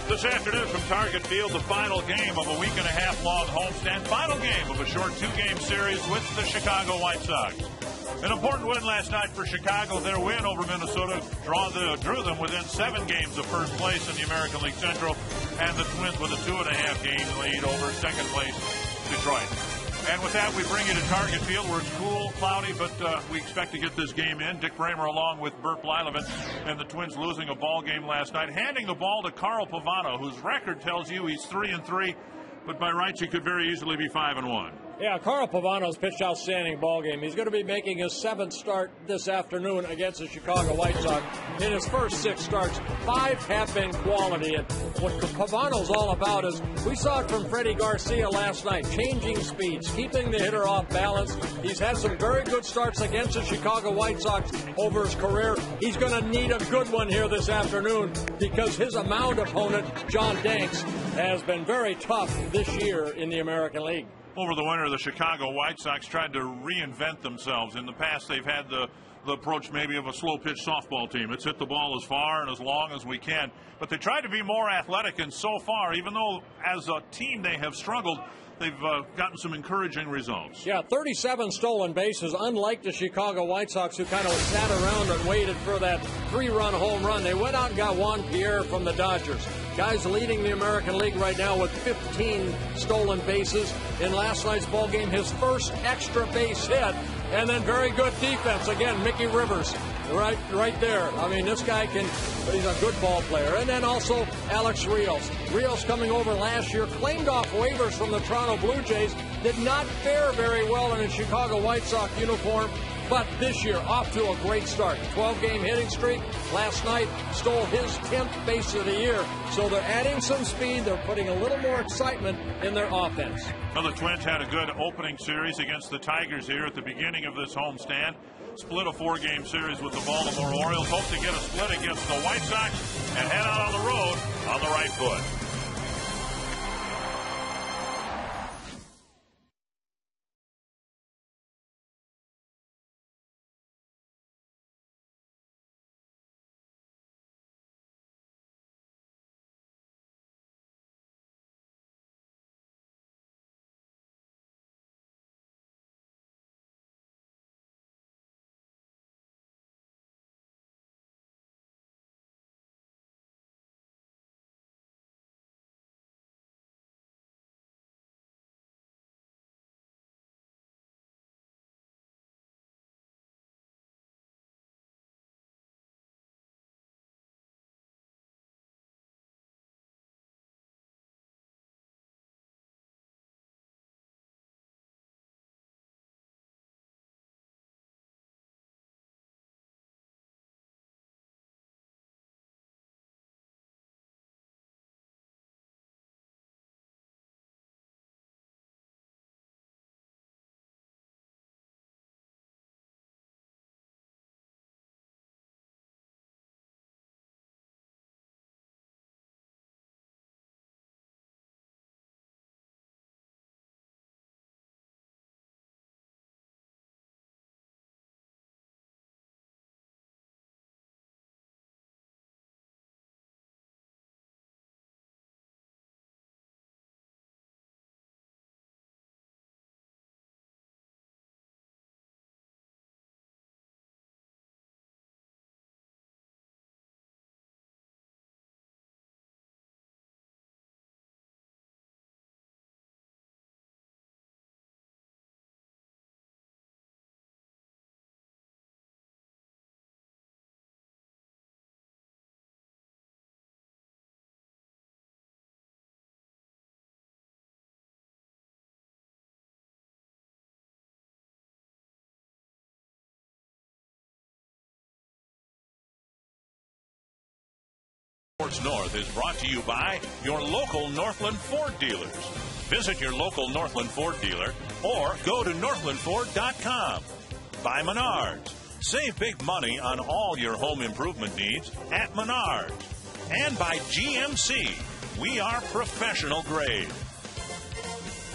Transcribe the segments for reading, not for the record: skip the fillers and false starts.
This afternoon from Target Field, the final game of a week-and-a-half-long homestand. Final game of a short two-game series with the Chicago White Sox. An important win last night for Chicago. Their win over Minnesota drew them within 7 games of first place in the American League Central, and the Twins with a 2.5-game lead over second place Detroit. And with that, we bring you to Target Field, where it's cool, cloudy, but we expect to get this game in. Dick Bramer along with Bert Blyleven, and the Twins losing a ball game last night, handing the ball to Carl Pavano, whose record tells you he's 3-3, but by rights he could very easily be 5-1. Yeah, Carl Pavano's pitched outstanding ball game. He's going to be making his 7th start this afternoon against the Chicago White Sox. In his first 6 starts, 5 have been quality. And what Pavano's all about is, we saw it from Freddie Garcia last night, changing speeds, keeping the hitter off balance. He's had some very good starts against the Chicago White Sox over his career. He's going to need a good one here this afternoon because his mound opponent, John Danks, has been very tough this year in the American League. Over the winter, the Chicago White Sox tried to reinvent themselves. In the past, they've had the approach maybe of a slow-pitch softball team. It's hit the ball as far and as long as we can. But they tried to be more athletic, and so far, even though as a team they have struggled, they've gotten some encouraging results. Yeah, 37 stolen bases, unlike the Chicago White Sox, who kind of sat around and waited for that 3-run home run. They went out and got Juan Pierre from the Dodgers. Guy's leading the American League right now with 15 stolen bases. In last night's ball game, his first extra base hit, and then very good defense. Again, Mickey Rivers, right there. I mean, this guy he's a good ball player. And then also Alex Rios. Rios coming over last year, claimed off waivers from the Toronto Blue Jays, did not fare very well in a Chicago White Sox uniform. But this year, off to a great start. 12-game hitting streak. Last night, stole his 10th base of the year. So they're adding some speed. They're putting a little more excitement in their offense. Well, the Twins had a good opening series against the Tigers here at the beginning of this homestand. Split a 4-game series with the Baltimore Orioles. Hope to get a split against the White Sox and head out on the road on the right foot. Sports North is brought to you by your local Northland Ford dealers. Visit your local Northland Ford dealer or go to northlandford.com. By Menards. Save big money on all your home improvement needs at Menards. And by GMC. We are professional grade.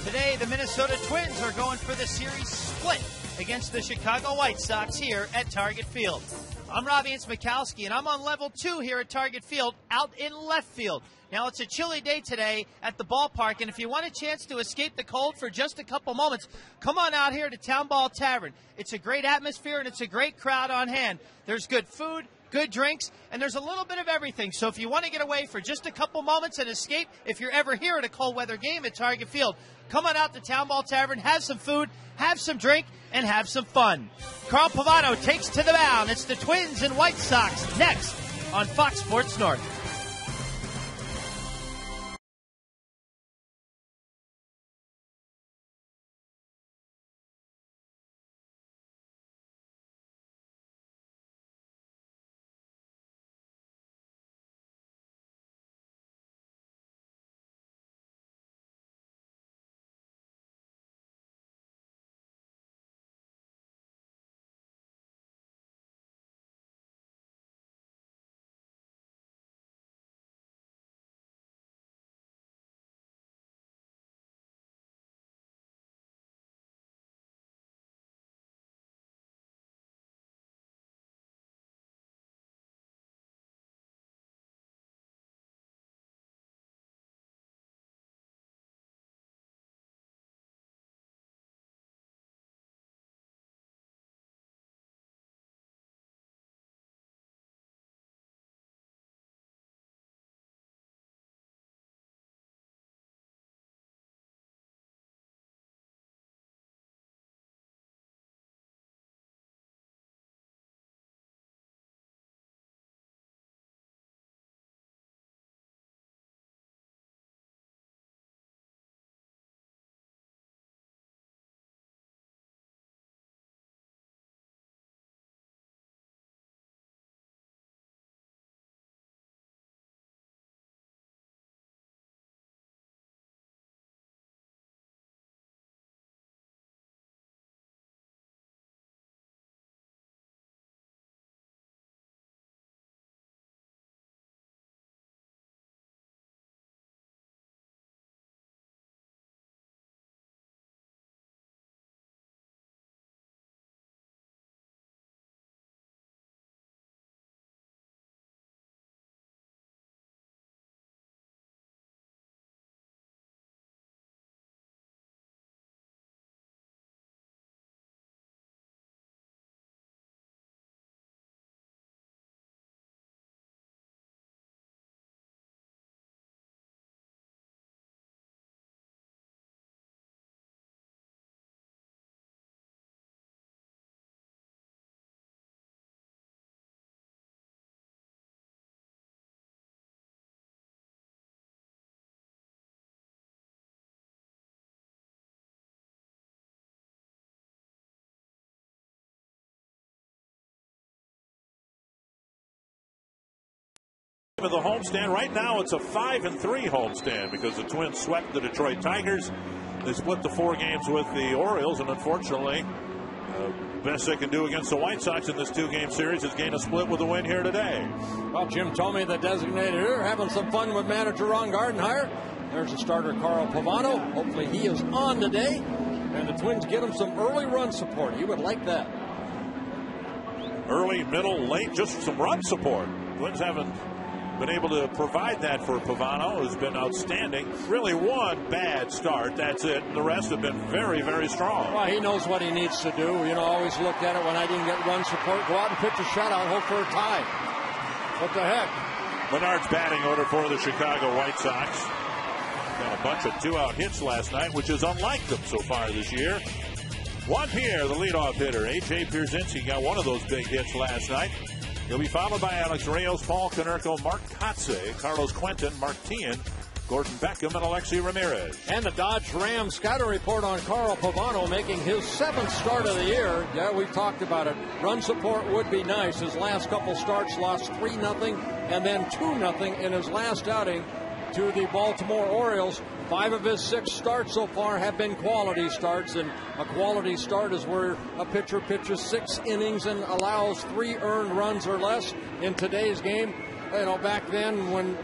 Today, the Minnesota Twins are going for the series split against the Chicago White Sox here at Target Field. I'm Robbie Mikowski, and I'm on level 2 here at Target Field, out in left field. Now, it's a chilly day today at the ballpark, and if you want a chance to escape the cold for just a couple moments, come on out here to Town Ball Tavern. It's a great atmosphere, and it's a great crowd on hand. There's good food, good drinks, and there's a little bit of everything. So if you want to get away for just a couple moments and escape, if you're ever here at a cold weather game at Target Field, come on out to Town Ball Tavern, have some food, have some drink, and have some fun. Carl Pavano takes to the mound. It's the Twins and White Sox next on Fox Sports North. Of the homestand. Right now it's a 5-3 homestand because the Twins swept the Detroit Tigers. They split the 4 games with the Orioles, and unfortunately best they can do against the White Sox in this 2-game series is gain a split with a win here today. Well, Jim Thome, the designated hitter, having some fun with manager Ron Gardenhire. There's the starter Carl Pavano. Hopefully he is on today, and the Twins get him some early run support. He would like that. Early, middle, late, just some run support. Twins haven't been able to provide that for Pavano, who's been outstanding. Really one bad start, that's it. The rest have been very, very strong. Well, he knows what he needs to do. You know, always look at it when I didn't get run support. Go out and pitch a shutout, hope for a tie. What the heck? Menard's batting order for the Chicago White Sox. Got a bunch of 2-out hits last night, which is unlike them so far this year. Juan Pierre, the leadoff hitter. A.J. Pierzynski got one of those big hits last night. He'll be followed by Alex Reyes, Paul Konerko, Mark Kotze, Carlos Quentin, Mark Teahan, Gordon Beckham, and Alexi Ramirez. And the Dodge-Ram scouting report on Carl Pavano making his 7th start of the year. Yeah, we've talked about it. Run support would be nice. His last couple starts lost 3-0 and then 2-0 in his last outing to the Baltimore Orioles. 5 of his 6 starts so far have been quality starts, and a quality start is where a pitcher pitches 6 innings and allows 3 earned runs or less. In today's game, you know, back then when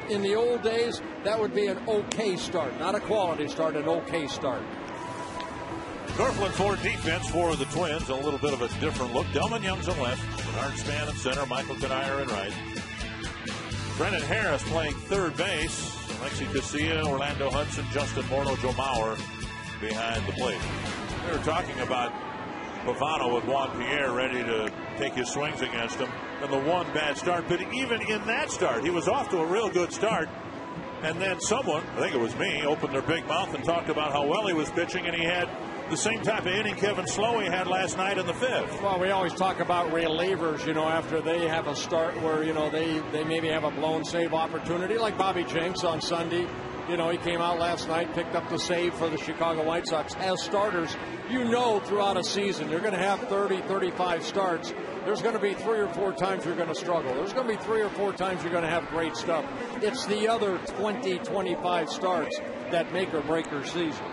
in the old days, that would be an okay start, not a quality start, an okay start. Northland Ford defense for the Twins, a little bit of a different look. Delman Young's in left. Art Span in center, Michael Canayer in right. Brennan Harris playing third base. Alexi Casilla, Orlando Hudson, Justin Morneau, Joe Mauer behind the plate. We were talking about Pavano with Juan Pierre ready to take his swings against him. And the one bad start, but even in that start, he was off to a real good start. And then someone, I think it was me, opened their big mouth and talked about how well he was pitching, and he had the same type of inning Kevin Slowey had last night in the fifth. Well, we always talk about relievers, after they have a start where, they maybe have a blown save opportunity, like Bobby Jenks on Sunday. He came out last night, picked up the save for the Chicago White Sox. As starters, throughout a season, you're going to have 30, 35 starts. There's going to be 3 or 4 times you're going to struggle. There's going to be 3 or 4 times you're going to have great stuff. It's the other 20, 25 starts that make or break your season.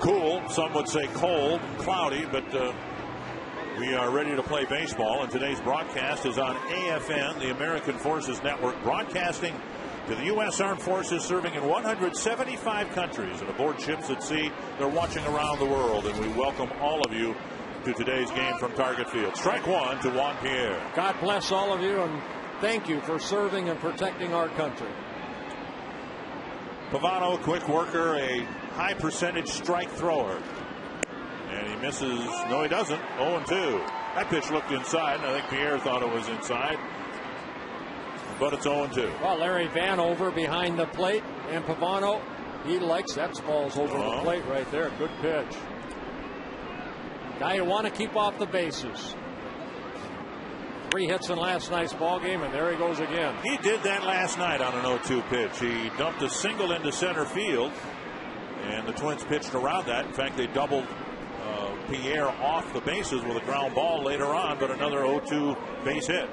Cool, some would say cold, cloudy, but we are ready to play baseball, and today's broadcast is on AFN, the American Forces Network, broadcasting to the U.S. Armed Forces serving in 175 countries and aboard ships at sea. They're watching around the world, and we welcome all of you to today's game from Target Field. Strike one to Juan Pierre. God bless all of you, and thank you for serving and protecting our country. Pavano, quick worker, a high percentage strike thrower. And he misses. No, he doesn't. 0-2. That pitch looked inside, and I think Pierre thought it was inside. But it's 0-2. Well, Larry Vanover behind the plate, and Pavano, he likes that ball's over the plate right there. Good pitch. Guy you want to keep off the bases. 3 hits in last night's ball game, and there he goes again. He did that last night on an 0-2 pitch. He dumped a single into center field, and the Twins pitched around that. In fact, they doubled Pierre off the bases with a ground ball later on, but another 0-2 base hit.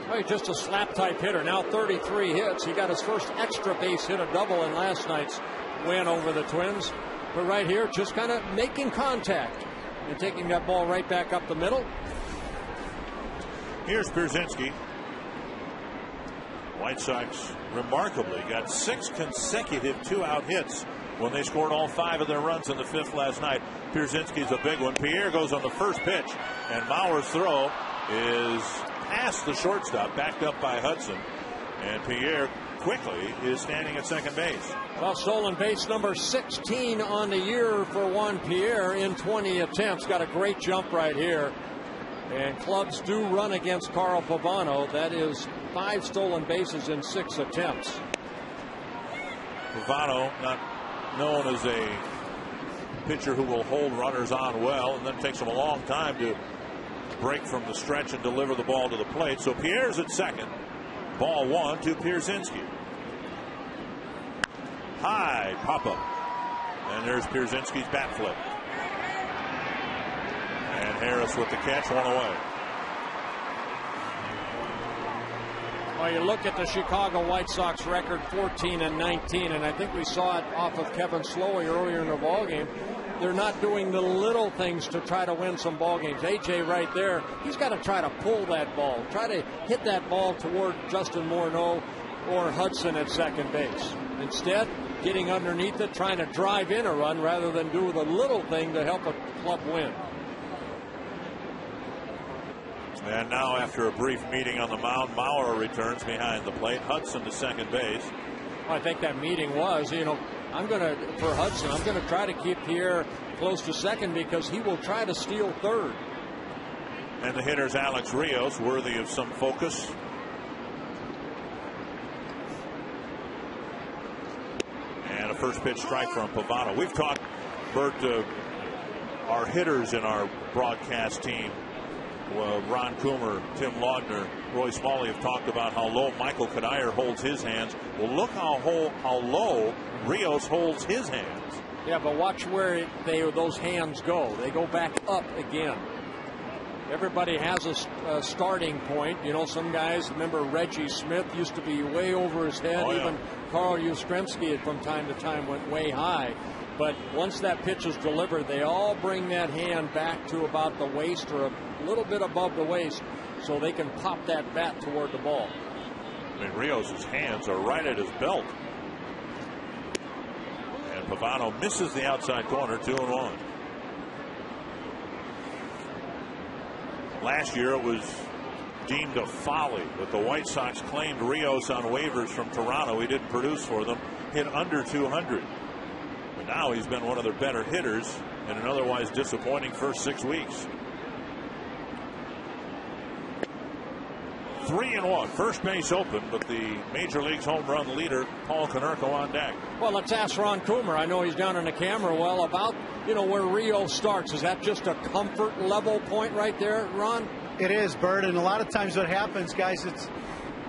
Well, he's just a slap-type hitter. Now 33 hits. He got his first extra base hit, a double in last night's win over the Twins. But right here, just kind of making contact and taking that ball right back up the middle. Here's Pierzynski. White Sox remarkably got 6 consecutive 2-out hits when they scored all 5 of their runs in the 5th last night. Pierzynski's a big one. Pierre goes on the first pitch, and Mauer's throw is past the shortstop, backed up by Hudson, and Pierre quickly is standing at second base. Well, stolen base number 16 on the year for Juan Pierre in 20 attempts. Got a great jump right here. And clubs do run against Carl Pavano. That is 5 stolen bases in 6 attempts. Pavano, not known as a pitcher who will hold runners on well, and then takes him a long time to break from the stretch and deliver the ball to the plate. So Pierre's at second. Ball 1 to Pierzynski. High pop-up. And there's Pierzynski's bat flip. And Harris with the catch, 1 away. Well, you look at the Chicago White Sox record, 14-19, and I think we saw it off of Kevin Slowey earlier in the ballgame. They're not doing the little things to try to win some ball games. AJ right there, he's got to try to pull that ball, try to hit that ball toward Justin Morneau or Hudson at second base. Instead, getting underneath it, trying to drive in a run rather than do the little thing to help a club win. And now, after a brief meeting on the mound, Mauer returns behind the plate. Hudson to second base. I think that meeting was, for Hudson, I'm going to try to keep Pierre close to second because he will try to steal third. And the hitter's Alex Rios, worthy of some focus. And a first pitch strike from Pavano. We've talked, Bert, our hitters in our broadcast team. Well, Ron Coomer, Tim Laudner, Roy Smalley have talked about how low Michael Canayer holds his hands. Well, look how low Rios holds his hands. Yeah, but watch where those hands go. They go back up again. Everybody has a starting point. Some guys, remember Reggie Smith used to be way over his head. Oh, yeah. Even Carl Yastrzemski from time to time went way high. But once that pitch is delivered, they all bring that hand back to about the waist or a little bit above the waist so they can pop that bat toward the ball. I mean, Rios' hands are right at his belt. And Pavano misses the outside corner, 2-1. Last year it was deemed a folly, but the White Sox claimed Rios on waivers from Toronto. He didn't produce for them, hit under 200. But now he's been one of their better hitters in an otherwise disappointing first 6 weeks. 3-1, first base open, but the Major League's home run leader, Paul Konerko, on deck. Well, let's ask Ron Coomer. I know he's down in the camera well about, where Rios starts. Is that just a comfort level point right there, Ron? It is, Bert, and a lot of times what happens, guys, it's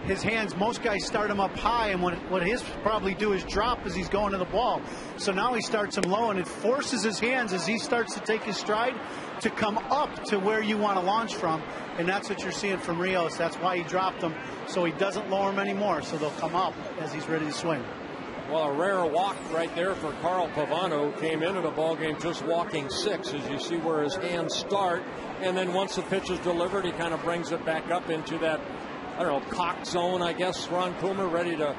his hands. Most guys start him up high, and what his probably do is drop as he's going to the ball. So now he starts him low, and it forces his hands as he starts to take his stride to come up to where you want to launch from. And that's what you're seeing from Rios. That's why he dropped them, so he doesn't lower them anymore. So they'll come up as he's ready to swing. Well, a rare walk right there for Carl Pavano, who came into the ballgame just walking 6, as you see where his hands start. And then once the pitch is delivered, he kind of brings it back up into that, cock zone, I guess, Ron Coomer, ready to,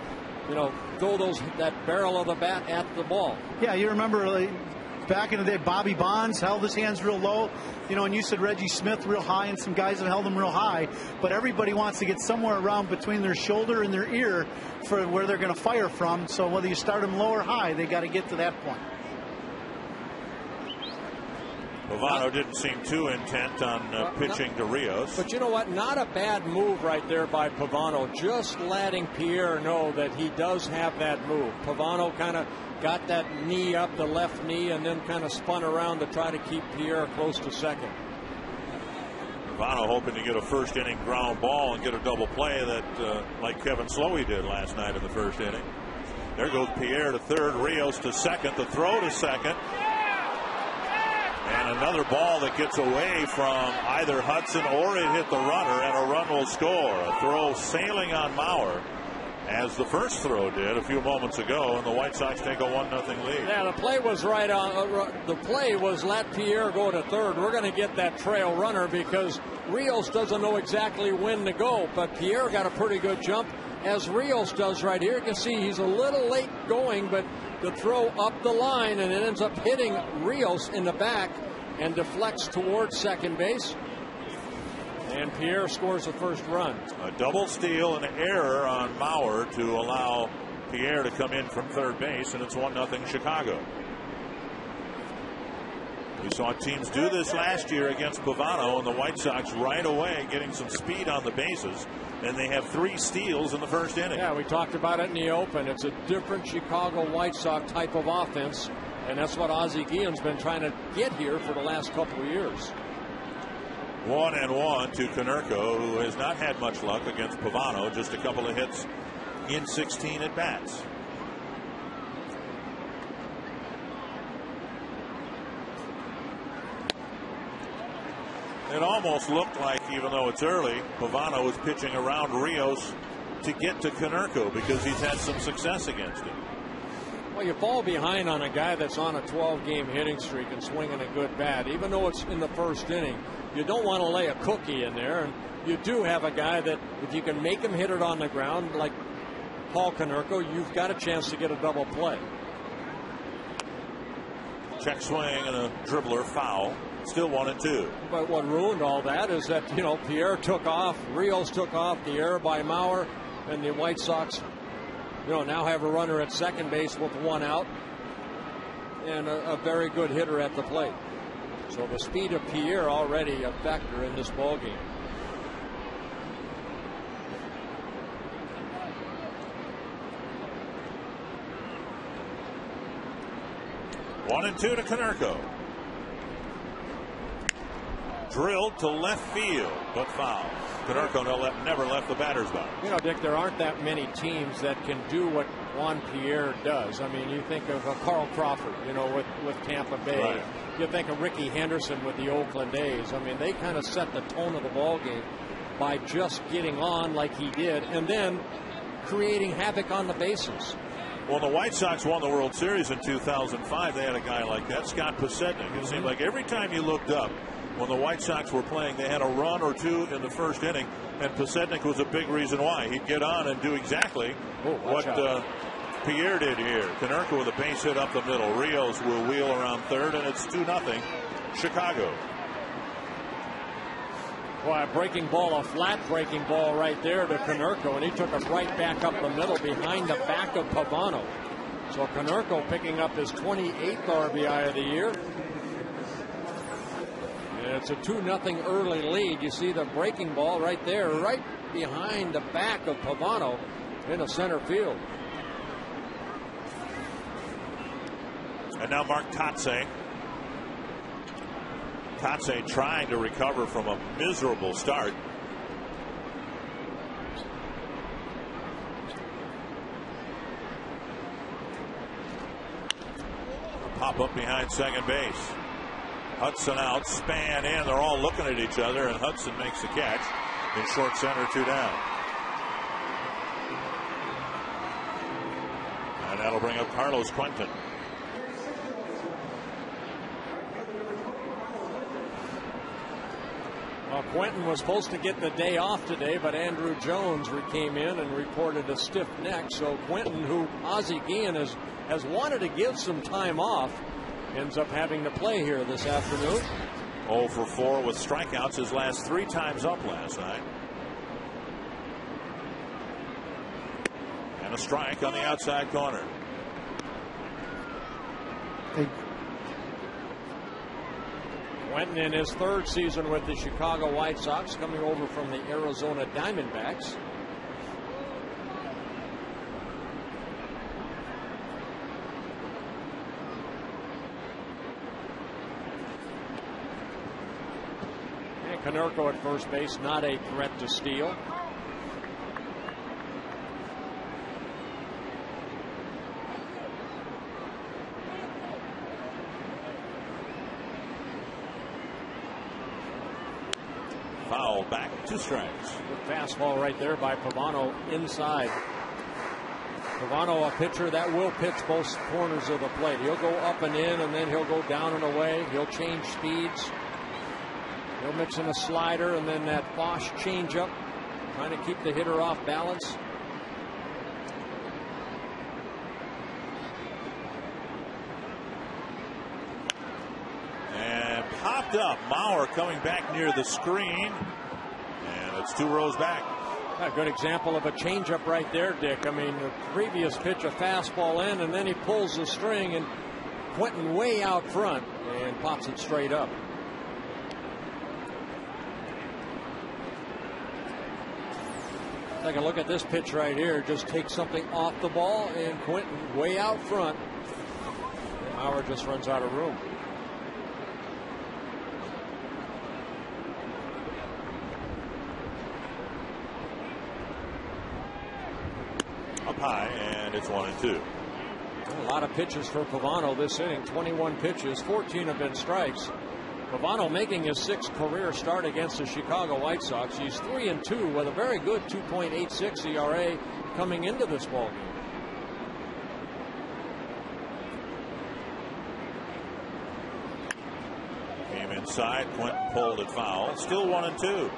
throw that barrel of the bat at the ball. Yeah, you remember back in the day, Bobby Bonds held his hands real low, and you said Reggie Smith real high, and some guys have held them real high. But everybody wants to get somewhere around between their shoulder and their ear for where they're going to fire from. So whether you start them low or high, they got to get to that point. Pavano didn't seem too intent on pitching to Rios. But you know what? Not a bad move right there by Pavano. Just letting Pierre know that he does have that move. Pavano kind of got that knee up, the left knee, and then kind of spun around to try to keep Pierre close to second. Pavano hoping to get a first inning ground ball and get a double play that like Kevin Slowey did last night in the first inning. There goes Pierre to third, Rios to second, the throw to second. And another ball that gets away from either Hudson or it hit the runner, and a run will score. A throw sailing on Mauer, as the first throw did a few moments ago, and the White Sox take a 1-0 lead. Yeah, the play was right on. The play was let Pierre go to third. We're going to get that trail runner because Rios doesn't know exactly when to go, but Pierre got a pretty good jump, as Rios does right here. You can see he's a little late going, but the throw up the line, and it ends up hitting Rios in the back and deflects towards second base. And Pierre scores the first run. A double steal and an error on Mauer to allow Pierre to come in from third base, and it's 1-0 Chicago. We saw teams do this last year against Pavano, and the White Sox right away getting some speed on the bases, and they have 3 steals in the first inning. Yeah, we talked about it in the open. It's a different Chicago White Sox type of offense, and that's what Ozzie Guillen's been trying to get here for the last couple of years. 1-1 to Konerko, who has not had much luck against Pavano, just a couple of hits in 16 at bats. It almost looked like, even though it's early, Pavano was pitching around Rios to get to Konerko because he's had some success against him. Well, you fall behind on a guy that's on a 12-game hitting streak and swinging a good bat, even though it's in the first inning. You don't want to lay a cookie in there, and you do have a guy that if you can make him hit it on the ground like Paul Konerko, you've got a chance to get a double play. Check swing and a dribbler foul. Still 1-2. But what ruined all that is that, Pierre took off, Rios took off, the error by Mauer, and the White Sox, now have a runner at second base with 1 out and a very good hitter at the plate. So the speed of Pierre already a factor in this ballgame. One and 2 to Konerko. Drilled to left field, but foul. Konerko never left the batter's box. Dick, there aren't that many teams that can do what Juan Pierre does. I mean, you think of Carl Crawford, with Tampa Bay. Right. You think of Ricky Henderson with the Oakland A's. I mean, they kind of set the tone of the ball game by just getting on like he did and then creating havoc on the bases. Well, the White Sox won the World Series in 2005. They had a guy like that, Scott Podsednik. It seemed like every time you looked up when the White Sox were playing, they had a run or two in the first inning, and Podsednik was a big reason why. He'd get on and do exactly what Pierre did here. Konerko with a base hit up the middle. Rios will wheel around third, and it's 2-0 Chicago. Well, a breaking ball, a flat breaking ball right there to Konerko, and he took it right back up the middle behind the back of Pavano. So Konerko picking up his 28th RBI of the year. And it's a 2-0 early lead. You see the breaking ball right there, right behind the back of Pavano in the center field. And now Mark Kotze. Kotze trying to recover from a miserable start. A pop up behind second base. Hudson out, Span in. They're all looking at each other, and Hudson makes the catch in short center, 2 down. And that'll bring up Carlos Quentin. Well, Quentin was supposed to get the day off today, but Andrew Jones came in and reported a stiff neck. So Quentin, who Ozzie Guillen has wanted to give some time off, ends up having to play here this afternoon. 0 for 4 with strikeouts his last 3 times up last night. And a strike on the outside corner. Quentin in his 3rd season with the Chicago White Sox, coming over from the Arizona Diamondbacks. And Konerko at first base, not a threat to steal. Foul back, 2 strikes. Good fastball right there by Pavano inside. Pavano, a pitcher that will pitch both corners of the plate. He'll go up and in, and then he'll go down and away. He'll change speeds. He'll mix in a slider and then that Bosch changeup, trying to keep the hitter off balance. And popped up. Mauer coming back near the screen. And it's 2 rows back. A good example of a changeup right there, Dick. I mean, the previous pitch, a fastball in, and then he pulls the string, and Quentin way out front and pops it straight up. Take a look at this pitch right here. Just takes something off the ball, and Quentin way out front. And Howard just runs out of room. Up high, and it's 1-2. A lot of pitches for Pavano this inning. 21 pitches, 14 have been strikes. Pavano making his 6th career start against the Chicago White Sox. He's 3-2 with a very good 2.86 ERA coming into this ballgame. Came inside, Quentin pulled it foul. Still 1-2.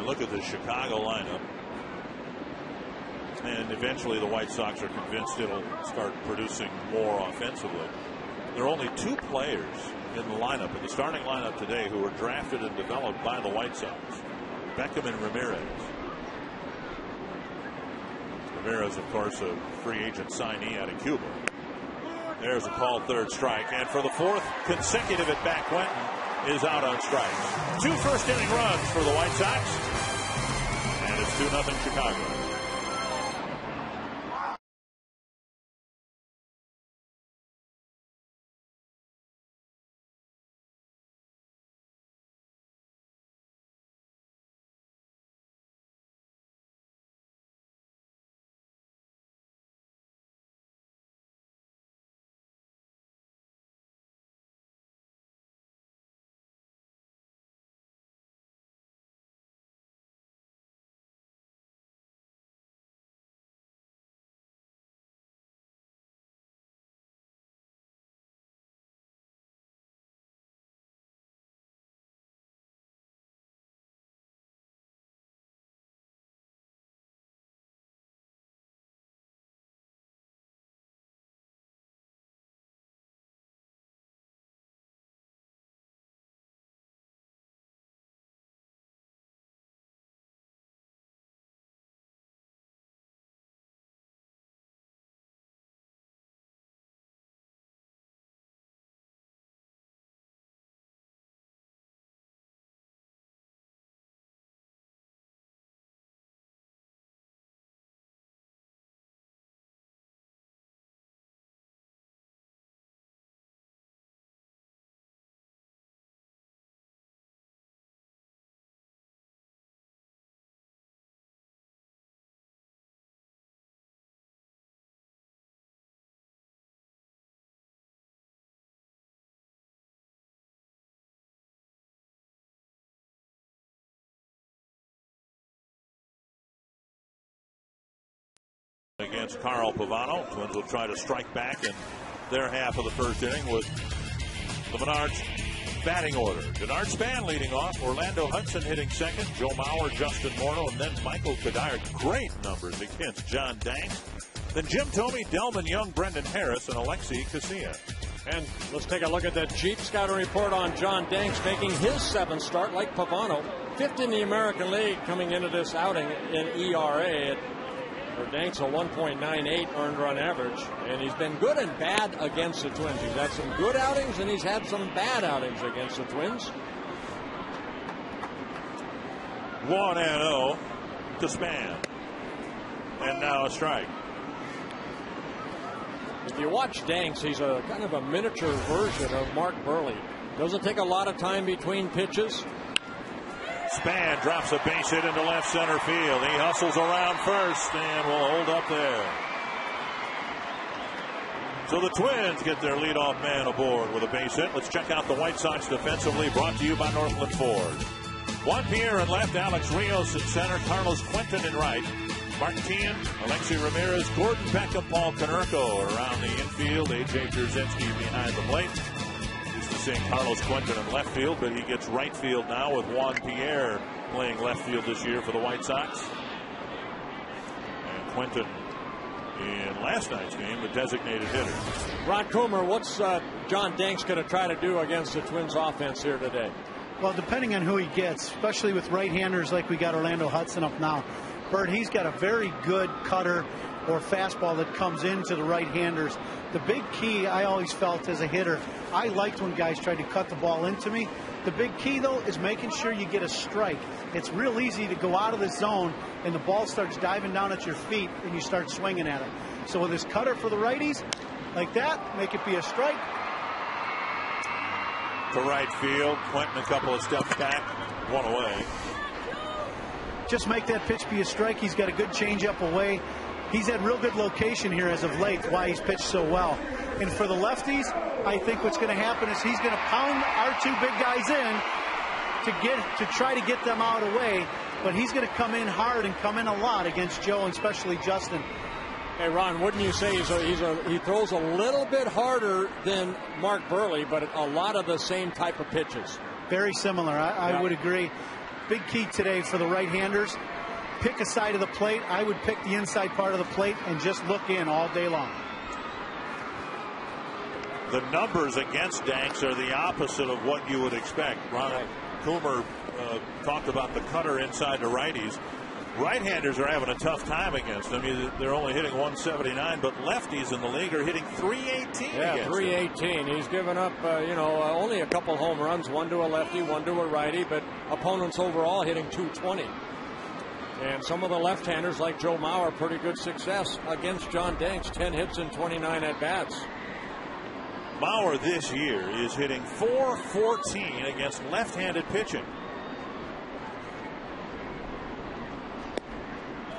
Look at the Chicago lineup, and eventually the White Sox are convinced it'll start producing more offensively. There are only 2 players in the lineup, in the starting lineup today, who were drafted and developed by the White Sox: Beckham and Ramirez. Ramirez, of course, a free agent signee out of Cuba. There's a called 3rd strike, and for the 4th consecutive at bat, Quentin is out on strikes. 2 first-inning runs for the White Sox, and it's 2-0 Chicago. against Carl Pavano. Twins will try to strike back in their half of the first inning with the Menards batting order. Denard Span leading off. Orlando Hudson hitting second. Joe Mauer, Justin Morneau, and then Michael Kadire. Great numbers against John Danks. Then Jim Thome, Delman Young, Brendan Harris, and Alexi Casilla. And let's take a look at that Jeep scouting report on John Danks making his seventh start like Pavano. Fifth in the American League coming into this outing in ERA. For Danks, a 1.98 earned run average. And he's been good and bad against the Twins. He's had some good outings and he's had some bad outings against the Twins. 1-0 to Span. And now a strike. If you watch Danks, he's a kind of a miniature version of Mark Burley. Doesn't take a lot of time between pitches. Span drops a base hit into left center field. He hustles around first and will hold up there. So the Twins get their leadoff man aboard with a base hit. Let's check out the White Sox defensively, brought to you by Northland Ford. Juan Pierre in left, Alex Rios in center, Carlos Quentin in right, Mark Teahan, Alexi Ramirez, Gordon Beckham, Paul Konerko around the infield, A.J. Pierzynski behind the plate. Used to seeing Carlos Quentin in left field, but he gets right field now with Juan Pierre playing left field this year for the White Sox. And Quentin in last night's game, the designated hitter. Ron Coomer, what's John Danks going to try to do against the Twins offense here today? Well, depending on who he gets, especially with right-handers like we got Orlando Hudson up now, Bert, he's got a very good cutter or fastball that comes into the right-handers. The big key I always felt as a hitter, I liked when guys tried to cut the ball into me. The big key, though, is making sure you get a strike. It's real easy to go out of the zone and the ball starts diving down at your feet and you start swinging at it. So with his cutter for the righties, like that, make it be a strike. To right field, Quentin a couple of steps back, one away. Just make that pitch be a strike. He's got a good changeup away. He's had real good location here as of late, why he's pitched so well. And for the lefties, I think what's going to happen is he's going to pound our two big guys in to try to get them out of the way. But he's going to come in hard and come in a lot against Joe, and especially Justin. Hey, Ron, wouldn't you say he throws a little bit harder than Mark Burley, but a lot of the same type of pitches? Very similar. I would agree. Big key today for the right-handers. Pick a side of the plate. I would pick the inside part of the plate and just look in all day long. The numbers against Danks are the opposite of what you would expect. Ron Coomer talked about the cutter inside the righties. Right-handers are having a tough time against them. They're only hitting 179, but lefties in the league are hitting 318. Yeah, 318. He's given up, only a couple home runs, one to a lefty, one to a righty, but opponents overall hitting 220. And some of the left-handers like Joe Mauer, pretty good success against John Danks, 10 hits and 29 at-bats. Mauer this year is hitting .414 against left-handed pitching.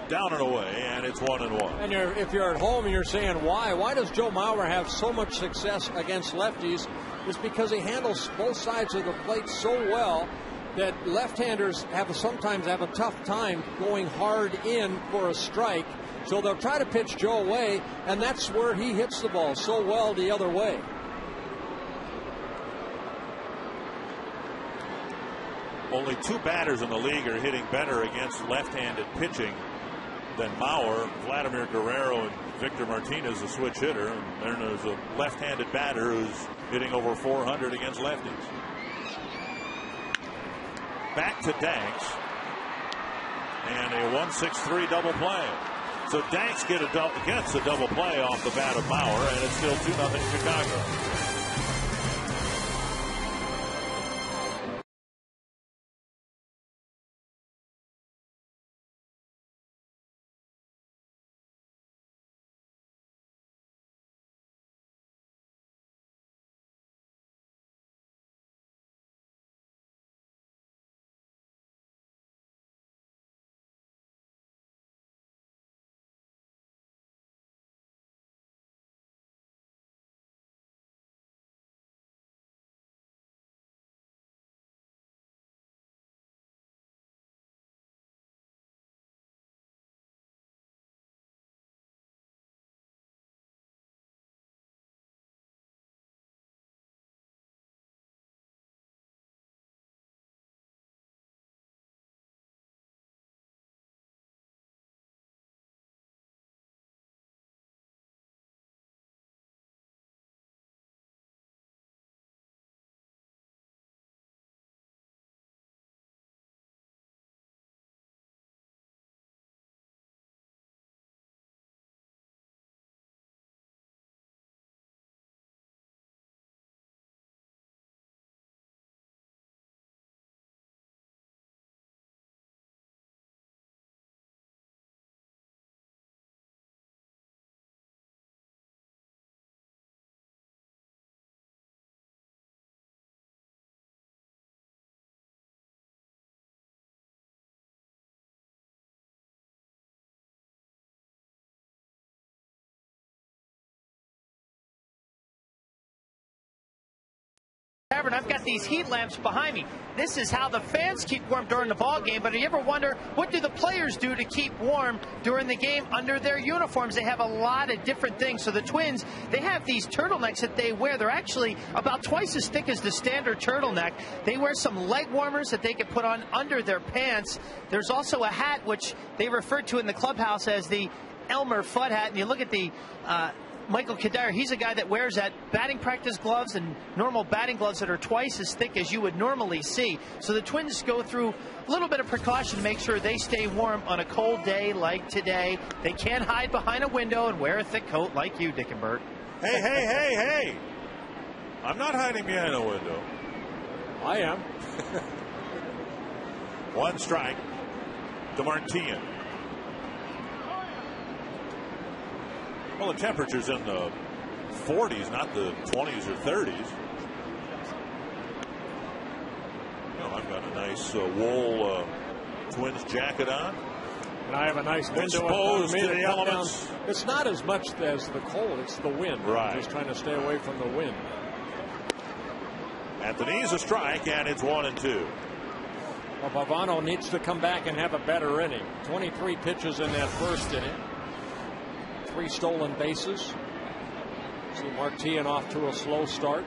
Down and away, and it's 1-1. And if you're at home and you're saying why does Joe Mauer have so much success against lefties? It's because he handles both sides of the plate so well that left-handers sometimes have a tough time going hard in for a strike. So they'll try to pitch Joe away, and that's where he hits the ball so well the other way. Only two batters in the league are hitting better against left-handed pitching than Mauer. Vladimir Guerrero and Victor Martinez, a switch hitter. And then there's a left-handed batter who's hitting over 400 against lefties. Back to Danks. And a 1-6-3 double play. So Danks gets a double play off the bat of Mauer, and it's still 2-0 Chicago. Tavern, I've got these heat lamps behind me. This is how the fans keep warm during the ball game. But do you ever wonder, what do the players do to keep warm during the game under their uniforms? They have a lot of different things. So the Twins, they have these turtlenecks that they wear. They're actually about twice as thick as the standard turtleneck. They wear some leg warmers that they can put on under their pants. There's also a hat, which they refer to in the clubhouse as the Elmer Fudd hat. And you look at the Michael Kadire, he's a guy that wears that batting practice gloves and normal batting gloves that are twice as thick as you would normally see. So the Twins go through a little bit of precaution to make sure they stay warm on a cold day like today. They can't hide behind a window and wear a thick coat like you, Dick and Bert. Hey. I'm not hiding behind a window. I am. 1 strike to Martin. Well, the temperature's in the 40s, not the 20s or 30s. I've got a nice wool Twins jacket on. And I have a nice window exposed to the elements. It's not as much as the cold, it's the wind. Right. I'm just trying to stay away from the wind. Anthony's a strike, and it's 1-2. Well, Pavano needs to come back and have a better inning. 23 pitches in that first inning. 3 stolen bases. See Martin off to a slow start.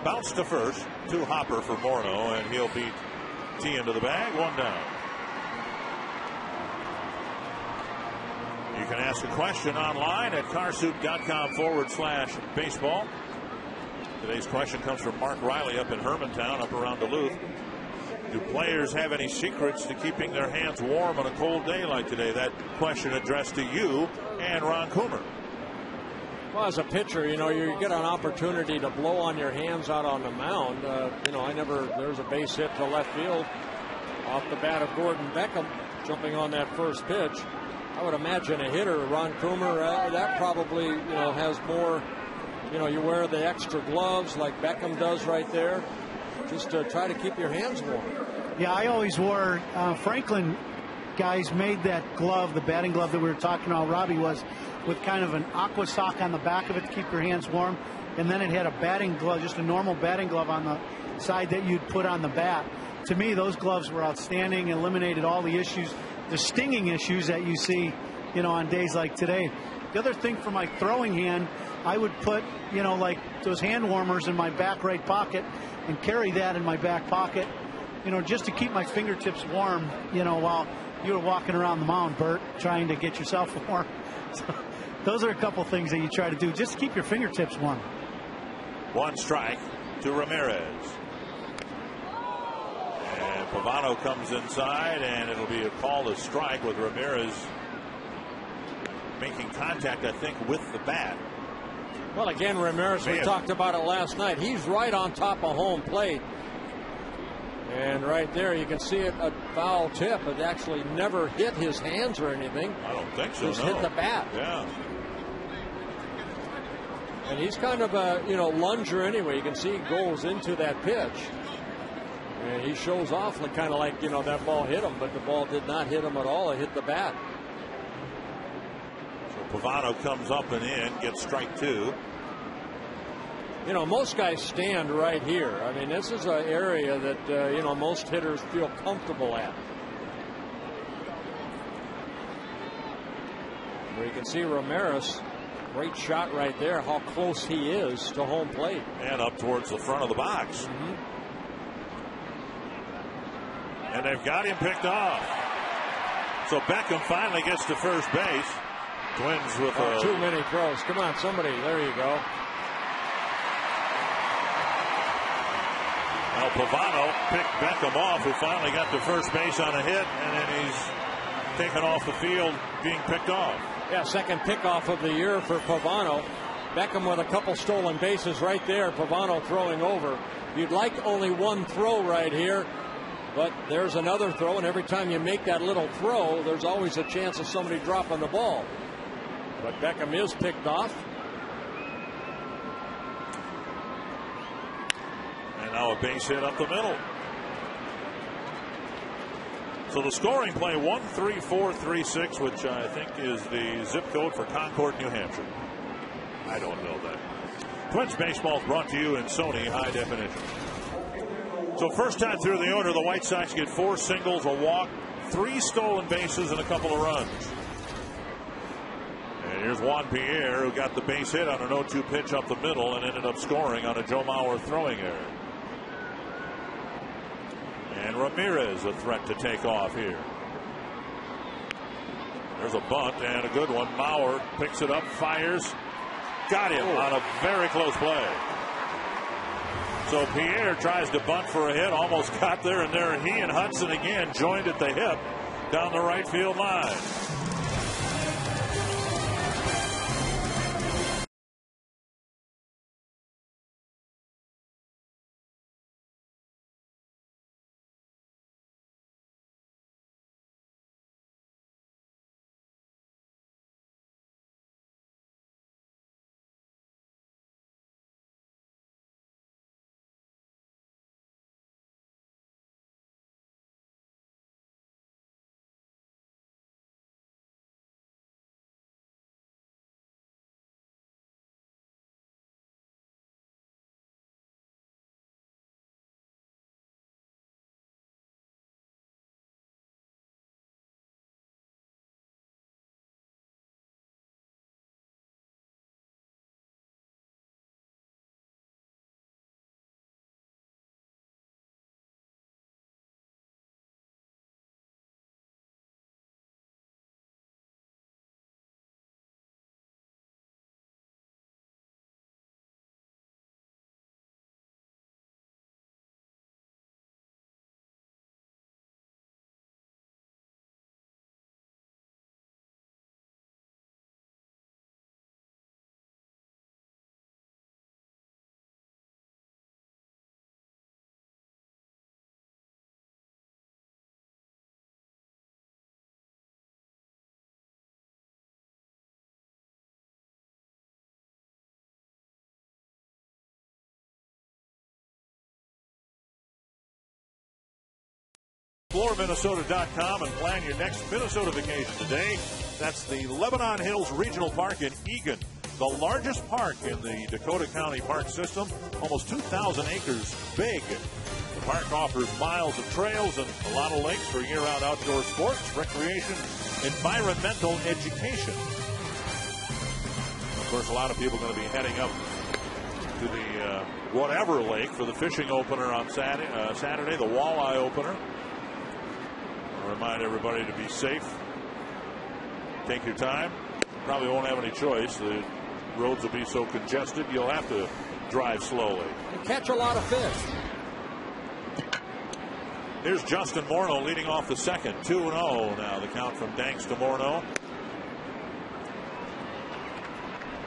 Bounce to first to Hopper for Morneau, and he'll beat T into the bag. 1 down. You can ask a question online at carsoup.com/baseball. Today's question comes from Mark Riley up in Hermantown, up around Duluth. Do players have any secrets to keeping their hands warm on a cold day like today? That question addressed to you and Ron Coomer. Well, as a pitcher, you get an opportunity to blow on your hands out on the mound. There's a base hit to left field off the bat of Gordon Beckham jumping on that first pitch. I would imagine a hitter, Ron Coomer, that probably, has more, you wear the extra gloves like Beckham does right there. Just to try to keep your hands warm. Yeah, I always wore Franklin guys made that glove, the batting glove that we were talking about, Robbie, was with kind of an aqua sock on the back of it to keep your hands warm. And then it had a batting glove, just a normal batting glove on the side that you'd put on the bat. To me, those gloves were outstanding, eliminated all the issues, the stinging issues that you see, on days like today. The other thing for my throwing hand, I would put, like those hand warmers in my back right pocket and carry that in my back pocket, just to keep my fingertips warm, while you were walking around the mound, Bert, trying to get yourself warm. So those are a couple things that you try to do just to keep your fingertips warm. 1 strike to Ramirez. And Pavano comes inside, and it'll be a call to strike with Ramirez making contact, I think, with the bat. Well, again, Ramirez, we talked about it last night. He's right on top of home plate. And right there, you can see it, a foul tip. It actually never hit his hands or anything. I don't think so, Just hit the bat. Yeah. And he's kind of a, lunger anyway. You can see he goes into that pitch. And he shows off kind of like, that ball hit him, but the ball did not hit him at all. It hit the bat. Pavano comes up and in, gets strike 2. Most guys stand right here. I mean, this is an area that, most hitters feel comfortable at. Where you can see Ramirez, great shot right there, how close he is to home plate. And up towards the front of the box. Mm-hmm. And they've got him picked off. So Beckham finally gets to first base. Twins with too many throws. Come on, somebody. There you go. Now Pavano picked Beckham off, who finally got to first base on a hit, and then he's taken off the field being picked off. Yeah, second pickoff of the year for Pavano. Beckham with a couple stolen bases right there. Pavano throwing over. You'd like only 1 throw right here, but there's another throw, and every time you make that little throw, there's always a chance of somebody dropping the ball. But Beckham is picked off. And now a base hit up the middle. So the scoring play 13436, which I think is the zip code for Concord, New Hampshire. I I don't know that. Twins baseball is brought to you in Sony High Definition. So first time through the order, the White Sox get 4 singles, a walk, 3 stolen bases, and a couple of runs. And here's Juan Pierre, who got the base hit on an 0-2 pitch up the middle and ended up scoring on a Joe Mauer throwing error. And Ramirez a threat to take off here. There's a bunt and a good one. Mauer picks it up, fires, got him on a very close play. So Pierre tries to bunt for a hit, almost got there, and there he and Hudson again joined at the hip down the right field line. ExploreMinnesota.com and plan your next Minnesota vacation today. That's the Lebanon Hills Regional Park in Eagan, the largest park in the Dakota County Park System, almost 2,000 acres big. The park offers miles of trails and a lot of lakes for year-round outdoor sports, recreation, environmental education. Of course, a lot of people are going to be heading up to the whatever lake for the fishing opener on Saturday, the walleye opener. I'll remind everybody to be safe. Take your time. Probably won't have any choice. The roads will be so congested you'll have to drive slowly. And catch a lot of fish. Here's Justin Morneau leading off the second. 2-0 now the count from Danks to Morneau.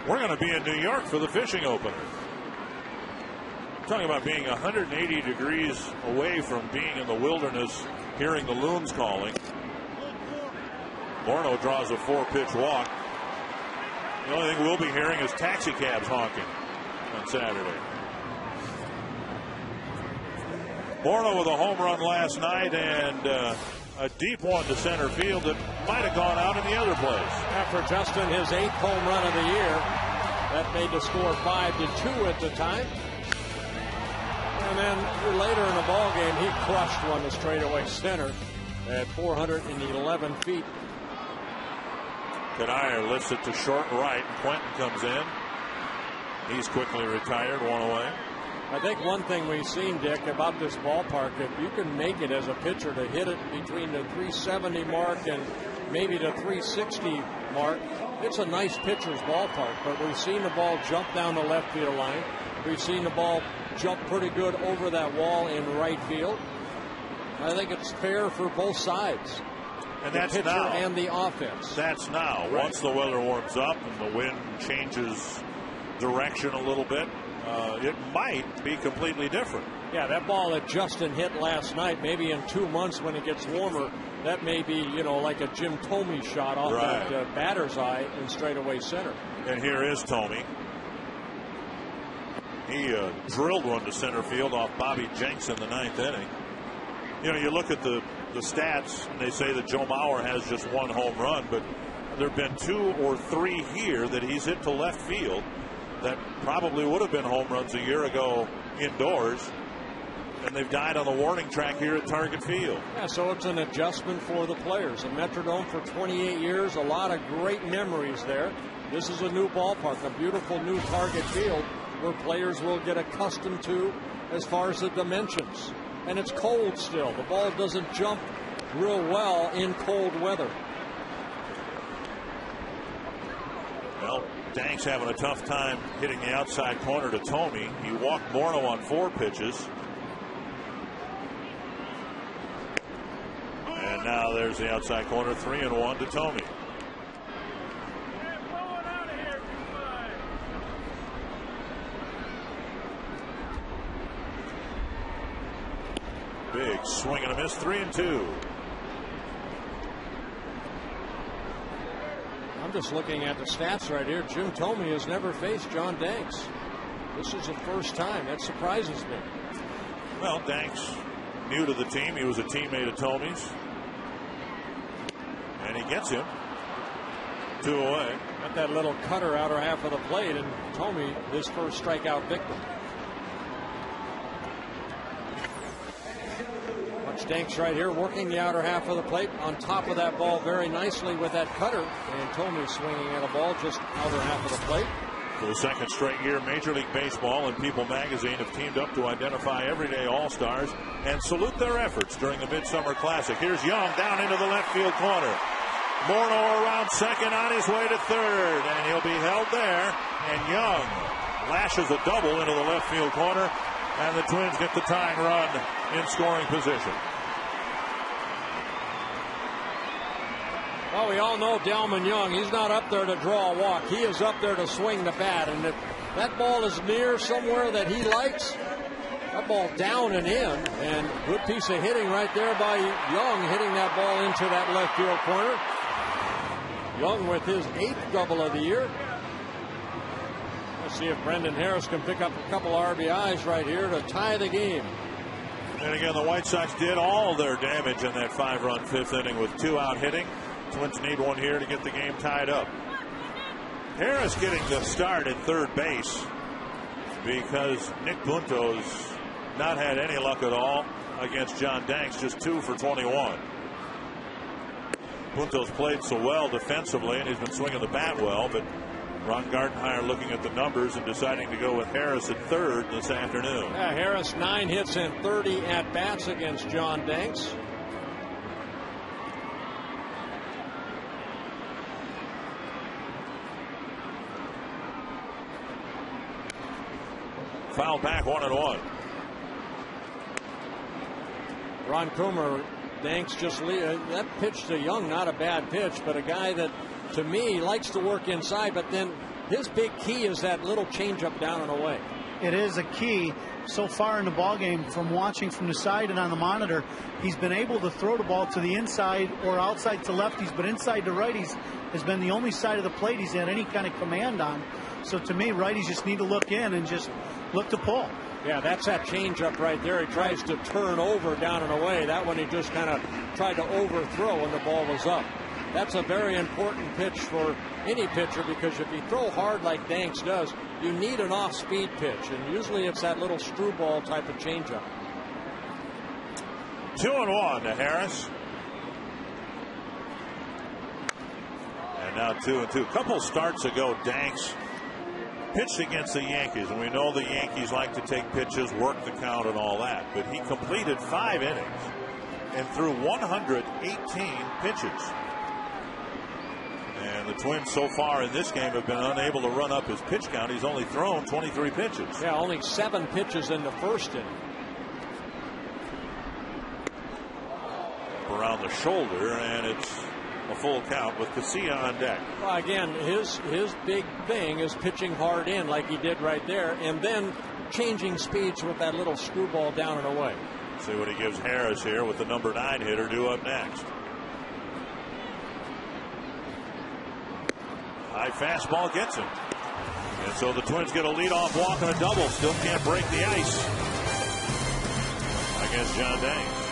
We're going to be in New York for the fishing opener. Talking about being 180 degrees away from being in the wilderness, hearing the loons calling. Morneau draws a 4-pitch walk. The only thing we'll be hearing is taxi cabs honking on Saturday. Morneau with a home run last night and a deep one to center field that might have gone out in the other place. After Justin, his 8th home run of the year, that made the score 5-2 at the time. And then later in the ball game, he crushed one to straightaway center at 411 feet. Kanayer lifts it to short right, and Quentin comes in. He's quickly retired, one away. I think one thing we've seen, Dick, about this ballpark, if you can make it as a pitcher to hit it between the 370 mark and maybe the 360 mark, it's a nice pitcher's ballpark. But we've seen the ball jump down the left field line. We've seen the ball jump pretty good over that wall in right field. I think it's fair for both sides. And the that's pitcher now. And the offense. That's now. Right. Once the weather warms up and the wind changes direction a little bit, it might be completely different. Yeah, that ball that Justin hit last night, maybe in 2 months when it gets warmer, that may be, like a Jim Thome shot off that batter's eye in straightaway center. And here is Thome. He drilled one to center field off Bobby Jenks in the 9th inning. You look at the stats, and they say that Joe Mauer has just 1 home run, but there have been 2 or 3 here that he's hit to left field. that probably would have been home runs a year ago indoors, and they've died on the warning track here at Target Field. Yeah, so it's an adjustment for the players. A Metrodome for 28 years, a lot of great memories there. This is a new ballpark, a beautiful new Target Field where players will get accustomed to as far as the dimensions. And it's cold still. The ball doesn't jump real well in cold weather. Well, Danks having a tough time hitting the outside corner to Thome. He walked Morneau on 4 pitches. And now there's the outside corner, 3-1 to Thome. Big swing and a miss, 3-2. I'm just looking at the stats right here. Jim Thome has never faced John Danks. This is the first time. That surprises me. Well, Danks, new to the team. He was a teammate of Thome's. And he gets him 2 away. Got that little cutter outer half of the plate, and Thome, his first strikeout victim. Watch Danks right here working the outer half of the plate on top of that ball very nicely with that cutter. And Thome swinging at a ball just outer half of the plate. For the second straight year, Major League Baseball and People Magazine have teamed up to identify everyday All-Stars and salute their efforts during the Midsummer Classic. Here's Young down into the left field corner. Morneau around second on his way to third, and he'll be held there. And Young lashes a double into the left field corner, and the Twins get the tying run in scoring position. Well, we all know Delmon Young. He's not up there to draw a walk. He is up there to swing the bat. And if that ball is near somewhere that he likes, that ball down and in. And good piece of hitting right there by Young, hitting that ball into that left field corner. Young with his 8th double of the year. Let's see if Brendan Harris can pick up a couple RBIs right here to tie the game. And again, the White Sox did all their damage in that 5-run 5th inning with 2 out hitting. Twins need 1 here to get the game tied up. Harris getting the start at third base because Nick Punto's not had any luck at all against John Danks, just 2 for 21. Punto's played so well defensively, and he's been swinging the bat well, but Ron Gardenhire looking at the numbers and deciding to go with Harris at third this afternoon. Yeah, Harris 9 hits and 30 at-bats against John Danks. Foul back, 1-1. Ron Coomer, Danks just that pitch to Young, not a bad pitch, but a guy that, to me, likes to work inside. But then his big key is that little changeup down and away. It is a key so far in the ballgame from watching from the side and on the monitor. He's been able to throw the ball to the inside or outside to lefties, but inside to righties has been the only side of the plate he's had any kind of command on. So to me, righties just need to look in and just look to pull. Yeah, that's that changeup right there. He tries to turn over down and away. That one he just kind of tried to overthrow when the ball was up. That's a very important pitch for any pitcher, because if you throw hard like Danks does, you need an off-speed pitch, and usually it's that little screwball type of changeup. 2-1 to Harris. And now 2-2. A couple starts ago, Danks pitched against the Yankees, and we know the Yankees like to take pitches, work the count, and all that. But he completed 5 innings and threw 118 pitches. And the Twins so far in this game have been unable to run up his pitch count. He's only thrown 23 pitches. Yeah, only 7 pitches in the first inning. Around the shoulder, and it's a full count with Casilla on deck. Well, again, his big thing is pitching hard in like he did right there, and then changing speeds with that little screwball down and away. See what he gives Harris here with the number 9 hitter due up next. High fastball gets him. And so the Twins get a leadoff walk and a double. Still can't break the ice against John Danks.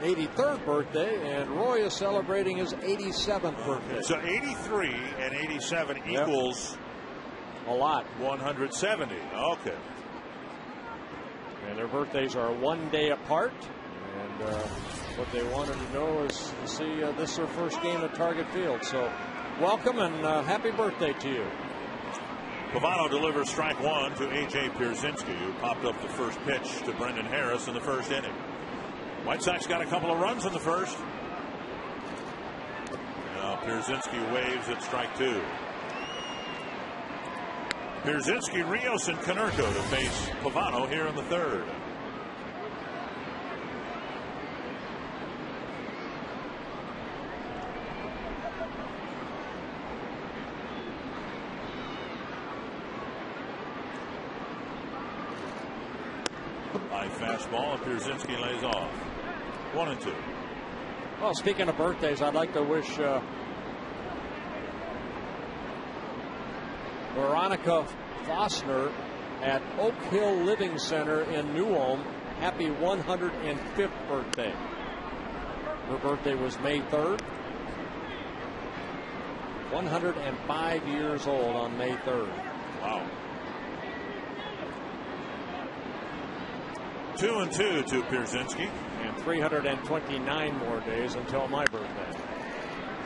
83rd birthday, and Roy is celebrating his 87th birthday. So 83 and 87 equals a lot. 170. Okay. And their birthdays are one day apart. And what they wanted to know is to see this is their first game at Target Field. So welcome and happy birthday to you. Pavano delivers strike one to A.J. Pierzynski, who popped up the first pitch to Brendan Harris in the first inning. White Sox got a couple of runs in the first. Now Pierzynski waves at strike two. Pierzynski, Rios, and Konerko to face Pavano here in the third. High fastball, and Pierzynski lays off. 1-2. Well, speaking of birthdays, I'd like to wish Veronica Fossner at Oak Hill Living Center in New Ulm happy 105th birthday. Her birthday was May 3rd. 105 years old on May 3rd. Wow. 2-2 to Pierzynski. And 329 more days until my birthday.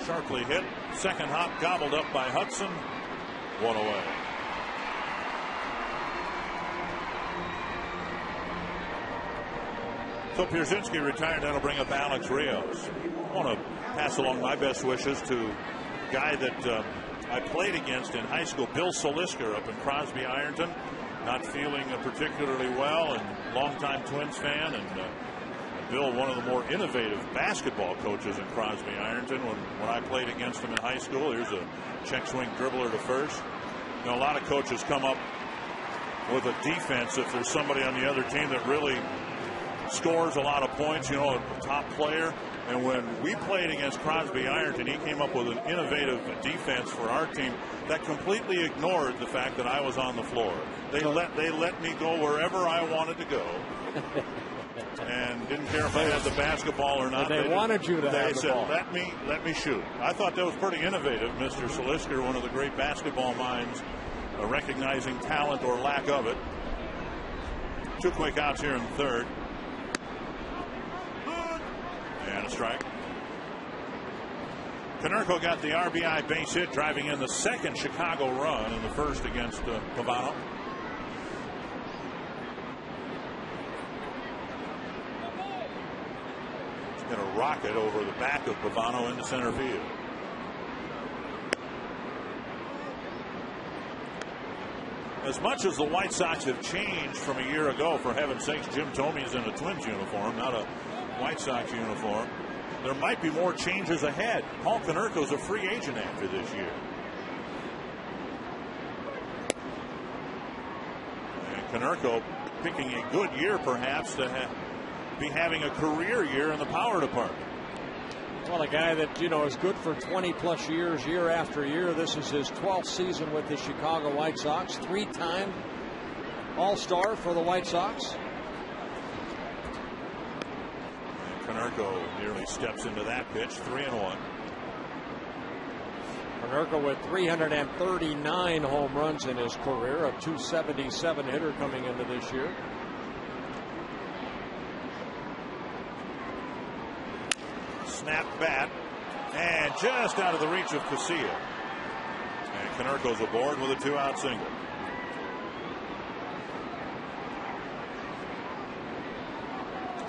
Sharply hit. Second hop gobbled up by Hudson. One away. So Pierzynski retired. That'll bring up Alex Rios. I want to pass along my best wishes to a guy that I played against in high school, Bill Solisker up in Crosby Ironton. Not feeling particularly well, and longtime Twins fan, and Bill, one of the more innovative basketball coaches in Crosby Ironton. When I played against him in high school, here's a check swing dribbler to first. You know, a lot of coaches come up with a defense if there's somebody on the other team that really scores a lot of points, you know, a top player. And when we played against Crosby Ironton, he came up with an innovative defense for our team that completely ignored the fact that I was on the floor. They let me go wherever I wanted to go, and didn't care if I had the basketball or not. They wanted you to have the ball. They said, let me shoot. I thought that was pretty innovative, Mr. Solisker, one of the great basketball minds, recognizing talent or lack of it. Two quick outs here in the third. And a strike. Konerko got the RBI base hit, driving in the second Chicago run in the first against Pavano. He's going to rocket over the back of Pavano into center field. As much as the White Sox have changed from a year ago, for heaven's sakes, Jim Thomey's in a Twins uniform, not a White Sox uniform. There might be more changes ahead. Paul Konerko's a free agent after this year. And Konerko picking a good year, perhaps, to be having a career year in the power department. Well, a guy that, you know, is good for 20-plus years, year after year. This is his 12th season with the Chicago White Sox. Three-time All-Star for the White Sox. Konerko nearly steps into that pitch. 3-1. Konerko with 339 home runs in his career, a .277 hitter coming into this year. Snap bat, and just out of the reach of Casilla. And Konerko's aboard with a 2-out single.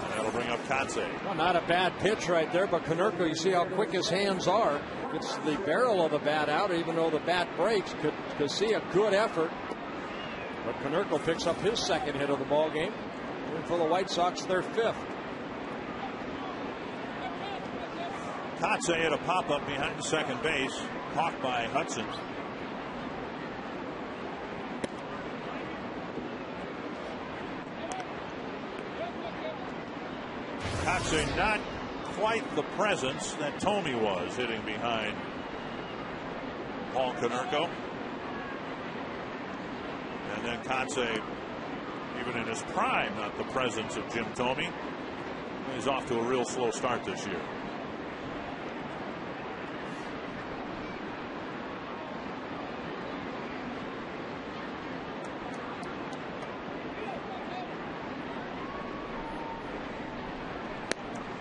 That'll bring up Kotsay. Well, not a bad pitch right there, but Konerko, you see how quick his hands are. Gets the barrel of the bat out, even though the bat breaks. Could see a good effort. But Konerko picks up his second hit of the ball game. And for the White Sox, their fifth. Kotsay at a pop-up behind second base, caught by Hudson. Kotsay not quite the presence that Thome was, hitting behind Paul Konerko. And then Kotsay, even in his prime, not the presence of Jim Thome. He's off to a real slow start this year.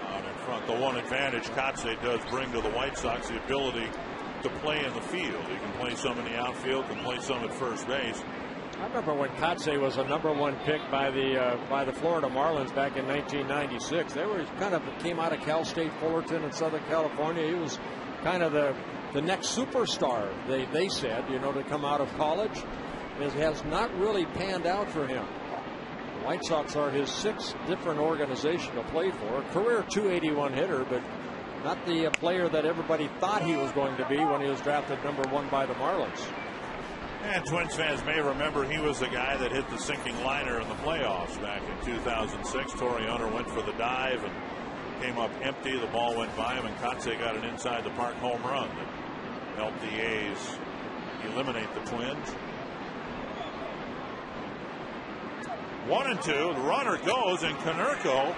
Out in front, the one advantage Kotsay does bring to the White Sox, the ability to play in the field. He can play some in the outfield, can play some at first base. I remember when Kotsay was a #1 pick by the Florida Marlins back in 1996. They were kind of came out of Cal State Fullerton in Southern California. He was kind of the next superstar, they said, to come out of college. It has not really panned out for him. The White Sox are his 6th different organization to play for. Career .281 hitter, but not the player that everybody thought he was going to be when he was drafted #1 by the Marlins. And Twins fans may remember he was the guy that hit the sinking liner in the playoffs back in 2006. Torrey Hunter went for the dive and came up empty. The ball went by him, and Kotsay got an inside the park home run that helped the A's eliminate the Twins. 1-2. The runner goes, and Konerko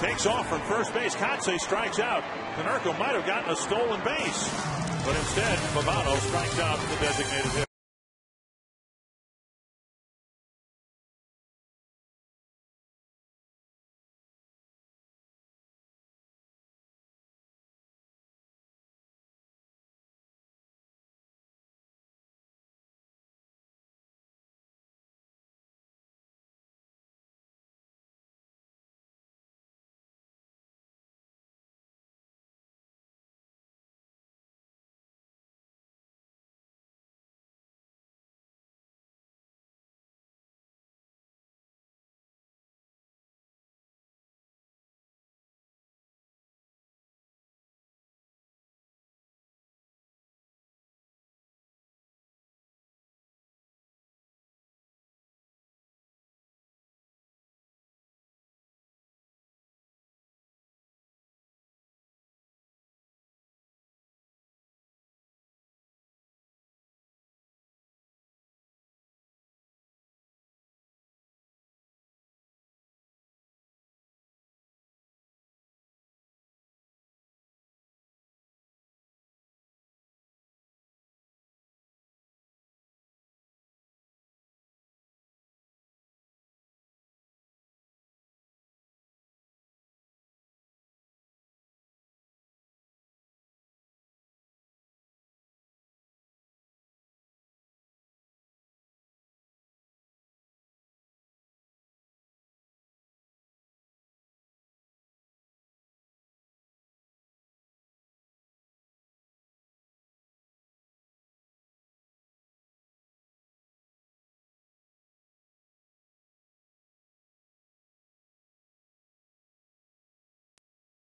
takes off from first base. Kotsay strikes out. Konerko might have gotten a stolen base, but instead Pavano strikes out the designated hitter.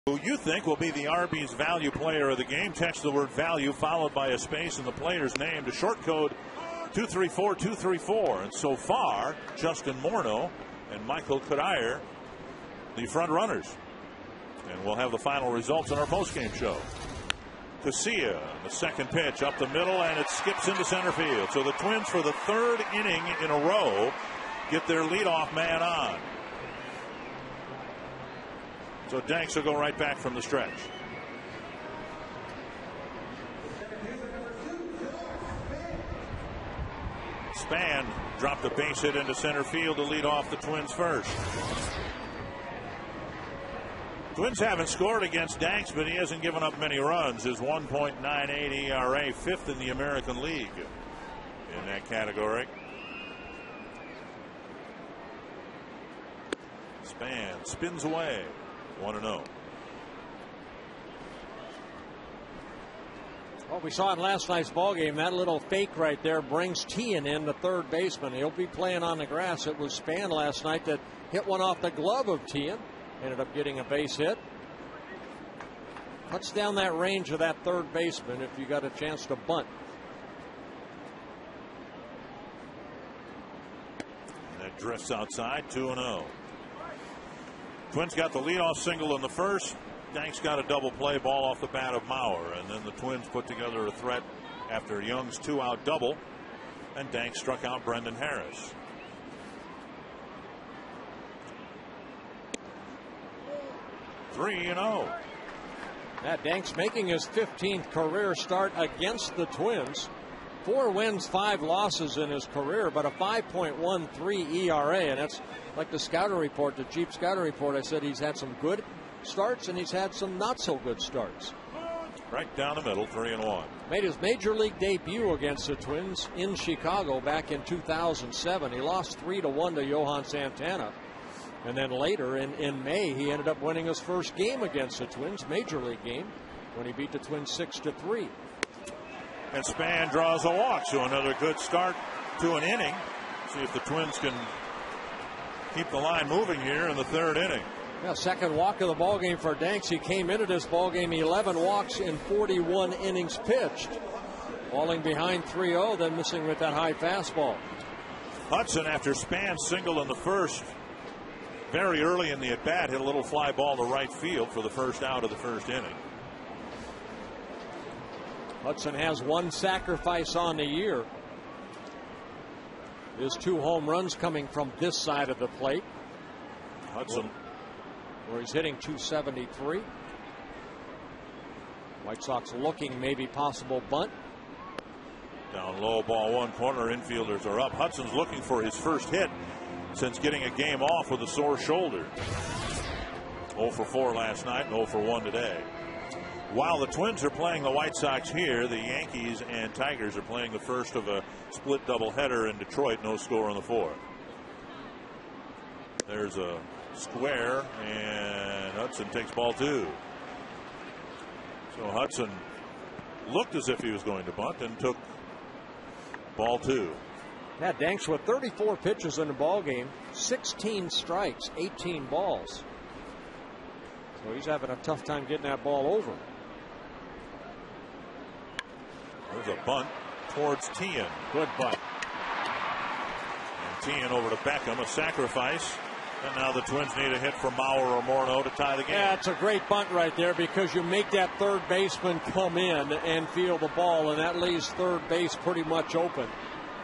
Who you think will be the Arby's value player of the game? Text the word value followed by a space and the player's name to short code 234-234. And so far, Justin Morneau and Michael Cuddyer, the front runners. And we'll have the final results on our postgame show. Casilla, the second pitch up the middle, and it skips into center field. So the Twins, for the 3rd inning in a row, get their leadoff man on. So Danks will go right back from the stretch. Span dropped a base hit into center field to lead off the Twins first. Twins haven't scored against Danks, but he hasn't given up many runs. His 1.98 ERA, 5th in the American League in that category. Span spins away. 1-0. Well, we saw in last night's ball game, that little fake right there brings Tian in, the third baseman. He'll be playing on the grass. It was Span last night that hit one off the glove of Tian. Ended up getting a base hit. Cuts down that range of that third baseman if you got a chance to bunt. And that drifts outside. 2-0. Twins got the leadoff single in the first. Danks got a double play ball off the bat of Mauer, and then the Twins put together a threat after Young's 2-out double, and Danks struck out Brendan Harris. 3-0. Danks making his 15th career start against the Twins. 4 wins, 5 losses in his career, but a 5.13 ERA, and that's like the scouting report, the Jeep scouting report. I said he's had some good starts and he's had some not so good starts. Right down the middle, 3-1. Made his major league debut against the Twins in Chicago back in 2007. He lost 3-1 to Johan Santana. And then later in May, he ended up winning his first game against the Twins, major league game, when he beat the Twins 6-3. And Span draws a walk, so another good start to an inning. See if the Twins can keep the line moving here in the 3rd inning. Yeah, second walk of the ball game for Danks. He came into this ball game 11 walks in 41 innings pitched, falling behind 3-0, then missing with that high fastball. Hudson, after Span singled in the first, very early in the at bat, hit a little fly ball to right field for the first out of the 1st inning. Hudson has 1 sacrifice on the year. His 2 home runs coming from this side of the plate. Hudson, where he's hitting .273. White Sox looking maybe possible bunt. Down low, ball 1 corner. Infielders are up. Hudson's looking for his first hit since getting a game off with a sore shoulder. 0 for 4 last night and 0 for 1 today. While the Twins are playing the White Sox here, the Yankees and Tigers are playing the first of a split doubleheader in Detroit. No score on the 4th. There's a square, and Hudson takes ball 2. So Hudson looked as if he was going to bunt and took ball 2. Danks with 34 pitches in the ball game, 16 strikes, 18 balls. So he's having a tough time getting that ball over. There's a bunt towards Tian. Good bunt. And Tian over to Beckham, a sacrifice. And now the Twins need a hit from Mauer or Morneau to tie the game. Yeah, it's a great bunt right there because you make that third baseman come in and field the ball, and that leaves third base pretty much open.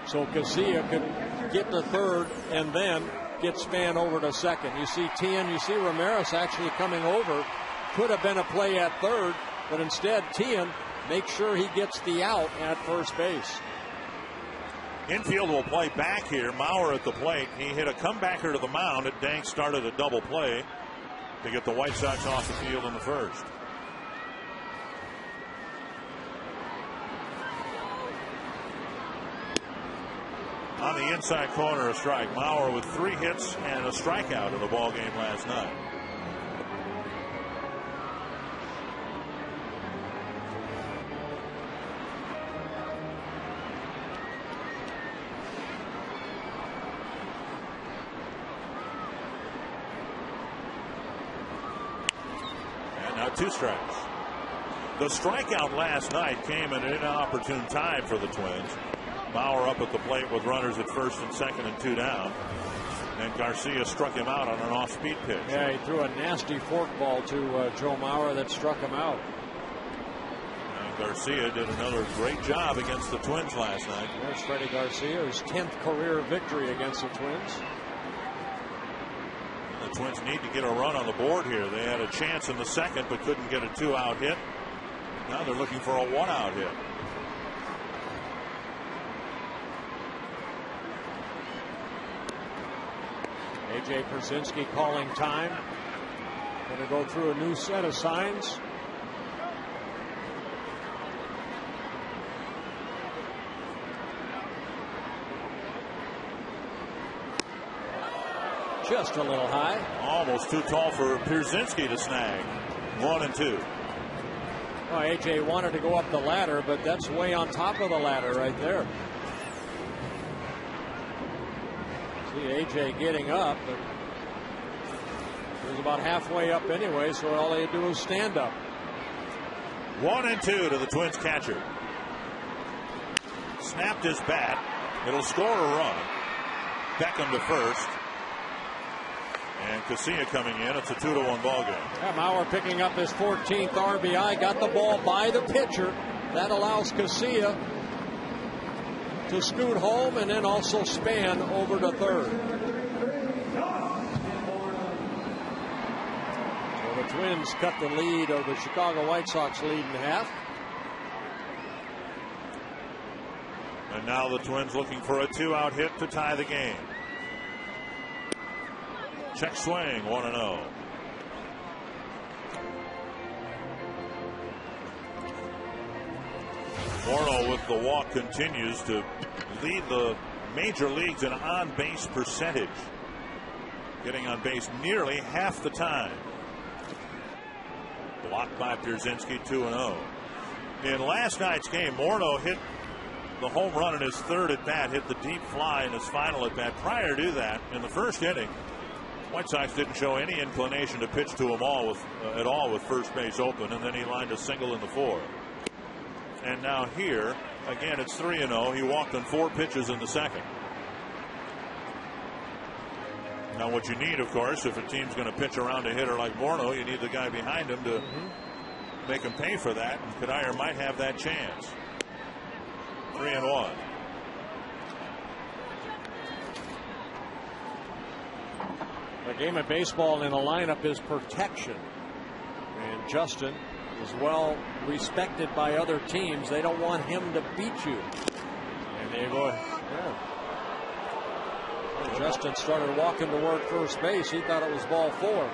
So Casilla could get to third and then get Span over to second. You see Tian, you see Ramirez actually coming over. Could have been a play at third, but instead Tian makes sure he gets the out at first base. Infield will play back here. Mauer at the plate. He hit a comebacker to the mound. And Danks started a double play to get the White Sox off the field in the first. On the inside corner, a strike. Mauer with 3 hits and a strikeout in the ball game last night. And now 2 strikes. The strikeout last night came at an inopportune time for the Twins. Mauer up at the plate with runners at first and second and 2 down. And Garcia struck him out on an off-speed pitch. Yeah, he threw a nasty fork ball to Joe Mauer that struck him out. And Garcia did another great job against the Twins last night. There's Freddie Garcia, his 10th career victory against the Twins. The Twins need to get a run on the board here. They had a chance in the second but couldn't get a 2-out hit. Now they're looking for a 1-out hit. A.J. Pierzynski calling time. Going to go through a new set of signs. Just a little high. Almost too tall for Pierzynski to snag. 1-2. Well, A.J. wanted to go up the ladder, but that's way on top of the ladder right there. See A.J. getting up, but he was about halfway up anyway, so all he had to do was stand up. 1-2 to the Twins catcher. Snapped his bat. It'll score a run. Beckham to first. And Casilla coming in. It's a 2-1 ball game. Yeah, Mauer picking up his 14th RBI. Got the ball by the pitcher. That allows Casilla to scoot home and then also Span over to third. So the Twins cut the lead of the Chicago White Sox lead in half. And now the Twins looking for a 2-out hit to tie the game. Check swing, 1-0. Morneau with the walk continues to lead the major leagues in on-base percentage. Getting on base nearly half the time. Blocked by Pierzynski, 2-0. In last night's game, Morneau hit the home run in his third at bat, hit the deep fly in his final at bat. Prior to that, in the first inning, White Sox didn't show any inclination to pitch to him at all with first base open, and then he lined a single in the fourth. And now here, again, it's 3-0. He walked on 4 pitches in the second. Now what you need, of course, if a team's going to pitch around a hitter like Morneau, you need the guy behind him to make him pay for that, and Cuddyer might have that chance. 3-1. The game of baseball in a lineup is protection. And Justin is well respected by other teams. They don't want him to beat you. And they go, Justin started walking toward first base. He thought it was ball 4.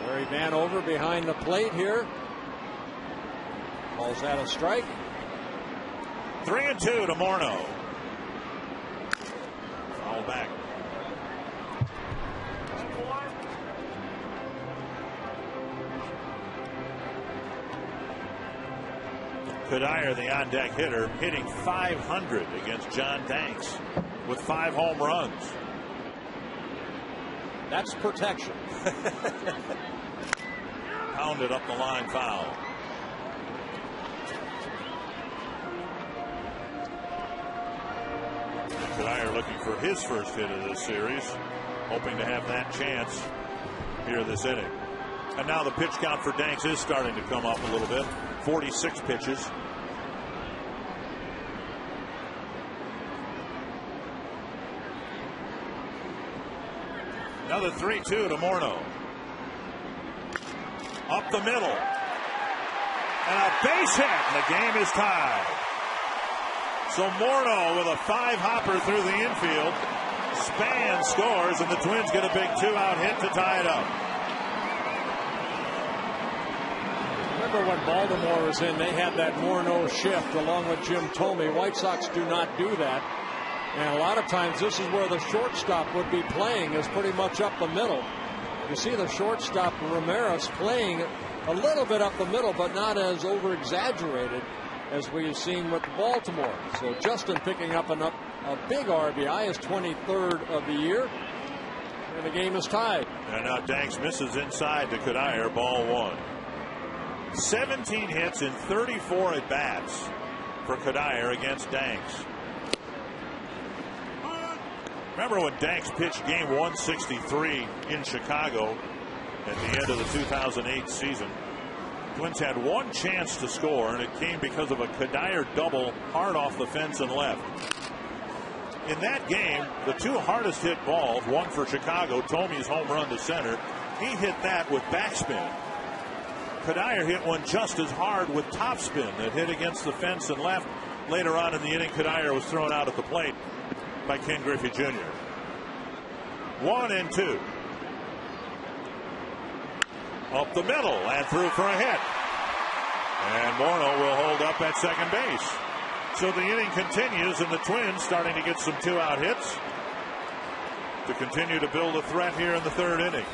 Larry Vanover behind the plate here. Calls that a strike. 3-2 to Morneau. Foul back. Cuddyer, the on-deck hitter, hitting .500 against John Danks with 5 home runs. That's protection. Pounded up the line, foul. Cuddyer looking for his first hit of this series, hoping to have that chance here this inning. And now the pitch count for Danks is starting to come up a little bit. 46 pitches. Another 3-2 to Morneau. Up the middle. And a base hit. And the game is tied. So Morneau with a 5-hopper through the infield. Span scores, and the Twins get a big 2-out hit to tie it up. Remember when Baltimore was in, they had that Morneau shift along with Jim Thome. White Sox do not do that. And a lot of times this is where the shortstop would be playing, is pretty much up the middle. You see the shortstop Ramirez playing a little bit up the middle, but not as over-exaggerated as we've seen with Baltimore. So Justin picking up a big RBI, his 23rd of the year. And the game is tied. And now Danks misses inside to Cuddyer, ball 1. 17 hits in 34 at-bats for Cuddyer against Danks. Remember when Danks pitched game 163 in Chicago at the end of the 2008 season? Twins had one chance to score, and it came because of a Cuddyer double hard off the fence and left. In that game, the 2 hardest hit balls, one for Chicago, Thome's home run to center, he hit that with backspin. Cuddyer hit one just as hard with topspin that hit against the fence and left. Later on in the inning, Cuddyer was thrown out at the plate by Ken Griffey Jr. 1-2. Up the middle and through for a hit. And Morneau will hold up at second base. So the inning continues, and the Twins starting to get some 2-out hits to continue to build a threat here in the 3rd inning.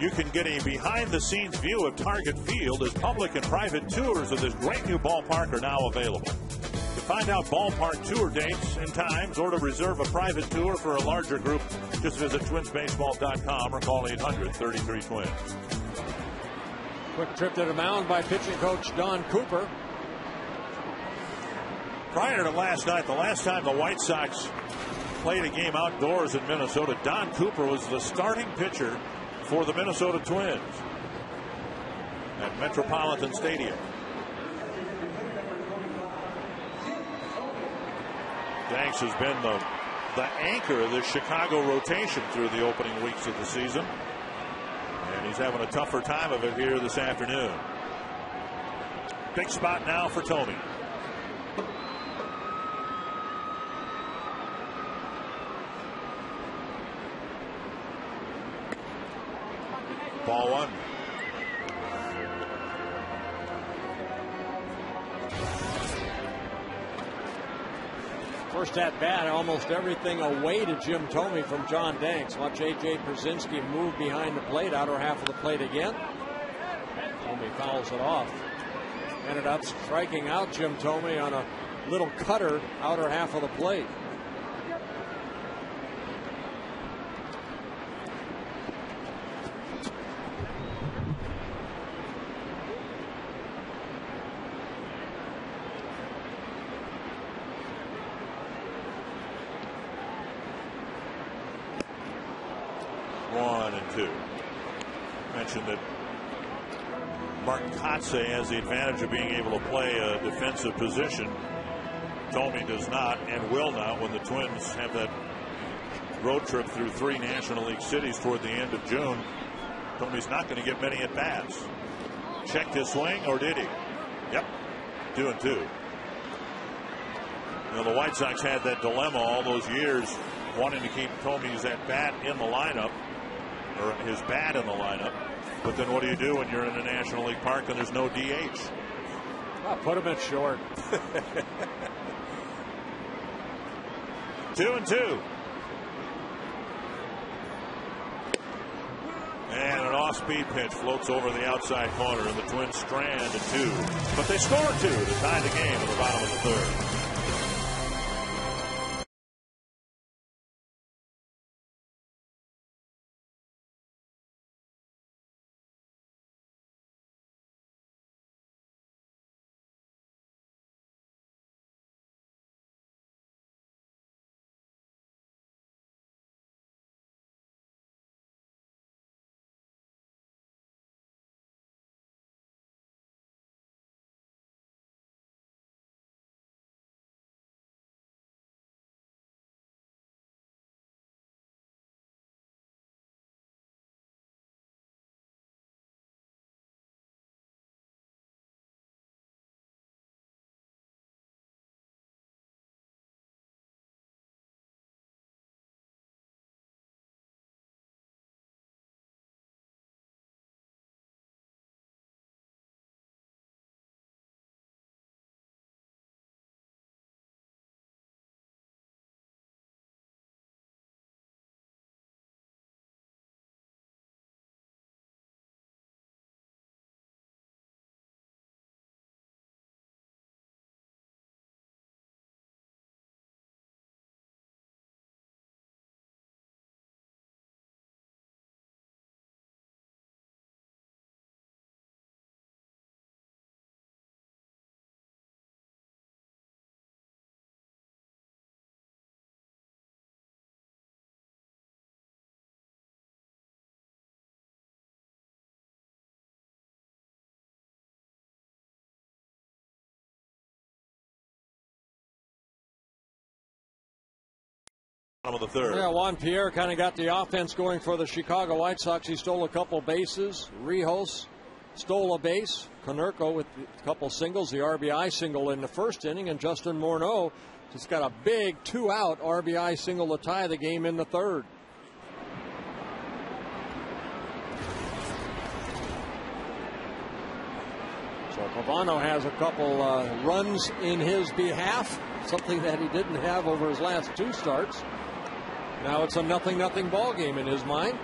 You can get a behind-the-scenes view of Target Field as public and private tours of this great new ballpark are now available. To find out ballpark tour dates and times, or to reserve a private tour for a larger group, just visit twinsbaseball.com or call 800-33-TWINS. Quick trip to the mound by pitching coach Don Cooper. Prior to last night, the last time the White Sox played a game outdoors in Minnesota, Don Cooper was the starting pitcher for the Minnesota Twins at Metropolitan Stadium. Danks has been the anchor of the Chicago rotation through the opening weeks of the season. He's having a tougher time of it here this afternoon. Big spot now for Thome. Ball one. First at bat, almost everything away to Jim Thome from John Danks. Watch A.J. Brzezinski move behind the plate, outer half of the plate again. Thome fouls it off. Ended up striking out Jim Thome on a little cutter, outer half of the plate. Mentioned that Mark Kotze has the advantage of being able to play a defensive position. Thome does not and will not when the Twins have that road trip through 3 National League cities toward the end of June. Thome's not going to get many at bats. Checked his swing, or did he? Yep, 2-2. You know, the White Sox had that dilemma all those years, wanting to keep Thome's at bat in the lineup, or his bat in the lineup. But then what do you do when you're in a National League park and there's no DH? Well, put him at short. 2-2. And an off-speed pitch floats over the outside corner, and the Twins strand at 2. But they score 2 to tie the game at the bottom of the third. Of the third. Yeah, Juan Pierre kind of got the offense going for the Chicago White Sox. He stole a couple bases. Rijos stole a base. Konerko with a couple singles, the RBI single in the first inning, and Justin Morneau just got a big 2-out RBI single to tie the game in the third. So Pavano has a couple runs in his behalf, something that he didn't have over his last 2 starts. Now it's a 0-0 ball game in his mind.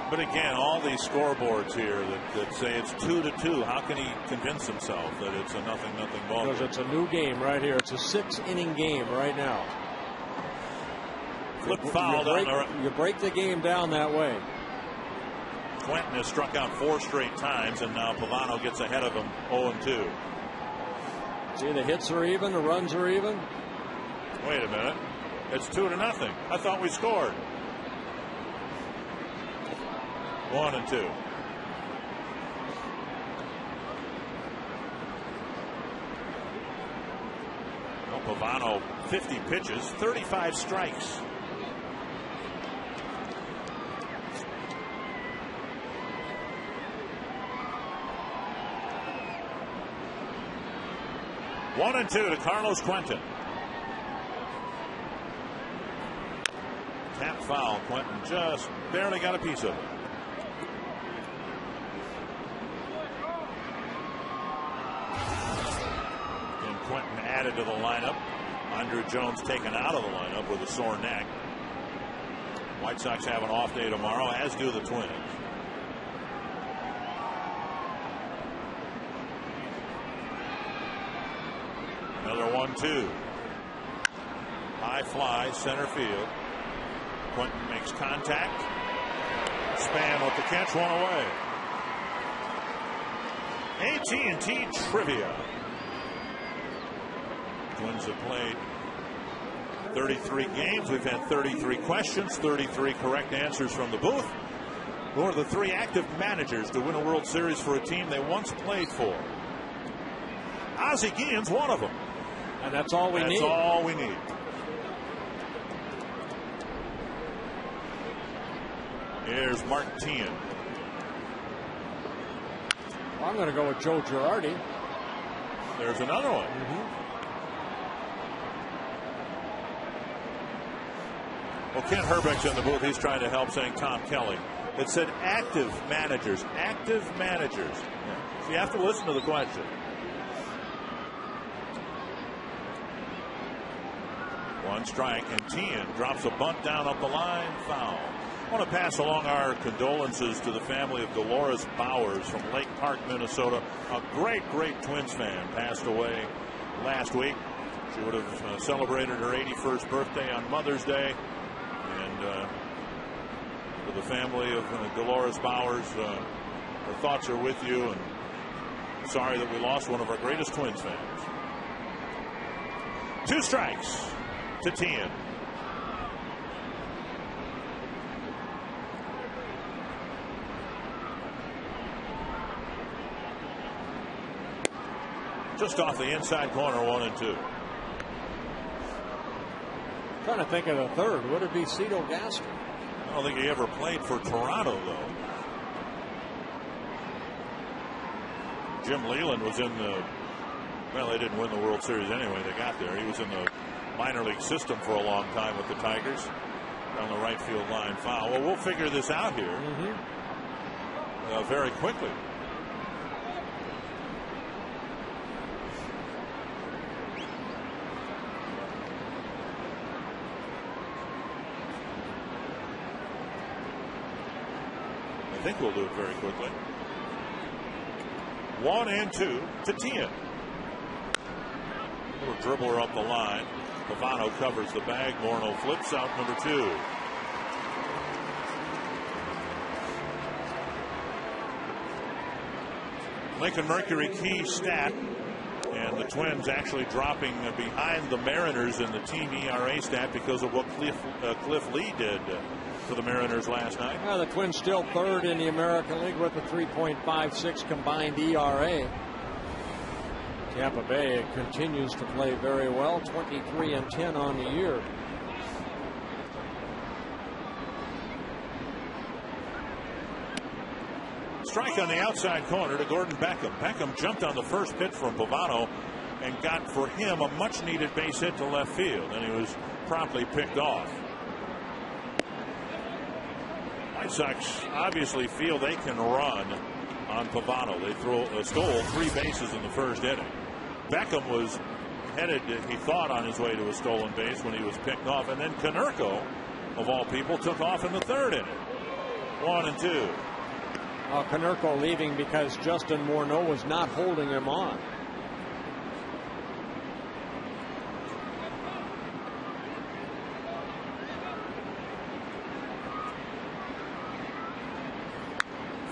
But again, all these scoreboards here that say it's 2-2, how can he convince himself that it's a 0-0 ball game? Because it's a new game right here. It's a 6-inning game right now. Flip foul down. You break the game down that way. Quentin has struck out 4 straight times, and now Pavano gets ahead of him 0-2. See, the hits are even, the runs are even. Wait a minute. It's 2-0. I thought we scored. 1-2. Well, Pavano, 50 pitches, 35 strikes. 1-2 to Carlos Quentin. Tap foul. Quentin just barely got a piece of it. And Quentin added to the lineup. Andrew Jones taken out of the lineup with a sore neck. White Sox have an off day tomorrow, as do the Twins. Another 1-2. High fly, center field. Quentin makes contact. Span with the catch, one away. AT&T Trivia. Twins have played 33 games. We've had 33 questions, 33 correct answers from the booth. Who are the 3 active managers to win a World Series for a team they once played for? Ozzie Guillen's one of them. And that's all we need. That's all we need. Here's Mark Tien. I'm going to go with Joe Girardi. There's another one. Well, Ken Herbeck's in the booth. He's trying to help, saying Tom Kelly. It said active managers. Active managers. So you have to listen to the question. One strike, and Tien drops a bunt down up the line. Foul. I want to pass along our condolences to the family of Dolores Bowers from Lake Park, Minnesota. A great Twins fan, passed away last week. She would have celebrated her 81st birthday on Mother's Day. And to the family of Dolores Bowers, our thoughts are with you, and sorry that we lost one of our greatest Twins fans. 2 strikes to Tien. Just off the inside corner, 1-2. Trying to think of the third. Would it be Cito Gaston? I don't think he ever played for Toronto, though. Jim Leland was in the, well, they didn't win the World Series anyway. They got there. He was in the minor league system for a long time with the Tigers. Down the right field line, foul. Well, we'll figure this out here very quickly. I think we'll do it very quickly. 1-2 to Tien. Little dribbler up the line. Pavano covers the bag. Morneau flips out number 2. Lincoln Mercury key stat. And the Twins actually dropping behind the Mariners in the team ERA stat because of what Cliff Lee did for the Mariners last night. Well, the Twins still third in the American League with a 3.56 combined ERA. Tampa Bay continues to play very well, 23-10 on the year. Strike on the outside corner to Gordon Beckham. Beckham jumped on the first pitch from Pavano and got for him a much needed base hit to left field, and he was promptly picked off. White Sox obviously feel they can run on Pavano. They stole 3 bases in the first inning. Beckham was headed, he thought, on his way to a stolen base when he was picked off, and then Konerko, of all people, took off in the 3rd inning. 1-2. Konerko leaving because Justin Morneau was not holding him on.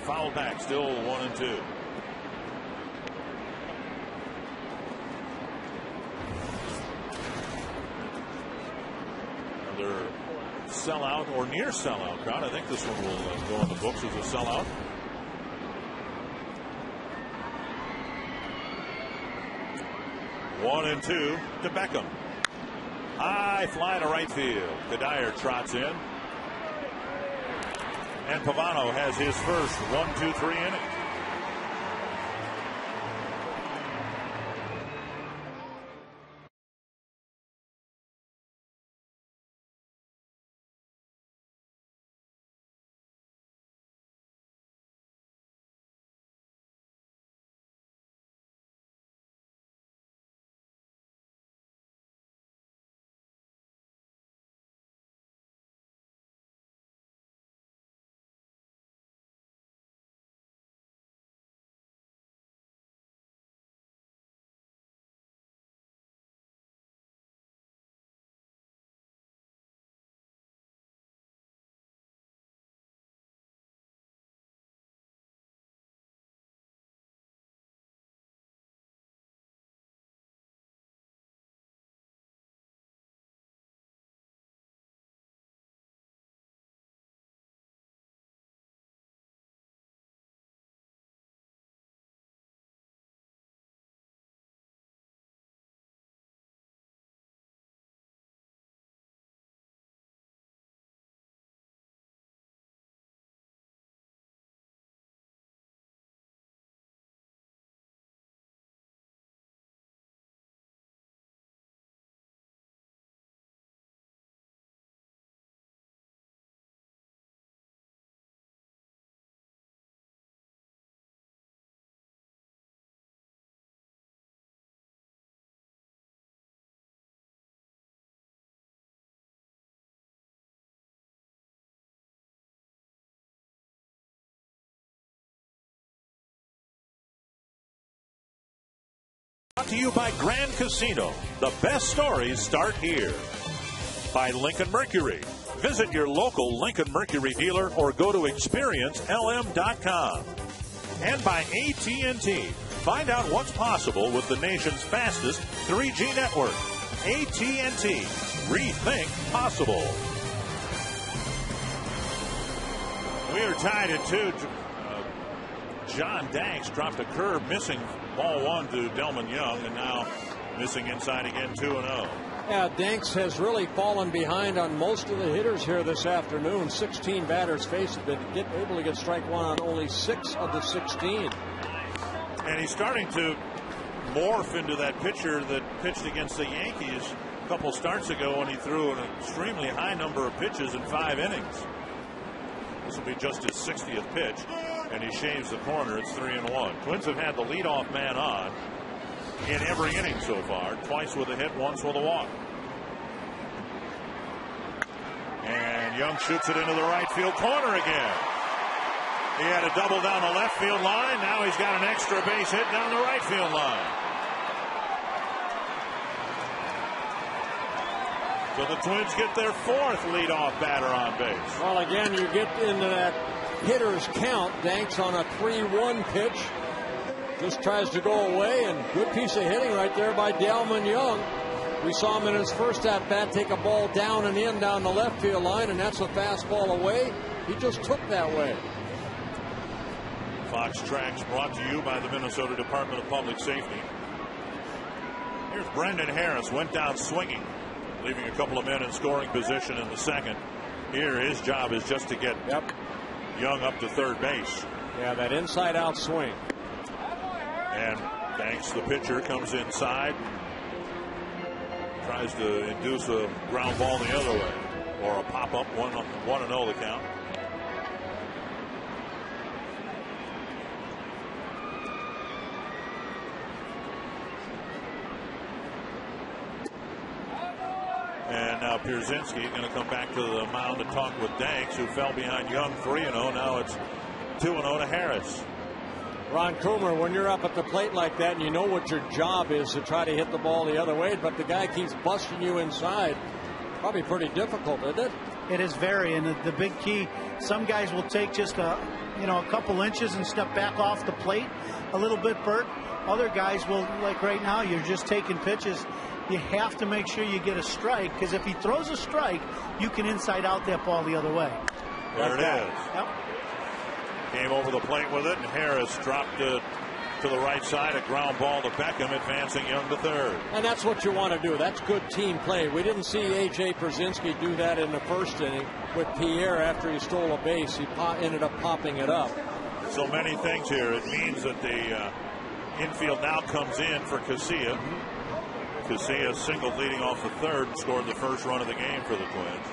Foul back, still 1-2. Another sellout or near sellout crowd. I think this one will go in the books as a sellout. One and 2 to Beckham. High fly to right field. Kadire trots in. And Pavano has his first 1-2-3 inning. Brought to you by Grand Casino. The best stories start here. By Lincoln Mercury. Visit your local Lincoln Mercury dealer or go to experiencelm.com. And by AT&T. Find out what's possible with the nation's fastest 3G network. AT&T. Rethink possible. We are tied at 2. John Danks dropped a curve, missing ball 1 to Delman Young, and now missing inside again, 2-0. Yeah, Danks has really fallen behind on most of the hitters here this afternoon. 16 batters faced, but able to get strike 1 on only 6 of the 16. And he's starting to morph into that pitcher that pitched against the Yankees a couple starts ago when he threw an extremely high number of pitches in 5 innings. This will be just his 60th pitch, and he shaves the corner. It's 3-1. Twins have had the leadoff man on in every inning so far, twice with a hit, once with a walk. And Young shoots it into the right field corner again. He had a double down the left field line. Now he's got an extra base hit down the right field line. So the Twins get their 4th leadoff batter on base. Well, again, you get into that hitter's count. Danks on a 3-1 pitch. Just tries to go away, and good piece of hitting right there by Delman Young. We saw him in his first at-bat take a ball down and in down the left field line, and that's a fastball away. He just took that way. Fox Tracks brought to you by the Minnesota Department of Public Safety. Here's Brendan Harris, went down swinging, leaving a couple of men in scoring position in the second. Here, his job is just to get Young up to third base. Yeah, that inside-out swing. And Danks, the pitcher, comes inside, tries to induce a ground ball the other way, or a pop-up, 1-0 the count. And now Pierzynski going to come back to the mound to talk with Danks, who fell behind Young 3-0. Now it's 2-0 to Harris. Ron Coomer, when you're up at the plate like that and you know what your job is to try to hit the ball the other way, but the guy keeps busting you inside, probably pretty difficult, isn't it? It is very, and the big key, some guys will take just a couple inches and step back off the plate a little bit, Bert. Other guys will, like right now, you're just taking pitches. You have to make sure you get a strike, because if he throws a strike, you can inside out that ball the other way. There it is. Yep. Came over the plate with it, and Harris dropped it to the right side. A ground ball to Beckham, advancing Young to third. And that's what you want to do. That's good team play. We didn't see A.J. Pierzynski do that in the first inning with Pierre after he stole a base. He ended up popping it up. So many things here. It means that the infield now comes in for Casilla. Casilla singled leading off the third and scored the first run of the game for the Twins.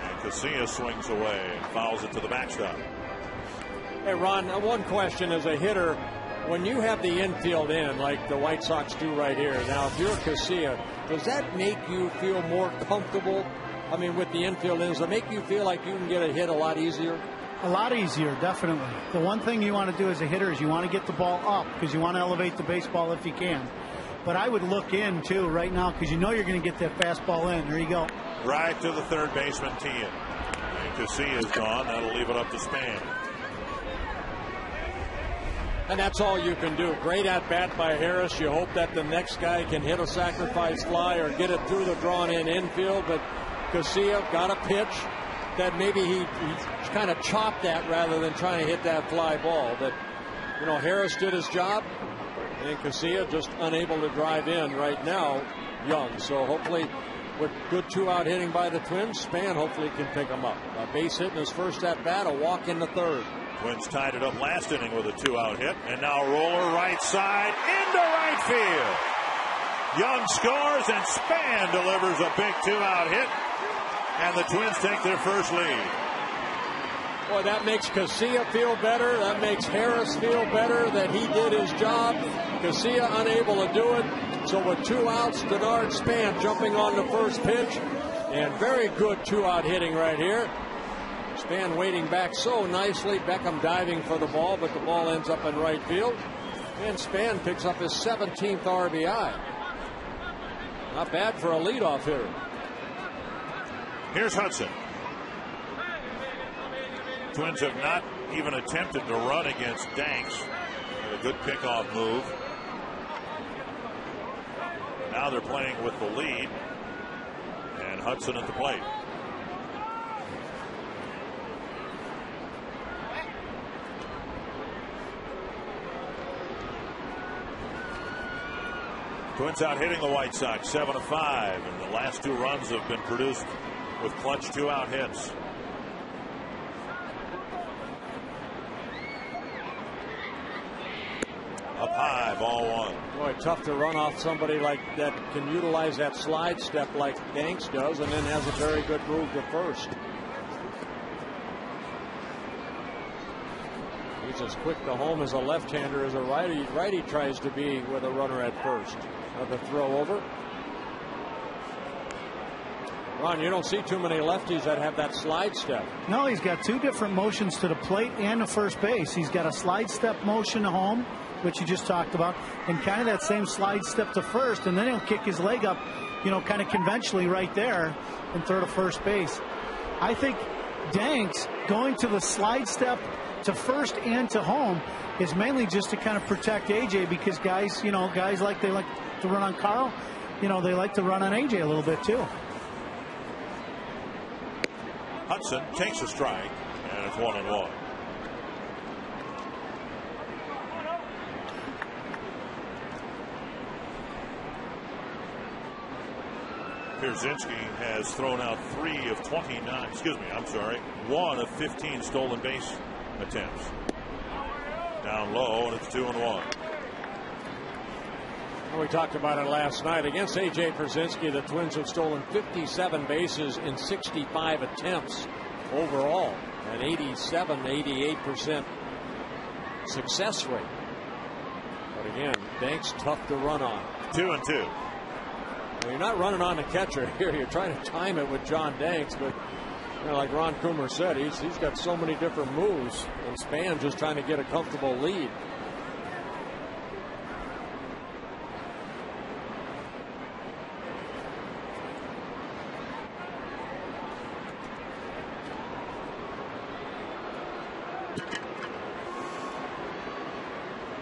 And Casilla swings away and fouls it to the backstop. Hey, Ron, one question as a hitter. When you have the infield in, like the White Sox do right here, now if you're Casilla, does that make you feel more comfortable? I mean, with the infield in, does it make you feel like you can get a hit a lot easier? A lot easier, definitely. The one thing you want to do as a hitter is you want to get the ball up, because you want to elevate the baseball if you can. But I would look in, too, right now, because you know you're going to get that fastball in. There you go. Right to the third baseman, tee in. And Casilla is gone. That'll leave it up to Span. And that's all you can do. Great at-bat by Harris. You hope that the next guy can hit a sacrifice fly or get it through the drawn-in infield. But Casilla got a pitch that maybe he kind of chopped that rather than trying to hit that fly ball. But, Harris did his job, and Casilla just unable to drive in right now, Young. So hopefully, with good two-out hitting by the Twins, Span hopefully can pick him up. A base hit in his first at-bat, a walk in the third. Twins tied it up last inning with a two-out hit, and now roller right side into right field. Young scores, and Span delivers a big two-out hit, and the Twins take their first lead. Boy, that makes Casilla feel better. That makes Harris feel better that he did his job. Casilla unable to do it. So with 2 outs, Denard Span jumping on the first pitch, and very good two-out hitting right here. Span waiting back so nicely. Beckham diving for the ball, but the ball ends up in right field. And Span picks up his 17th RBI. Not bad for a leadoff hitter. Here's Hudson. Twins have not even attempted to run against Danks. A good pickoff move. Now they're playing with the lead. And Hudson at the plate. Twins out hitting the White Sox 7-5, and the last 2 runs have been produced with clutch 2-out hits. Up high, ball 1. Boy, tough to run off somebody like that can utilize that slide step like Danks does, and then has a very good move to first. He's as quick to home as a left-hander as a righty. Righty tries to be with a runner at first. Another throw over. Ron, you don't see too many lefties that have that slide step. No, he's got 2 different motions to the plate and to first base. He's got a slide step motion to home, which you just talked about, and kind of that same slide step to first, and then he'll kick his leg up, you know, kind of conventionally right there and throw to first base. I think Danks going to the slide step to first and to home is mainly just to kind of protect AJ, because guys like they like to run on Carl, they like to run on AJ a little bit too. Hudson takes a strike, and it's 1-1. Pierzynski has thrown out 1 of 15 stolen base attempts. Down low, and it's 2-1. We talked about it last night. Against A.J. Pierzynski, the Twins have stolen 57 bases in 65 attempts overall. An 88% success rate. But again, Danks tough to run on. 2-2. Well, you're not running on the catcher here. You're trying to time it with John Danks, but like Ron Coomer said, he's got so many different moves, and Span just trying to get a comfortable lead.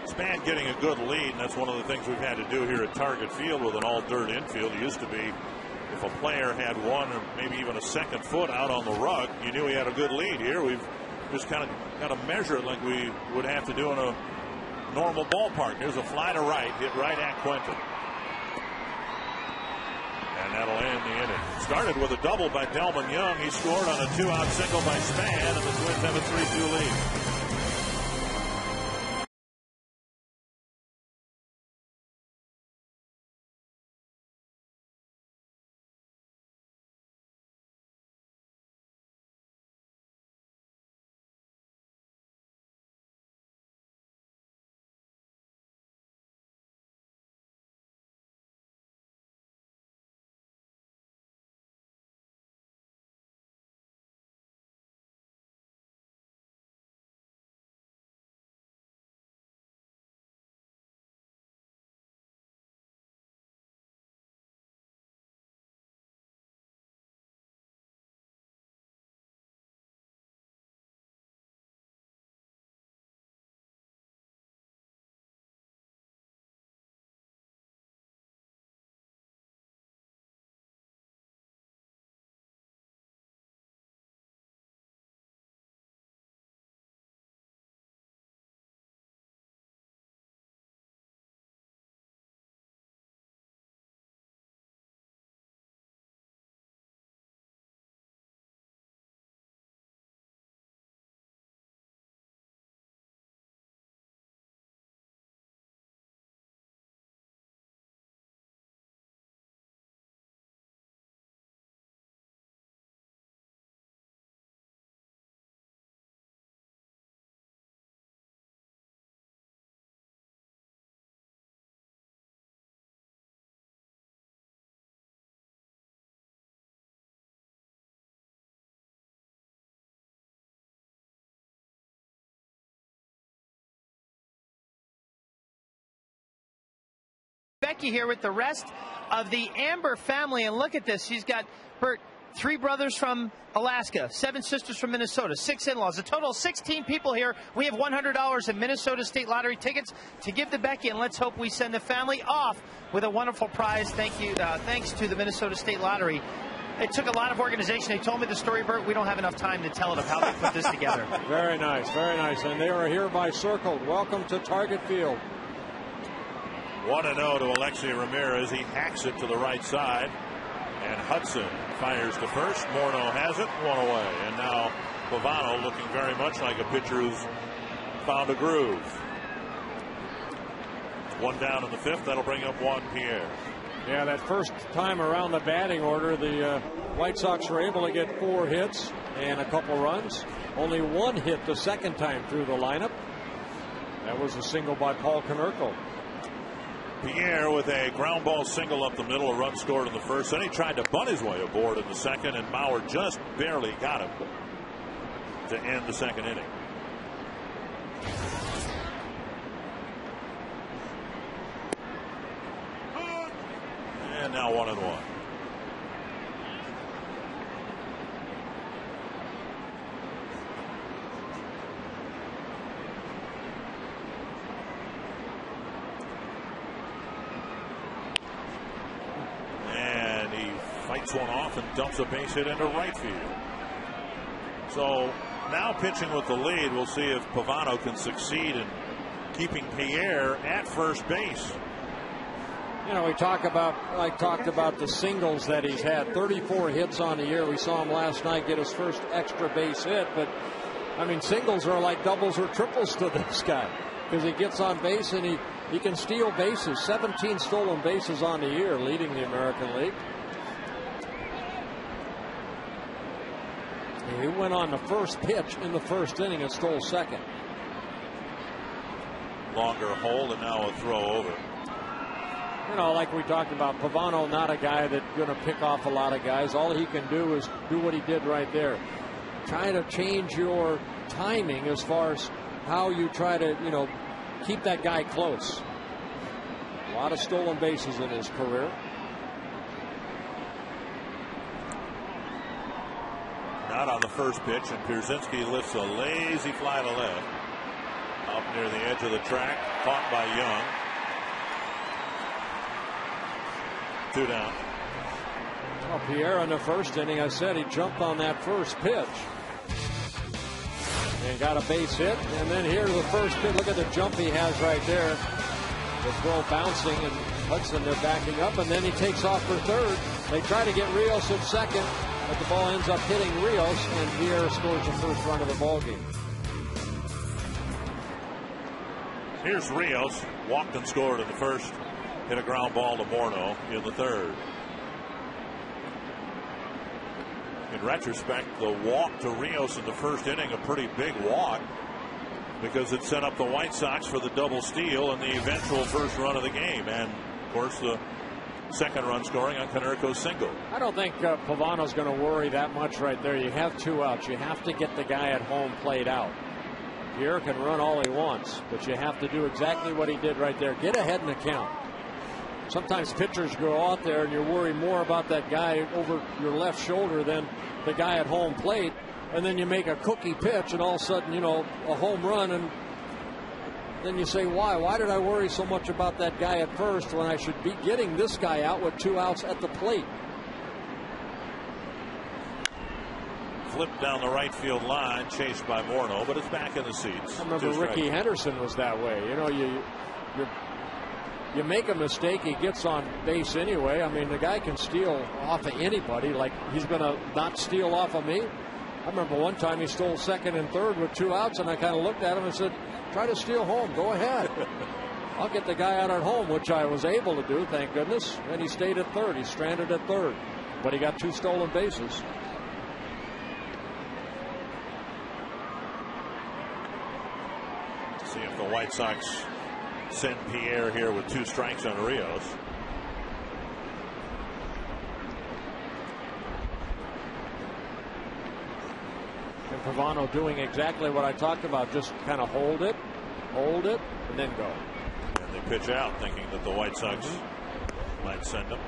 Span getting a good lead, and that's one of the things we've had to do here at Target Field with an all-dirt infield. It used to be if a player had 1 or maybe even a second foot out on the rug, you knew he had a good lead. Here we've just kind of got to measure it like we would have to do in a normal ballpark. Here's a fly to right, hit right at Quentin. And that'll end the inning. Started with a double by Delman Young. He scored on a 2-out single by Span, and the Twins have a 3-2 lead. Becky here with the rest of the Amber family. And look at this. She's got, Bert, 3 brothers from Alaska, 7 sisters from Minnesota, 6 in-laws, a total of 16 people here. We have $100 in Minnesota State Lottery tickets to give to Becky, and let's hope we send the family off with a wonderful prize. Thank you, thanks to the Minnesota State Lottery. It took a lot of organization. They told me the story, Bert. We don't have enough time to tell it of how they put this together. Very nice, very nice. And they are hereby circled. Welcome to Target Field. 1-0 to Alexei Ramirez. He hacks it to the right side. And Hudson fires to first. Morneau has it, 1 away. And now Pavano looking very much like a pitcher who's found a groove. 1 down in the 5th. That'll bring up Juan Pierre. Yeah, that first time around the batting order, the White Sox were able to get 4 hits and a couple runs. Only 1 hit the second time through the lineup. That was a single by Paul Konerko. Pierre with a ground ball single up the middle, a run scored in the first. Then he tried to bunt his way aboard in the second, and Mauer just barely got him to end the second inning. And now 1-1. And he fights one off and dumps a base hit into right field. So now pitching with the lead, we'll see if Pavano can succeed in keeping Pierre at first base. You know, I talked about the singles that he's had. 34 hits on the year. We saw him last night get his first extra base hit. But, I mean, singles are like doubles or triples to this guy. Because he gets on base and he can steal bases. 17 stolen bases on the year, leading the American League. He went on the first pitch in the first inning and stole second. Longer hold and now a throw over. You know, like we talked about, Pavano, not a guy that's going to pick off a lot of guys. All he can do is do what he did right there. Try to change your timing as far as how you try to, you know, keep that guy close. A lot of stolen bases in his career. Not on the first pitch, and Pierzynski lifts a lazy fly to left. Up near the edge of the track, caught by Young. 2 down. Well, Pierre in the first inning, I said he jumped on that first pitch and got a base hit. And then here's the first pitch. Look at the jump he has right there. The throw bouncing, and Hudson, they're backing up, and then he takes off for third. They try to get Rios at second, but the ball ends up hitting Rios, and Pierre scores the first run of the ball game. Here's Rios, walked and scored in the first. Hit a ground ball to Morneau in the third. In retrospect, the walk to Rios in the first inning, a pretty big walk, because it set up the White Sox for the double steal and the eventual first run of the game. And, of course, the second run scoring on Konerko's single. I don't think Pavano's going to worry that much right there. You have 2 outs. You have to get the guy at home played out. Pierre can run all he wants, but you have to do exactly what he did right there. Get ahead in the count. Sometimes pitchers go out there and you worry more about that guy over your left shoulder than the guy at home plate. And then you make a cookie pitch and all of a sudden, you know, a home run. And then you say, why? Why did I worry so much about that guy at first when I should be getting this guy out with 2 outs at the plate? Flipped down the right field line, chased by Morneau, but it's back in the seats. I remember Ricky Henderson was that way. You know, you make a mistake, he gets on base anyway. I mean, the guy can steal off of anybody. Like, he's going to not steal off of me. I remember one time he stole second and third with 2 outs, and I kind of looked at him and said, try to steal home. Go ahead. I'll get the guy out at home, which I was able to do, thank goodness. And he stayed at third. He stranded at third. But he got 2 stolen bases. See if the White Sox send Pierre here with 2 strikes on Rios. And Pavano doing exactly what I talked about. Just kind of hold it, and then go. And they pitch out thinking that the White Sox might send him.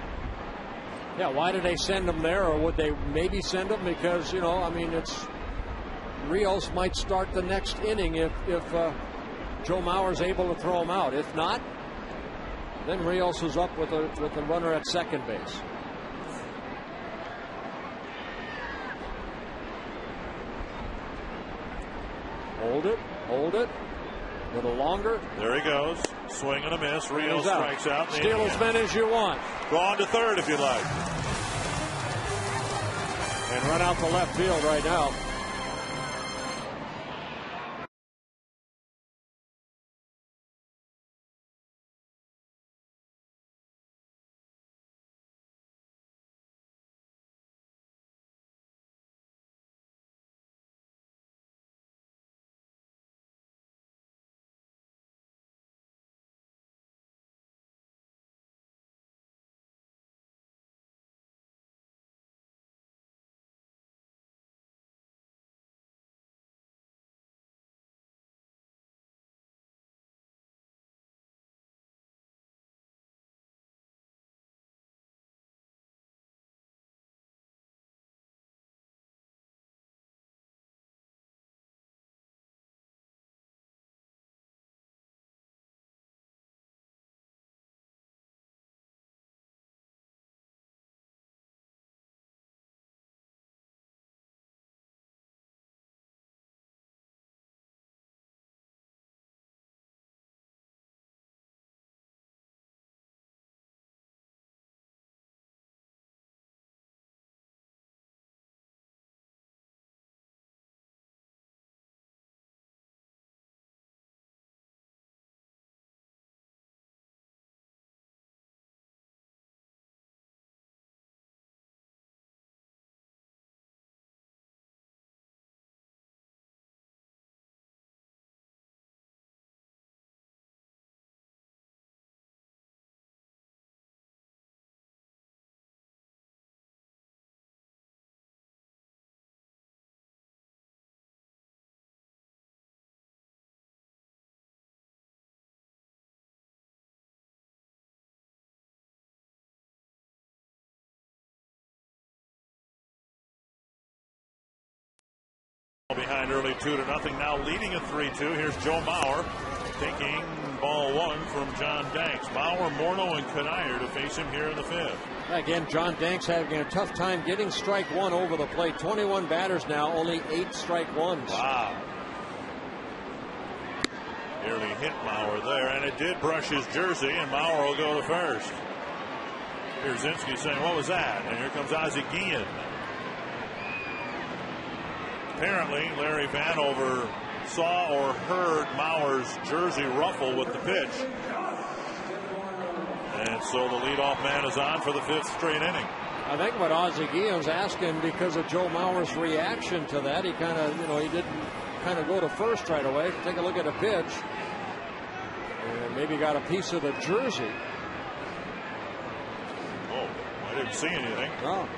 Yeah, why did they send him there, or would they maybe send him because, you know, I mean, it's Rios might start the next inning if Joe Mauer's able to throw him out. If not, then Rios is up with the runner at second base. Hold it. A little longer. There he goes. Swing and a miss. Rios strikes out. Steal as many as you want. Go on to third if you like. And run out to left field right now. Behind early 2-0, now leading at 3-2. Here's Joe Mauer taking ball one from John Danks. Mauer, Morneau, and Kanayer to face him here in the fifth. Again, John Danks having a tough time getting strike one over the plate. 21 batters now, only 8 strike ones. Wow. Nearly hit Mauer there, and it did brush his jersey, and Mauer will go to first. Here's Zinski saying, what was that? And here comes Ozzie Guillen. Apparently, Larry Vanover saw or heard Mauer's jersey ruffle with the pitch. And so the leadoff man is on for the 5th straight inning. I think what Ozzie Guillen's asking, because of Joe Mauer's reaction to that, he kind of, you know, he didn't kind of go to first right away. Take a look at the pitch. And maybe got a piece of the jersey. Oh, I didn't see anything. No.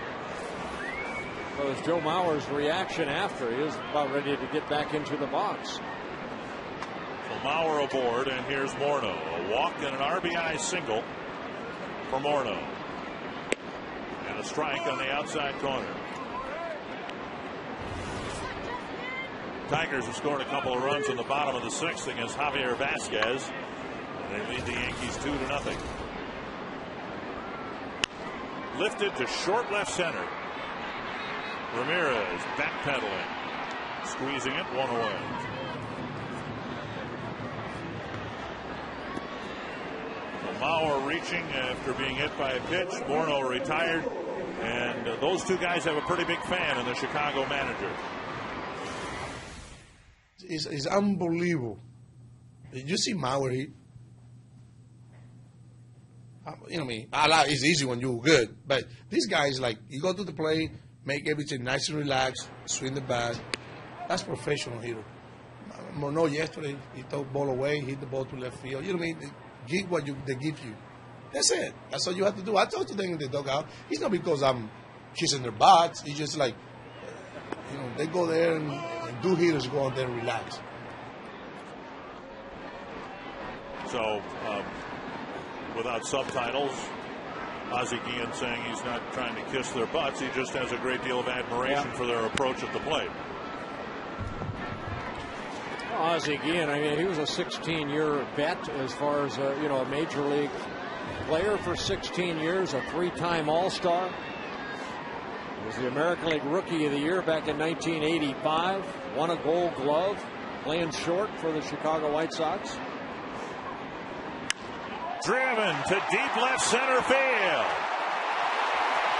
Well, it's Joe Mauer's reaction after. He was about ready to get back into the box. So Mauer aboard, and here's Morneau. A walk and an RBI single for Morneau. And a strike on the outside corner. Tigers have scored a couple of runs in the bottom of the 6th against Javier Vasquez. And they lead the Yankees 2-0. Lifted to short left center. Ramirez backpedaling, squeezing it one away. So Mauer reaching after being hit by a pitch. Morneau retired, and those two guys have a pretty big fan in the Chicago manager. It's unbelievable. You see Mauer, you know what I mean? It's easy when you're good, but these guys, like, you go to the plate, make everything nice and relaxed, swing the bat. That's professional hitter. Morneau yesterday, he took ball away, hit the ball to left field. You know what I mean? They give what they give you. That's it. That's all you have to do. I talked to them in the dugout. It's not because I'm kissing their butts. It's just like, you know, they go there and do hitters go out there and relax. So, without subtitles, Ozzie Guillen saying he's not trying to kiss their butts. He just has a great deal of admiration for their approach at the plate. Ozzie Guillen, I mean, he was a 16-year vet as far as a major league player for 16 years, a 3-time All-Star. He was the American League Rookie of the Year back in 1985. Won a Gold Glove playing short for the Chicago White Sox. Driven to deep left center field.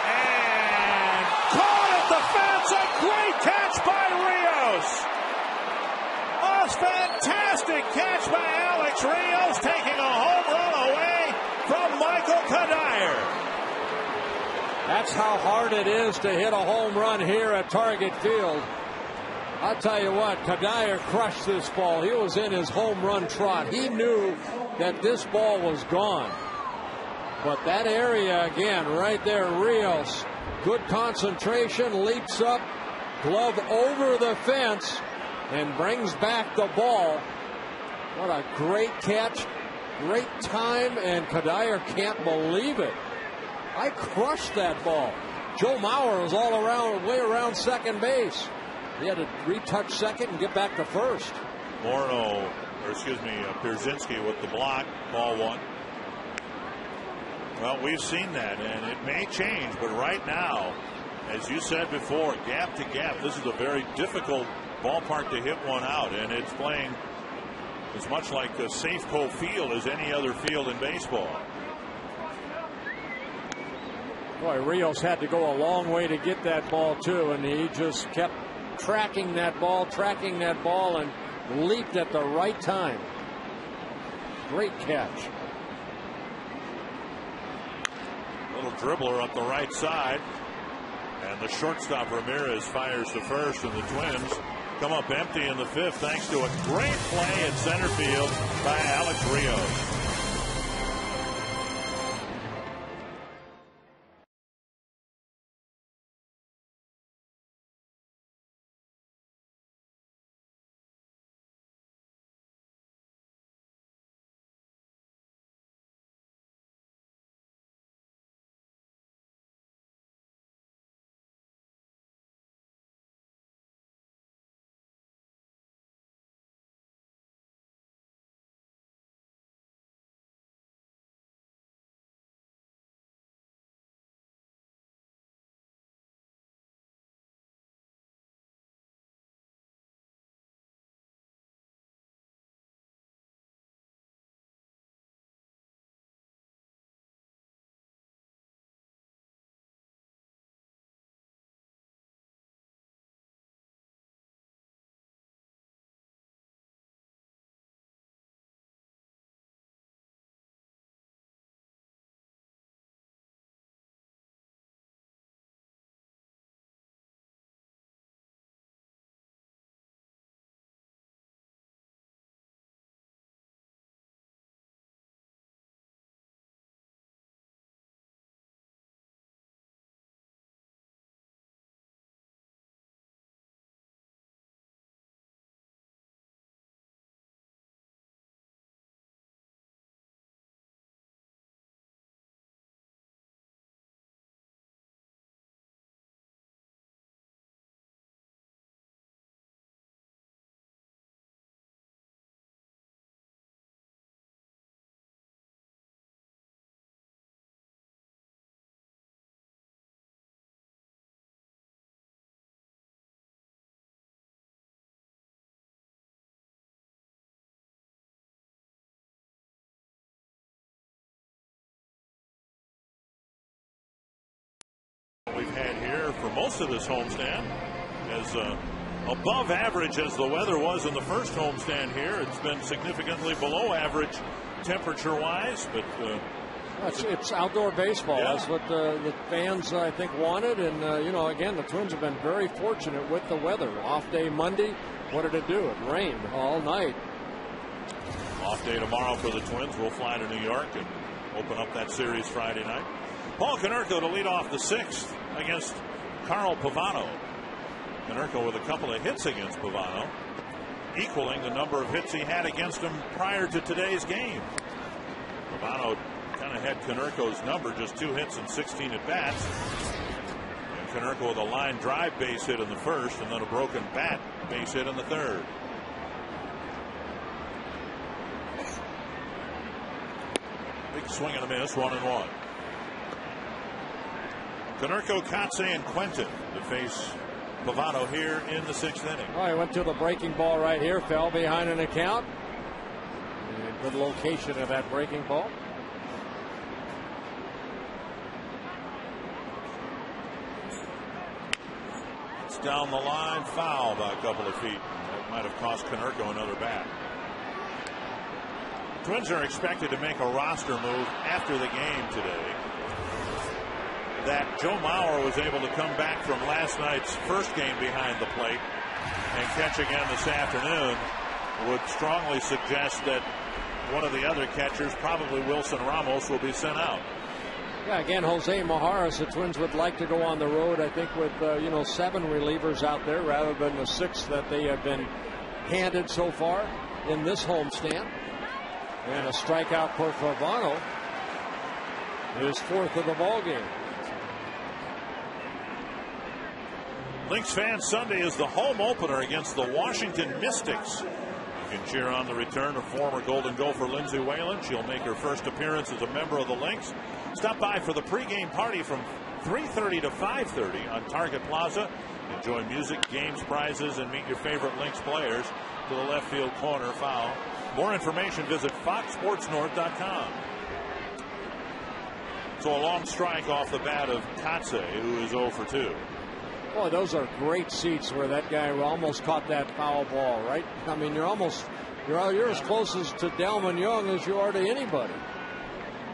And caught at the fence. A great catch by Rios. A fantastic catch by Alex Rios, taking a home run away from Michael Kadire. That's how hard it is to hit a home run here at Target Field. I'll tell you what, Kadire crushed this ball. He was in his home run trot. He knew that this ball was gone. But that area again, right there, Rios, good concentration, leaps up, glove over the fence, and brings back the ball. What a great catch, great time, and Kadire can't believe it. I crushed that ball. Joe Mauer was all around, way around second base. He had to retouch second and get back to first. Pierzynski with the block, ball one. Well, we've seen that, and it may change, but right now, as you said before, gap to gap, this is a very difficult ballpark to hit one out, and it's playing as much like the Safeco Field as any other field in baseball. Boy, Rios had to go a long way to get that ball, too, and he just kept tracking that ball, and leaped at the right time. Great catch. Little dribbler up the right side, and the shortstop Ramirez fires to first, and the Twins come up empty in the fifth thanks to a great play in center field by Alex Rios. We've had here for most of this homestand, as above average as the weather was in the first homestand here. It's been significantly below average temperature-wise, but it's outdoor baseball. Yeah. That's what the fans, I think, wanted. And, again, the Twins have been very fortunate with the weather. Off day Monday, what did it do? It rained all night. Off day tomorrow for the Twins. We'll fly to New York and open up that series Friday night. Paul Konerko to lead off the sixth against Carl Pavano. Konerko with a couple of hits against Pavano, equaling the number of hits he had against him prior to today's game. Pavano kind of had Konerko's number, just 2 hits and 16 at bats. And Konerko with a line drive base hit in the first, and then a broken bat base hit in the third. Big swing and a miss, 1-1. Konerko, Kotze, and Quentin to face Pavano here in the 6th inning. Well, he went to the breaking ball right here, fell behind an account. And good location of that breaking ball. It's down the line, foul by a couple of feet. That might have cost Konerko another bat. Twins are expected to make a roster move after the game today. That Joe Mauer was able to come back from last night's first game behind the plate and catch again this afternoon would strongly suggest that one of the other catchers, probably Wilson Ramos, will be sent out. Yeah, again, Jose Majaras, the Twins would like to go on the road, I think, with 7 relievers out there rather than the 6 that they have been handed so far in this homestand. And a strikeout for Pavano, his 4th of the ball game. Lynx Fan Sunday is the home opener against the Washington Mystics. You can cheer on the return of former Golden Gopher Lindsay Whalen. She'll make her first appearance as a member of the Lynx. Stop by for the pregame party from 3:30 to 5:30 on Target Plaza. Enjoy music, games, prizes, and meet your favorite Lynx players to the left field corner foul. More information, visit foxsportsnorth.com. So a long strike off the bat of Kotze, who is 0 for 2. Boy, those are great seats where that guy almost caught that foul ball, right? I mean, you're as close as to Delman Young as you are to anybody.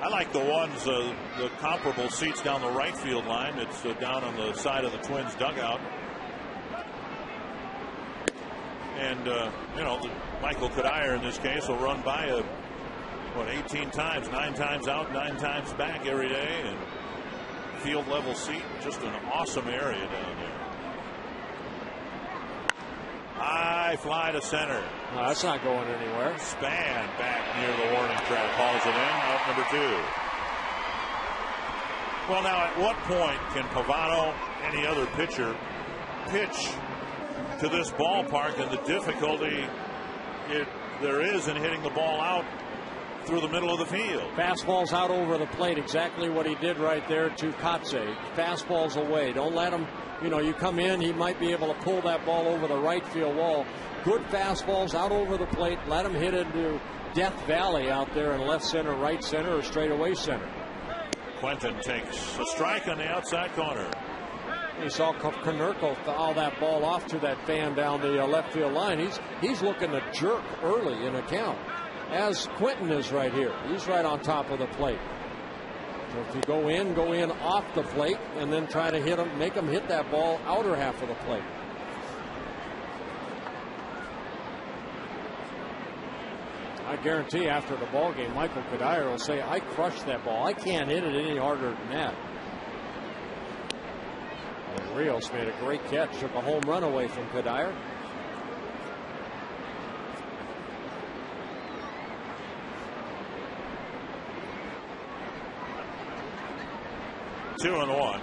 I like the ones, the comparable seats down the right field line. It's down on the side of the Twins dugout. And, Michael Cuddyer in this case will run by 18 times, 9 times out, 9 times back every day. And field level seat, just an awesome area down there. High fly to center. No, that's not going anywhere. Span back near the warning track, hauls it in, out number 2. Well, now at what point can Pavano, any other pitcher, pitch to this ballpark and the difficulty there is in hitting the ball out through the middle of the field? Fastballs out over the plate, exactly what he did right there to Kotze. Fastballs away. Don't let him, you come in, he might be able to pull that ball over the right field wall. Good fastballs out over the plate. Let him hit into Death Valley out there in left center, right center, or straightaway center. Quentin takes a strike on the outside corner. You saw Konerko foul that ball off to that fan down the left field line. He's looking to jerk early in a count. As Quentin is right here. He's right on top of the plate. So if you go in off the plate, and then try to hit him, make him hit that ball outer half of the plate. I guarantee after the ball game, Michael Cuddyer will say, I crushed that ball. I can't hit it any harder than that. And Rios made a great catch, took a home run away from Cuddyer. Two and 1.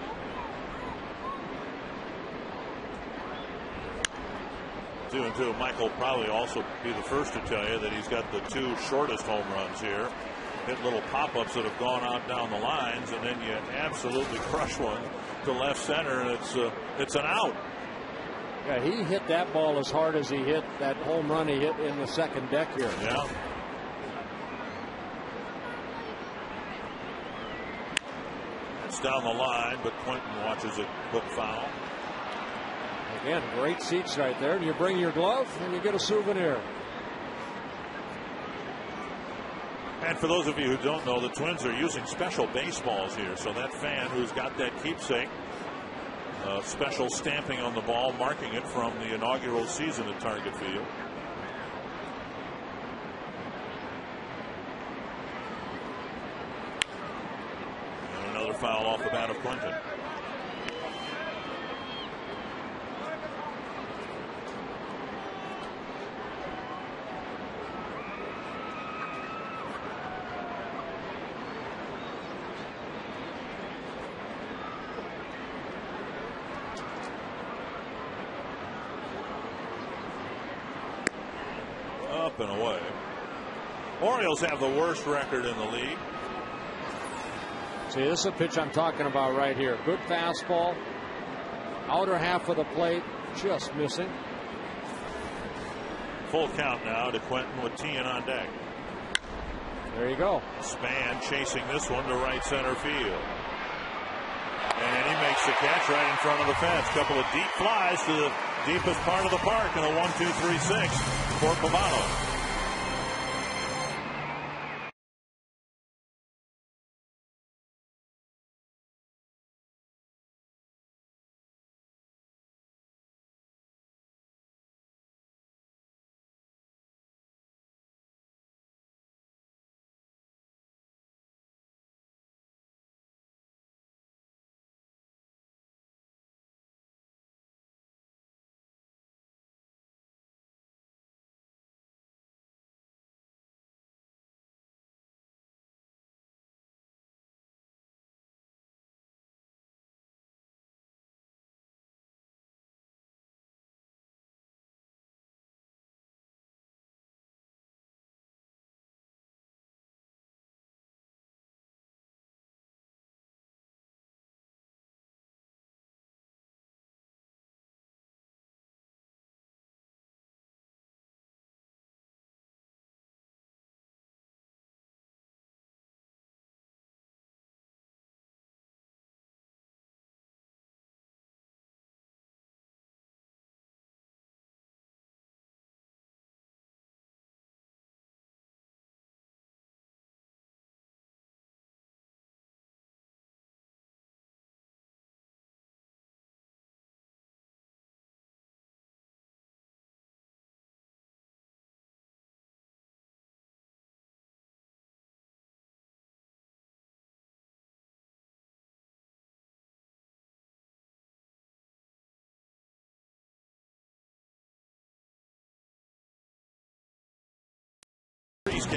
Two and 2. Michael probably also be the first to tell you that he's got the 2 shortest home runs here. Hit little pop-ups that have gone out down the lines, and then you absolutely crush one to left center, and it's an out. Yeah, he hit that ball as hard as he hit that home run he hit in the second deck here. Yeah. It's down the line, but Quentin watches it hook foul. Again, great seats right there. And you bring your glove and you get a souvenir. And for those of you who don't know, the Twins are using special baseballs here. So that fan who's got that keepsake, special stamping on the ball, marking it from the inaugural season at Target Field. And another foul off the bat of Quentin. up and away. Orioles have the worst record in the league. See, this is a pitch I'm talking about right here. Good fastball. Outer half of the plate, just missing. Full count now to Quentin with Tien on deck. There you go. Span chasing this one to right center field. And he makes the catch right in front of the fence. Couple of deep flies to the deepest part of the park in a 1-2-3-6 for Pavano.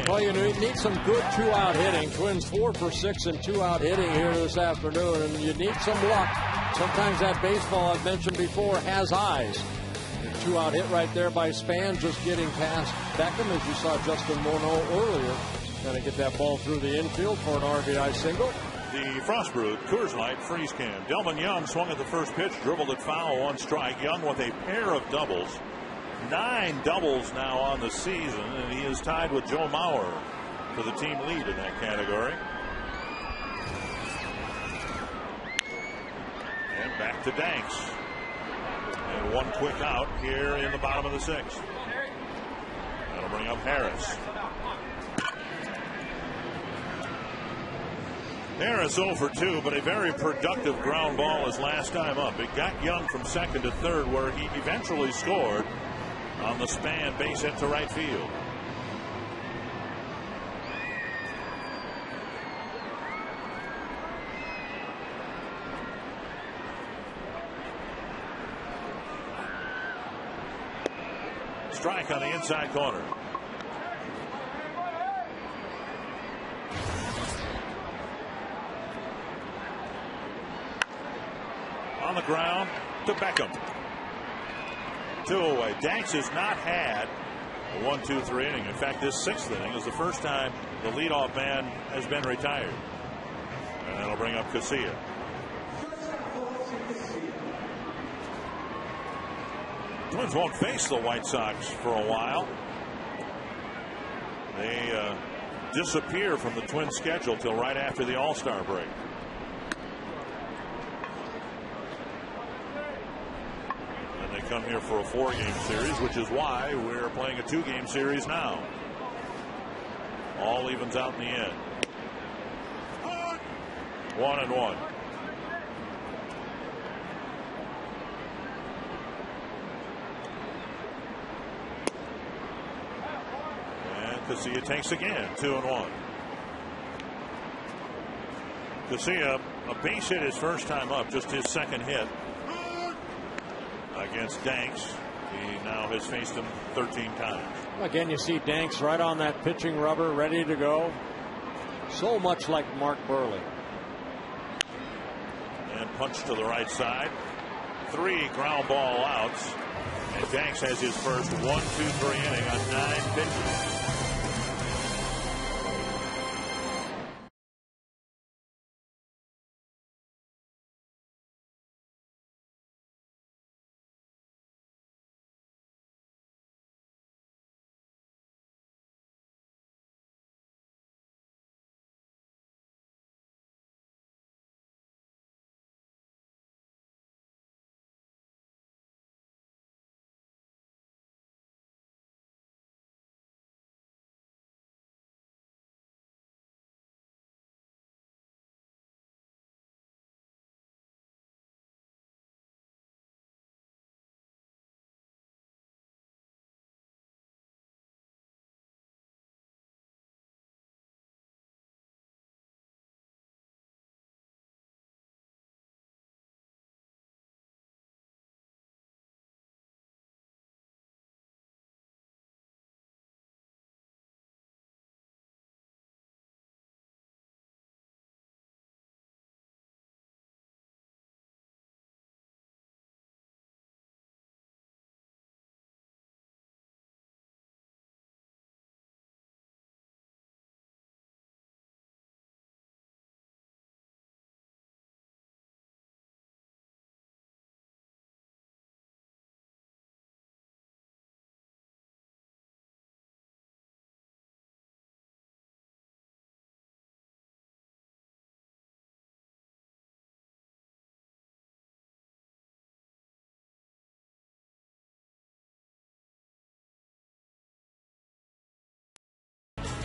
Well, you need some good two-out hitting. Twins 4 for 6 in two-out hitting here this afternoon, and you need some luck. Sometimes that baseball I've mentioned before has eyes. A two-out hit right there by Span, just getting past Beckham, as you saw Justin Morneau earlier. Going to get that ball through the infield for an RBI single. The Frost Brewed Coors Light Freeze Can. Delvin Young swung at the first pitch, dribbled it foul, 1 strike. Young with a pair of doubles. 9 doubles now on the season, and he is tied with Joe Mauer for the team lead in that category. And back to Danks. And 1 quick out here in the bottom of the 6th. That'll bring up Harris. Harris 0 for 2, but a very productive ground ball his last time up. It got Young from second to third, where he eventually scored on the Span base hit to right field. Strike on the inside corner. On the ground to Beckham. 2 away. Danks has not had a 1-2-3 inning. In fact, this 6th inning is the first time the leadoff man has been retired. And that'll bring up Casilla. Twins won't face the White Sox for a while. They disappear from the Twins schedule till right after the All-Star break. Come here for a 4-game series, which is why we're playing a 2-game series now. All evens out in the end. 1-1. And Casilla takes again. 2-1. Casilla, a base hit his first time up, just his second hit against Danks. He now has faced him 13 times. Again, you see Danks right on that pitching rubber, ready to go. So much like Mark Burley. And punch to the right side. 3 ground ball outs. And Danks has his first 1-2-3 inning on 9 pitches.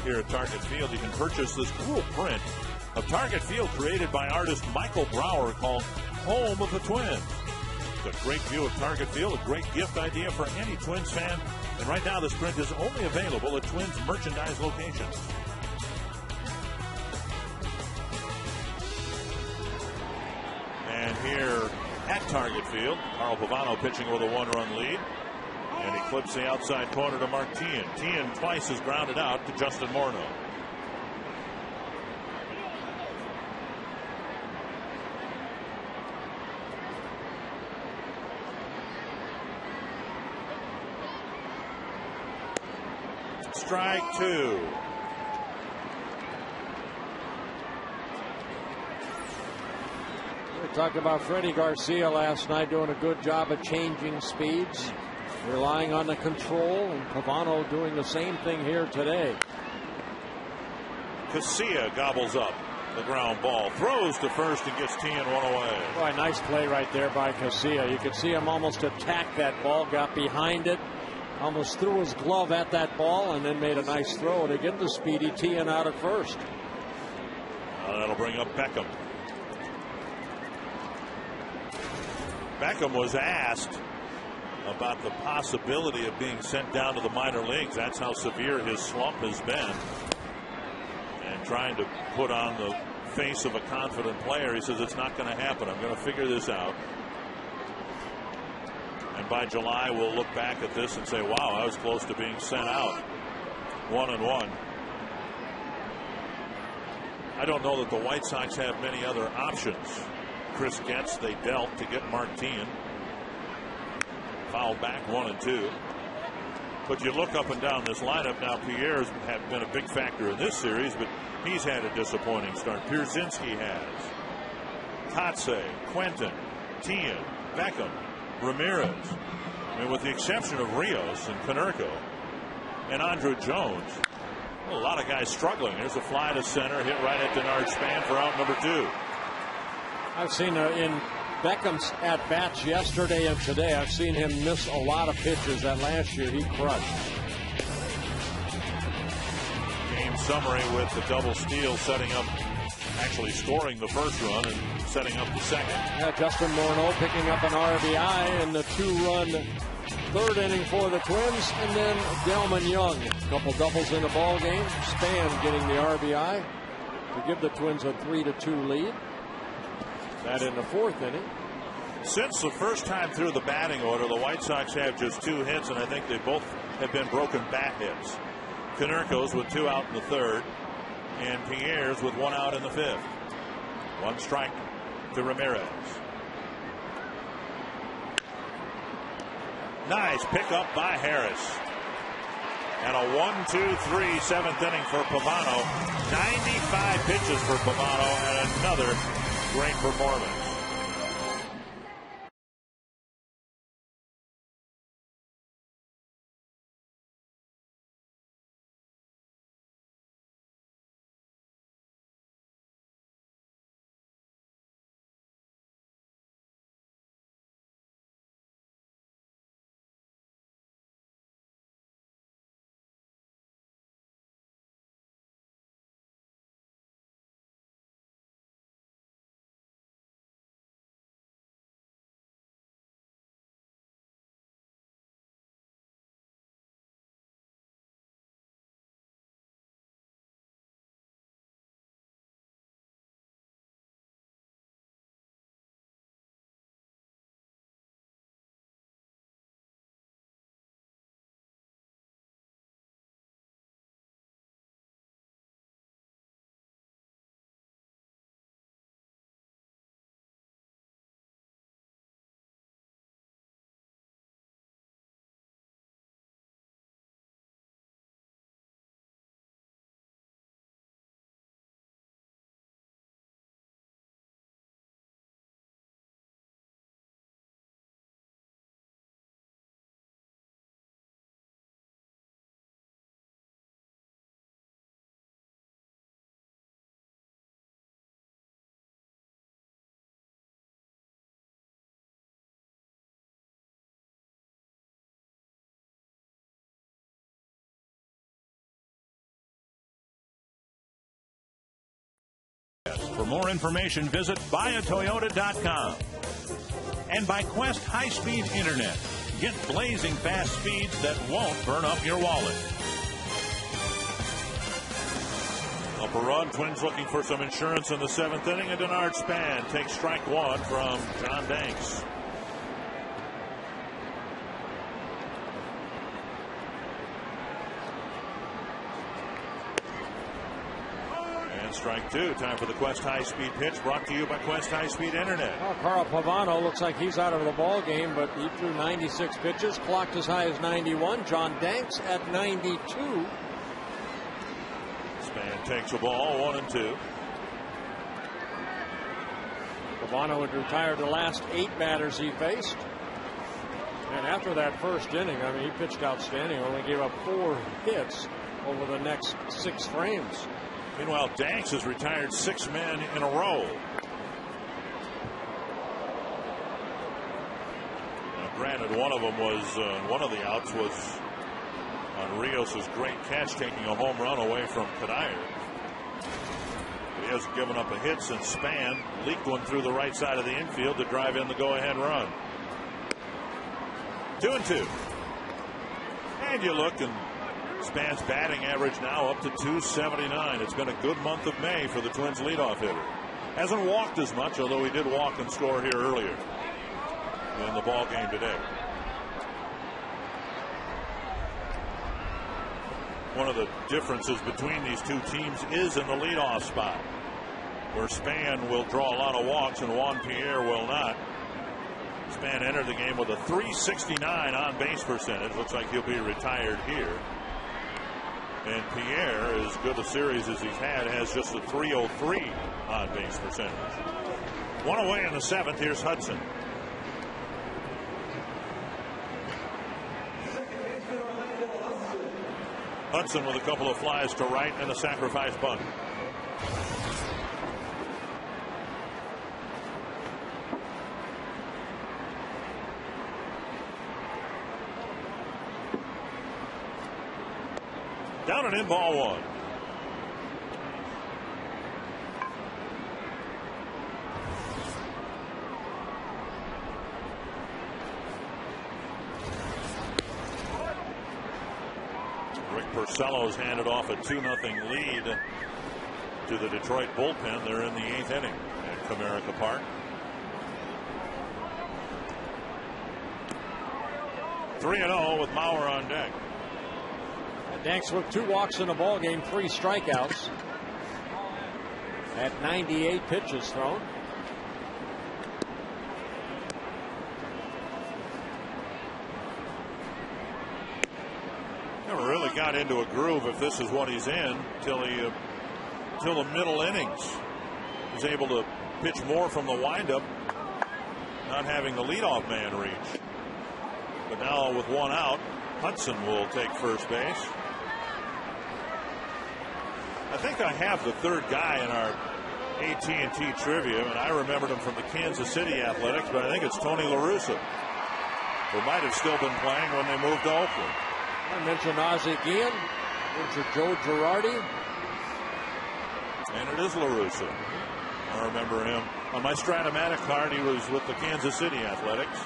Here at Target Field, you can purchase this cool print of Target Field created by artist Michael Brower called Home of the Twins. It's a great view of Target Field, a great gift idea for any Twins fan. And right now, this print is only available at Twins merchandise locations. And here at Target Field, Carl Pavano pitching with a 1-run lead. And he clips the outside corner to Mark Teahen. Teahen twice is grounded out to Justin Morneau. Strike 2. We talked about Freddie Garcia last night doing a good job of changing speeds, relying on the control, and Pavano doing the same thing here today. Casilla gobbles up the ground ball, throws to first and gets Teahen one away. Boy, nice play right there by Casilla. You could see him almost attack that ball, got behind it, almost threw his glove at that ball, and then made a nice throw to get the speedy Teahen out at first. That'll bring up Beckham. Beckham was asked about the possibility of being sent down to the minor leagues. That's how severe his slump has been. And trying to put on the face of a confident player, he says, it's not going to happen. I'm going to figure this out. And by July, we'll look back at this and say, wow, I was close to being sent out. 1-1. I don't know that the White Sox have many other options. Chris Getz, they dealt to get Mark Teahen. Foul back 1-2. But you look up and down this lineup now. Pierre's have been a big factor in this series, but he's had a disappointing start. Pierzynski has. Kotze, Quentin, Teahen, Beckham, Ramirez. I mean, with the exception of Rios and Konerko and Andrew Jones, a lot of guys struggling. There's a fly to center, hit right at Denard Span for out number 2. I've seen in Beckham's at-bats yesterday and today, I've seen him miss a lot of pitches that last year he crushed. Game summary with the double steal, setting up, actually scoring the first run and setting up the second. Yeah, Justin Morneau picking up an RBI in the 2-run third inning for the Twins, and then Delman Young, a couple doubles in the ball game. Span getting the RBI to give the Twins a 3-2 lead. That in the fourth inning. Since the first time through the batting order, the White Sox have just 2 hits, and I think they both have been broken bat hits. Konerko's with 2 out in the third, and Pierre's with 1 out in the fifth. 1 strike to Ramirez. Nice pickup by Harris. And a 1-2-3 seventh inning for Pavano. 95 pitches for Pavano and another great performance. For more information, visit buyatoyota.com. And by Quest High-Speed Internet. Get blazing fast speeds that won't burn up your wallet. Up a run, Twins looking for some insurance in the seventh inning. A Denard Span takes strike one from John Danks. Strike two. Time for the Quest High-Speed pitch, brought to you by Quest High-Speed Internet. Well, Carl Pavano looks like he's out of the ball game, but he threw 96 pitches, clocked as high as 91. John Danks at 92. Span takes a ball, 1-2. Pavano had retired the last 8 batters he faced. And after that first inning, I mean, he pitched outstanding, only gave up 4 hits over the next 6 frames. Meanwhile, Danks has retired 6 men in a row. Now, granted, one of them was one of the outs was on Rios' great catch, taking a home run away from Kadire. But he hasn't given up a hit since Span leaked one through the right side of the infield to drive in the go-ahead run. 2-2. And you look, and Span's batting average now up to 279. It's been a good month of May for the Twins leadoff hitter. Hasn't walked as much, although he did walk and score here earlier in the ball game today. One of the differences between these two teams is in the leadoff spot, where Span will draw a lot of walks and Juan Pierre will not. Span entered the game with a 369 on base percentage. Looks like he'll be retired here. And Pierre, as good a series as he's had, has just a 303 on base percentage. One away in the 7th. Here's Hudson. Hudson with a couple of flies to right and a sacrifice bunt. Down and in, ball 1. Rick Porcello's handed off a 2-0 lead to the Detroit bullpen. They're in the 8th inning at Comerica Park. 3-0 with Mauer on deck. Danks with 2 walks in the ball game, 3 strikeouts at 98 pitches thrown. got into a groove, if this is what he's in, till the middle innings. He's able to pitch more from the windup, not having the leadoff man reach. But now with one out, Hudson will take first base. I think I have the third guy in our AT&T trivia, and I remembered him from the Kansas City Athletics, but I think it's Tony La Russa, who might have still been playing when they moved to Oakland. I mentioned Ozzie Guillen, mentioned Joe Girardi. And it is La Russa. I remember him. On my Stratomatic card, he was with the Kansas City Athletics.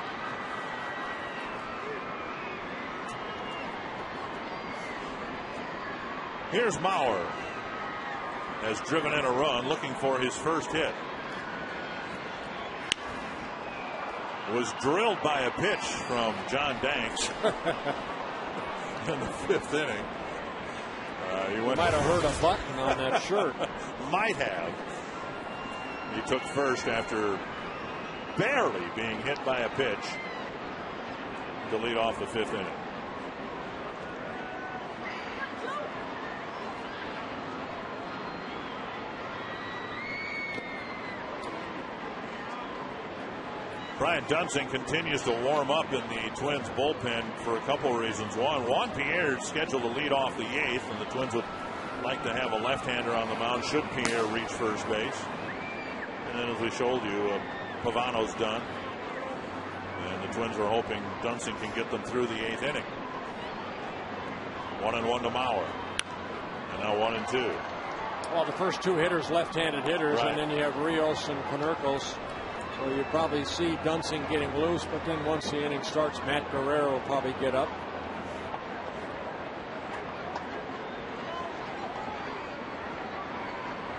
Here's Mauer. Has driven in a run, looking for his first hit. Was drilled by a pitch from John Danks in the 5th inning. You might have heard a button on that shirt. Might have. He took first after barely being hit by a pitch to lead off the 5th inning. Brian Dunsing continues to warm up in the Twins bullpen for a couple of reasons. One, Juan Pierre is scheduled to lead off the 8th, and the Twins would like to have a left-hander on the mound should Pierre reach first base. And then, as we showed you, Pavano's done. And the Twins are hoping Dunsing can get them through the 8th inning. 1-1 to Mauer. And now 1-2. Well, the first 2 hitters, left-handed hitters, right. And then you have Rios and Konerkos. So you probably see Dunsing getting loose, but then once the inning starts, Matt Guerrero will probably get up.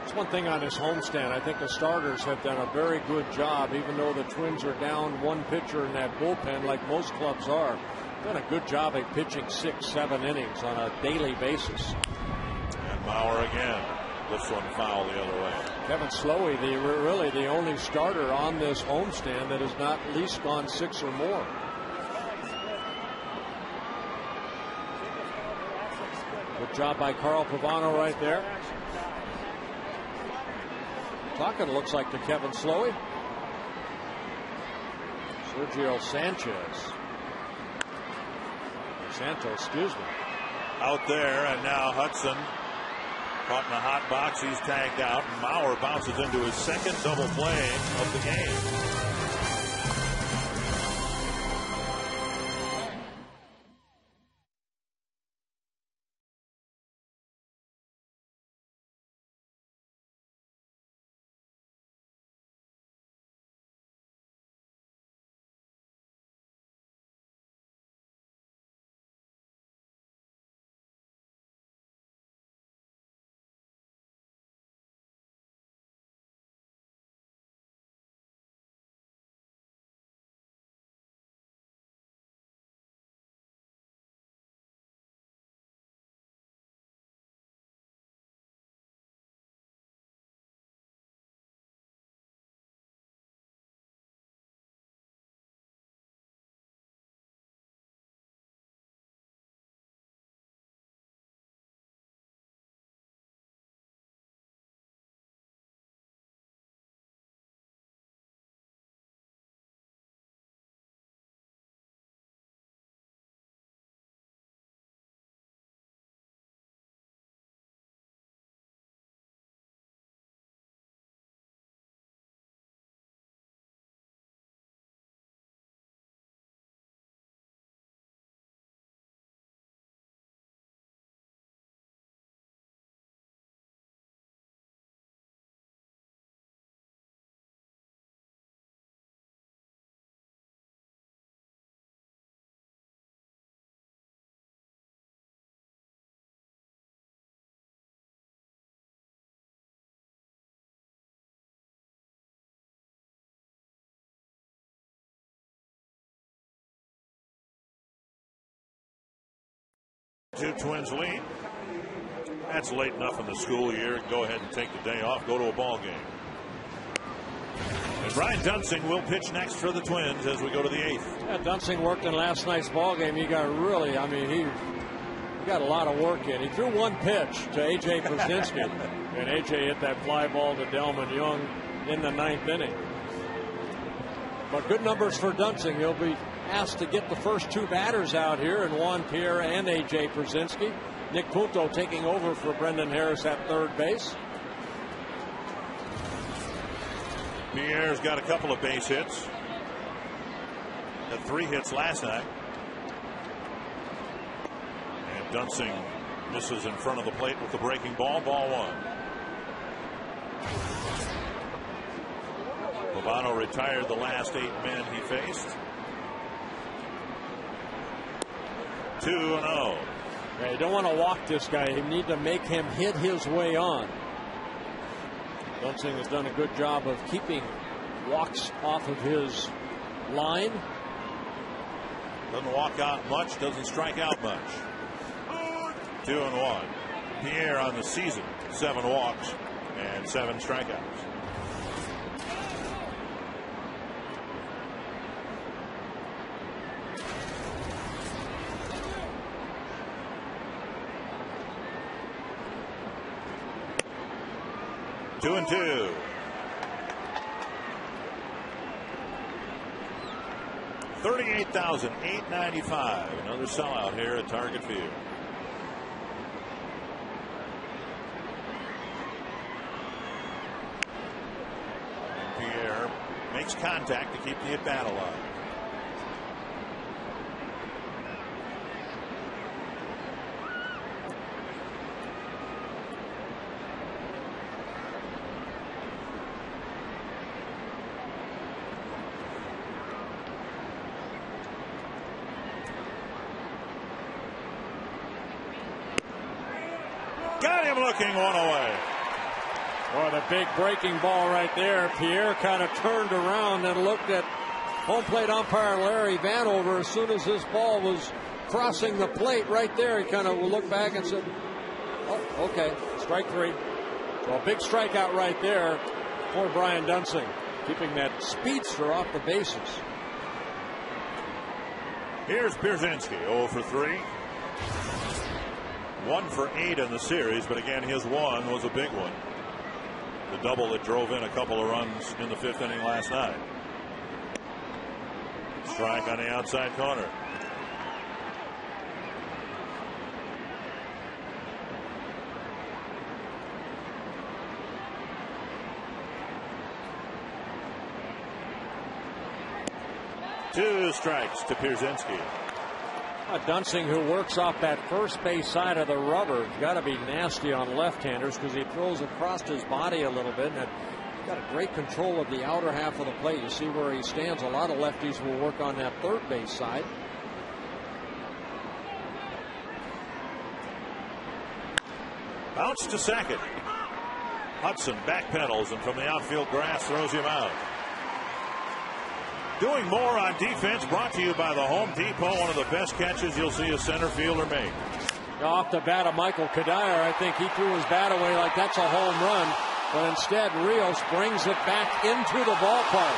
It's one thing on this homestand. I think the starters have done a very good job, even though the Twins are down one pitcher in that bullpen, like most clubs are. Done a good job at pitching 6-7 innings on a daily basis. And Mauer again. This one foul the other way. Kevin Slowey, really the only starter on this homestand that has not at least gone 6 or more. Good job by Carl Pavano right there. Talking looks like to Kevin Slowey. Sergio Santos, excuse me. Out there, and now Hudson caught in the hot box. He's tagged out. Mauer bounces into his second double play of the game. Two Twins lead. That's late enough in the school year. Go ahead and take the day off. Go to a ball game. And Brian Dunsing will pitch next for the Twins as we go to the 8th. Yeah, Dunsing worked in last night's ball game. He got really, he He got a lot of work in. He threw one pitch to A.J. Brzezinski, and A.J. hit that fly ball to Delman Young in the 9th inning. But good numbers for Dunsing. He'll be asked to get the first 2 batters out here, and Juan Pierre and A.J. Brzezinski. Nick Punto taking over for Brendan Harris at third base. Pierre's got a couple of base hits. Had 3 hits last night. And Dunsing misses in front of the plate with the breaking ball. Ball 1. Pavano retired the last 8 men he faced. 2-0. Yeah, you don't want to walk this guy. You need to make him hit his way on. Dunsing has done a good job of keeping walks off of his line. Doesn't walk out much, doesn't strike out much. 2-1. Pierre on the season, 7 walks and 7 strikeouts. Two and 2. $38,895. Another sellout here at Target Field. And Pierre makes contact to keep the at bat alive. Got him looking one away. Boy, the big breaking ball right there. Pierre kind of turned around and looked at home plate umpire Larry Vanover as soon as this ball was crossing the plate right there. He kind of looked back and said, oh, okay, strike 3. So a big strikeout right there for Brian Dunsing, keeping that speedster off the bases. Here's Pierzynski, 0 for 3. 1 for 8 in the series, but again, his one was a big one. The double that drove in a couple of runs in the 5th inning last night. Strike on the outside corner. Two strikes to Pierzynski. Dunsing, who works off that first base side of the rubber, got to be nasty on left-handers because he throws across his body a little bit, and got a great control of the outer half of the plate. You see where he stands. A lot of lefties will work on that third base side. Bounce to second. Hudson backpedals and from the outfield grass throws him out. Doing more on defense, brought to you by the Home Depot. One of the best catches you'll see a center fielder make. Off the bat of Michael Kadire, I think he threw his bat away like that's a home run. But instead, Rios brings it back into the ballpark.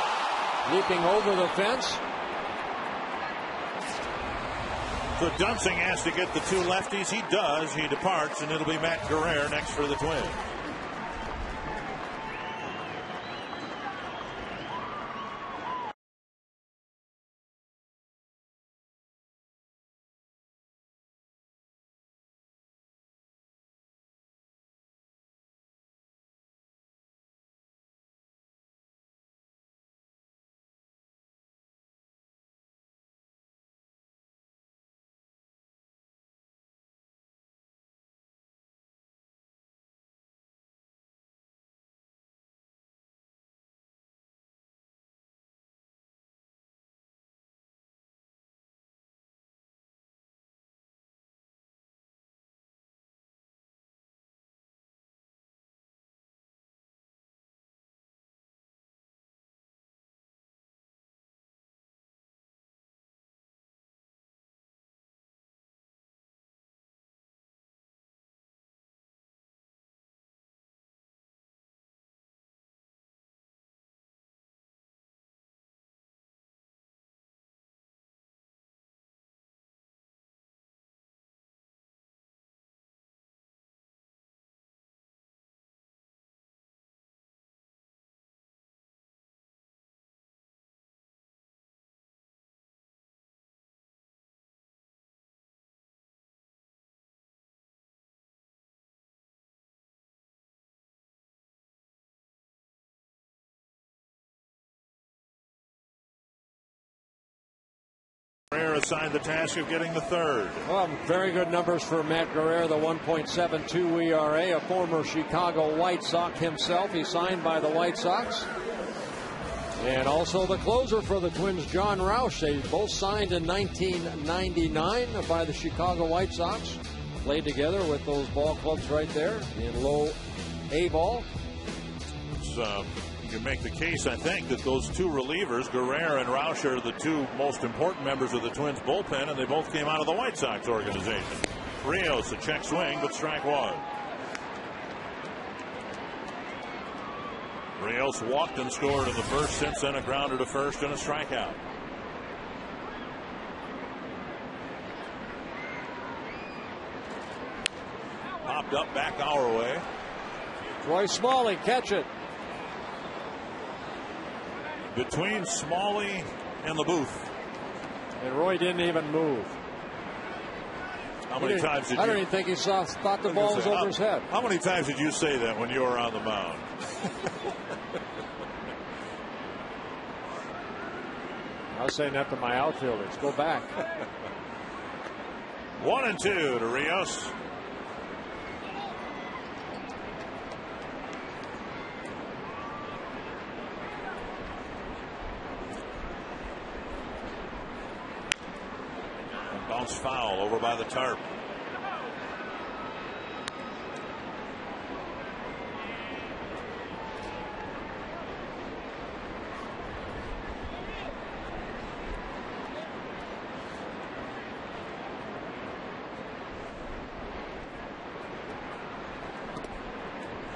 Leaping over the fence. So Dunsing has to get the 2 lefties. He does. He departs, and it'll be Matt Guerrero next for the Twins. Guerrero assigned the task of getting the third. Well, very good numbers for Matt Guerrero, the 1.72 ERA, a former Chicago White Sox himself. He signed by the White Sox. And also the closer for the Twins, John Rauch. They both signed in 1999 by the Chicago White Sox. Played together with those ball clubs right there in low A ball. You can make the case, I think, that those two relievers, Guerrero and Rauch, are the two most important members of the Twins bullpen, and they both came out of the White Sox organization. Rios, a check swing, but strike one. Rios walked and scored in the first, since then a grounder to first and a strikeout. Popped up back our way. Roy Smalley, catch it. Between Smalley and the booth. And Roy didn't even move. How many times did you? I don't even think he thought the ball was over his head. How many times did you say that when you were on the mound? I was saying that to my outfielders. Go back. 1-2 to Rios. Bounce foul over by the tarp.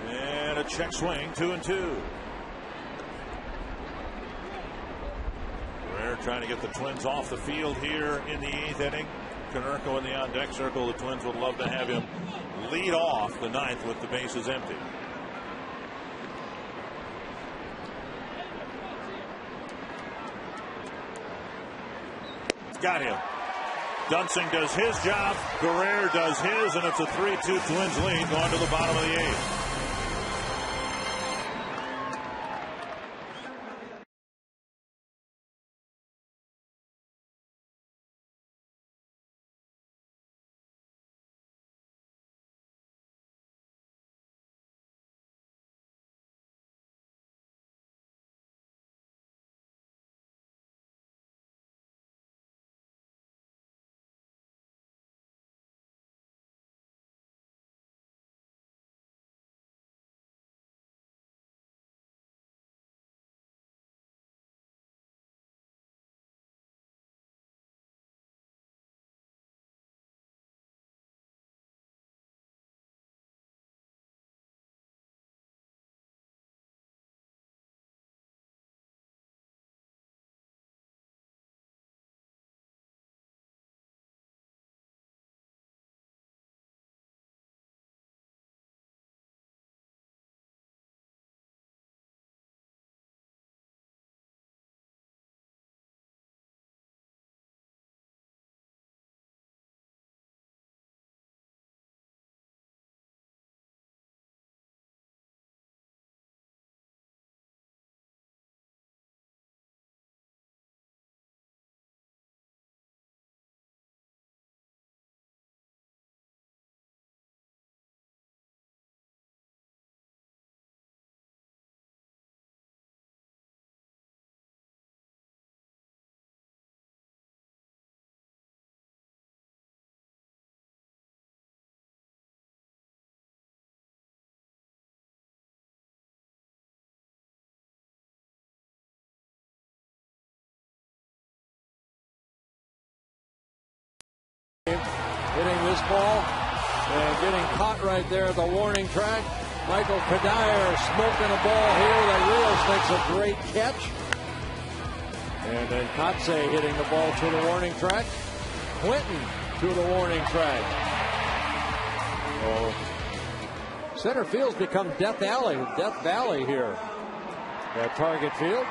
And a check swing, 2-2. Trying to get the Twins off the field here in the 8th inning. Konerko in the on-deck circle. The Twins would love to have him lead off the 9th with the bases empty. Got him. Dunsing does his job. Guerrero does his, and it's a 3-2 Twins lead going to the bottom of the 8th. Hitting this ball and getting caught right there at the warning track. Michael Kadire smoking a ball here that Rios makes a great catch. And then Kotze hitting the ball to the warning track. Quinton to the warning track. Oh, center field's become Death Valley here at Target Field.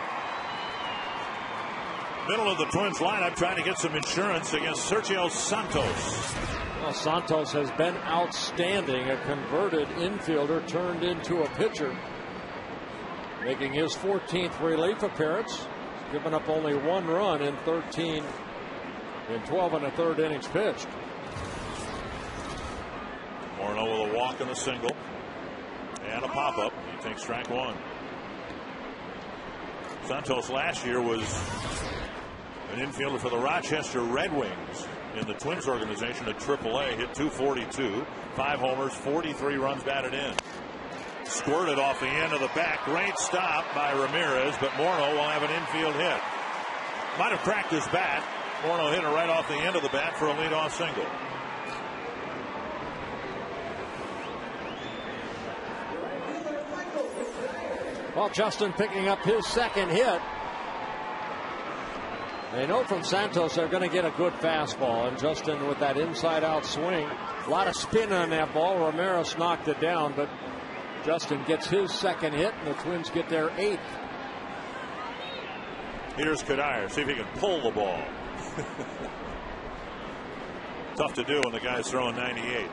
Middle of the Twins lineup trying to get some insurance against Sergio Santos. Well, Santos has been outstanding, a converted infielder turned into a pitcher, making his 14th relief appearance. He's given up only one run in 13 in 12 1/3 innings pitched. Morneau with a walk and a single and a pop-up. He takes strike one. Santos last year was an infielder for the Rochester Red Wings in the Twins organization at AAA. Hit .242, 5 homers, 43 runs batted in. Squirted off the end of the bat. Great stop by Ramirez, but Morneau will have an infield hit. Might have cracked his bat. Morneau hit it right off the end of the bat for a leadoff single. Well, Justin picking up his second hit. They know from Santos they're going to get a good fastball, and Justin with that inside-out swing. A lot of spin on that ball. Ramirez knocked it down, but Justin gets his second hit, and the Twins get their 8th. Here's Kadire. See if he can pull the ball. Tough to do when the guy's throwing 98.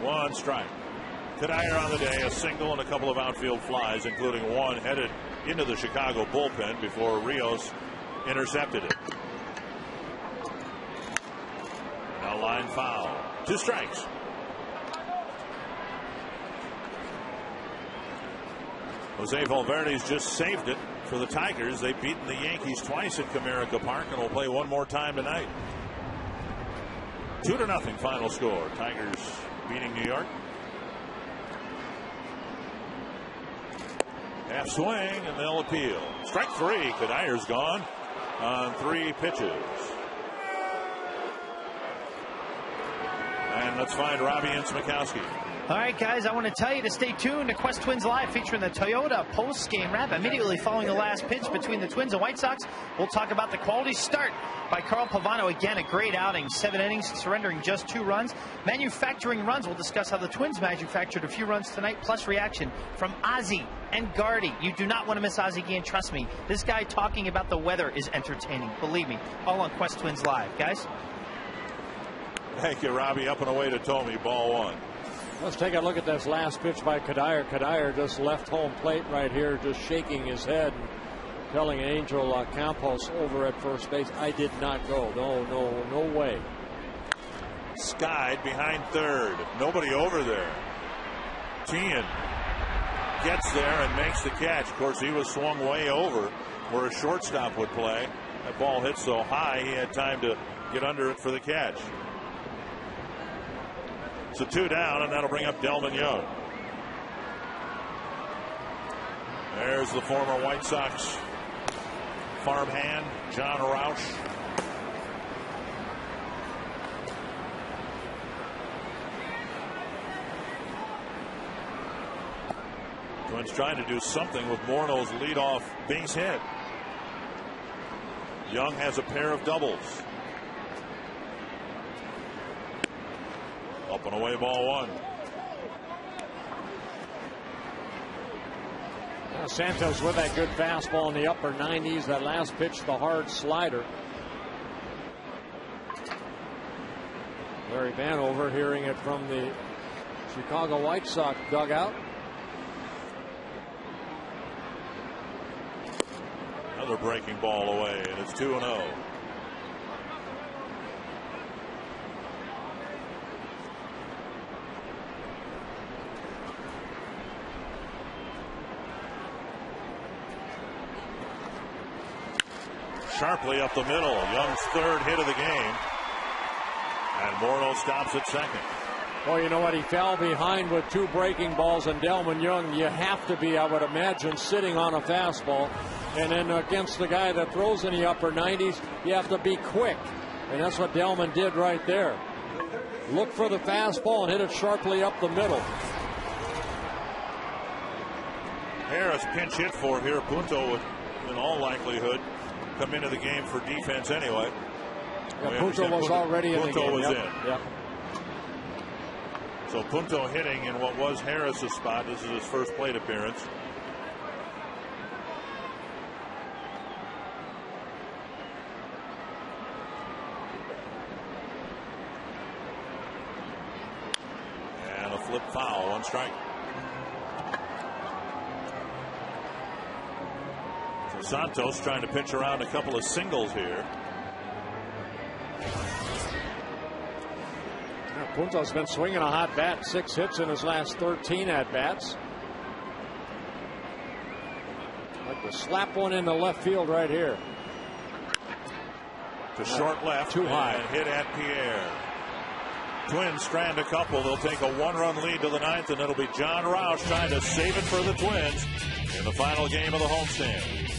1 strike. Kadire on the day, a single and a couple of outfield flies, including one headed into the Chicago bullpen before Rios intercepted it. Now line foul. 2 strikes. Jose Valverde's just saved it for the Tigers. They've beaten the Yankees twice at Comerica Park and will play one more time tonight. 2-0 final score. Tigers beating New York. Half swing and they'll appeal. Strike 3. Kadire's gone on 3 pitches. And let's find Robbie and Smikowski. All right, guys, I want to tell you to stay tuned to Quest Twins Live featuring the Toyota post-game wrap immediately following the last pitch between the Twins and White Sox. We'll talk about the quality start by Carl Pavano. Again, a great outing. 7 innings, surrendering just 2 runs. Manufacturing runs. We'll discuss how the Twins manufactured a few runs tonight, plus reaction from Ozzie and Gardy. You do not want to miss Ozzie again. Trust me. This guy talking about the weather is entertaining. Believe me. All on Quest Twins Live. Guys? Thank you, Robbie. Up and away to Tomey. Ball 1. Let's take a look at this last pitch by Kadire. Kadire just left home plate right here, just shaking his head and telling Angel Campos over at first base, I did not go. No way. Skied behind third. Nobody over there. Tian gets there and makes the catch. Of course, he was swung way over where a shortstop would play. That ball hit so high he had time to get under it for the catch. So 2 down, and that'll bring up Delman Young. There's the former White Sox farmhand, John Rauch. Twins trying to do something with Morneau's leadoff base hit. Young has a pair of doubles. Up and away, ball 1. Santos with that good fastball in the upper 90s. That last pitch, the hard slider. Larry Vanover hearing it from the Chicago White Sox dugout. Another breaking ball away, and it's 2-0. Sharply up the middle. Young's 3rd hit of the game. And Morneau stops at second. Well, you know what? He fell behind with 2 breaking balls, and Delman Young, you have to be, I would imagine, sitting on a fastball. And then against the guy that throws in the upper 90s, you have to be quick. And that's what Delman did right there. Look for the fastball and hit it sharply up the middle. Harris pinch hit for here. Punto would, in all likelihood, come into the game for defense anyway. Yeah, Punto was already in the game. Punto was in. Yep. So Punto hitting in what was Harris's spot. This is his first plate appearance. And a flip foul, 1 strike. So Santos trying to pitch around a couple of singles here. Punto's been swinging a hot bat. 6 hits in his last 13 at-bats. Like to slap one into left field right here. To short left. Too high. And hit at Pierre. Twins strand a couple. They'll take a 1-run lead to the 9th, and it'll be John Rauch trying to save it for the Twins in the final game of the homestand.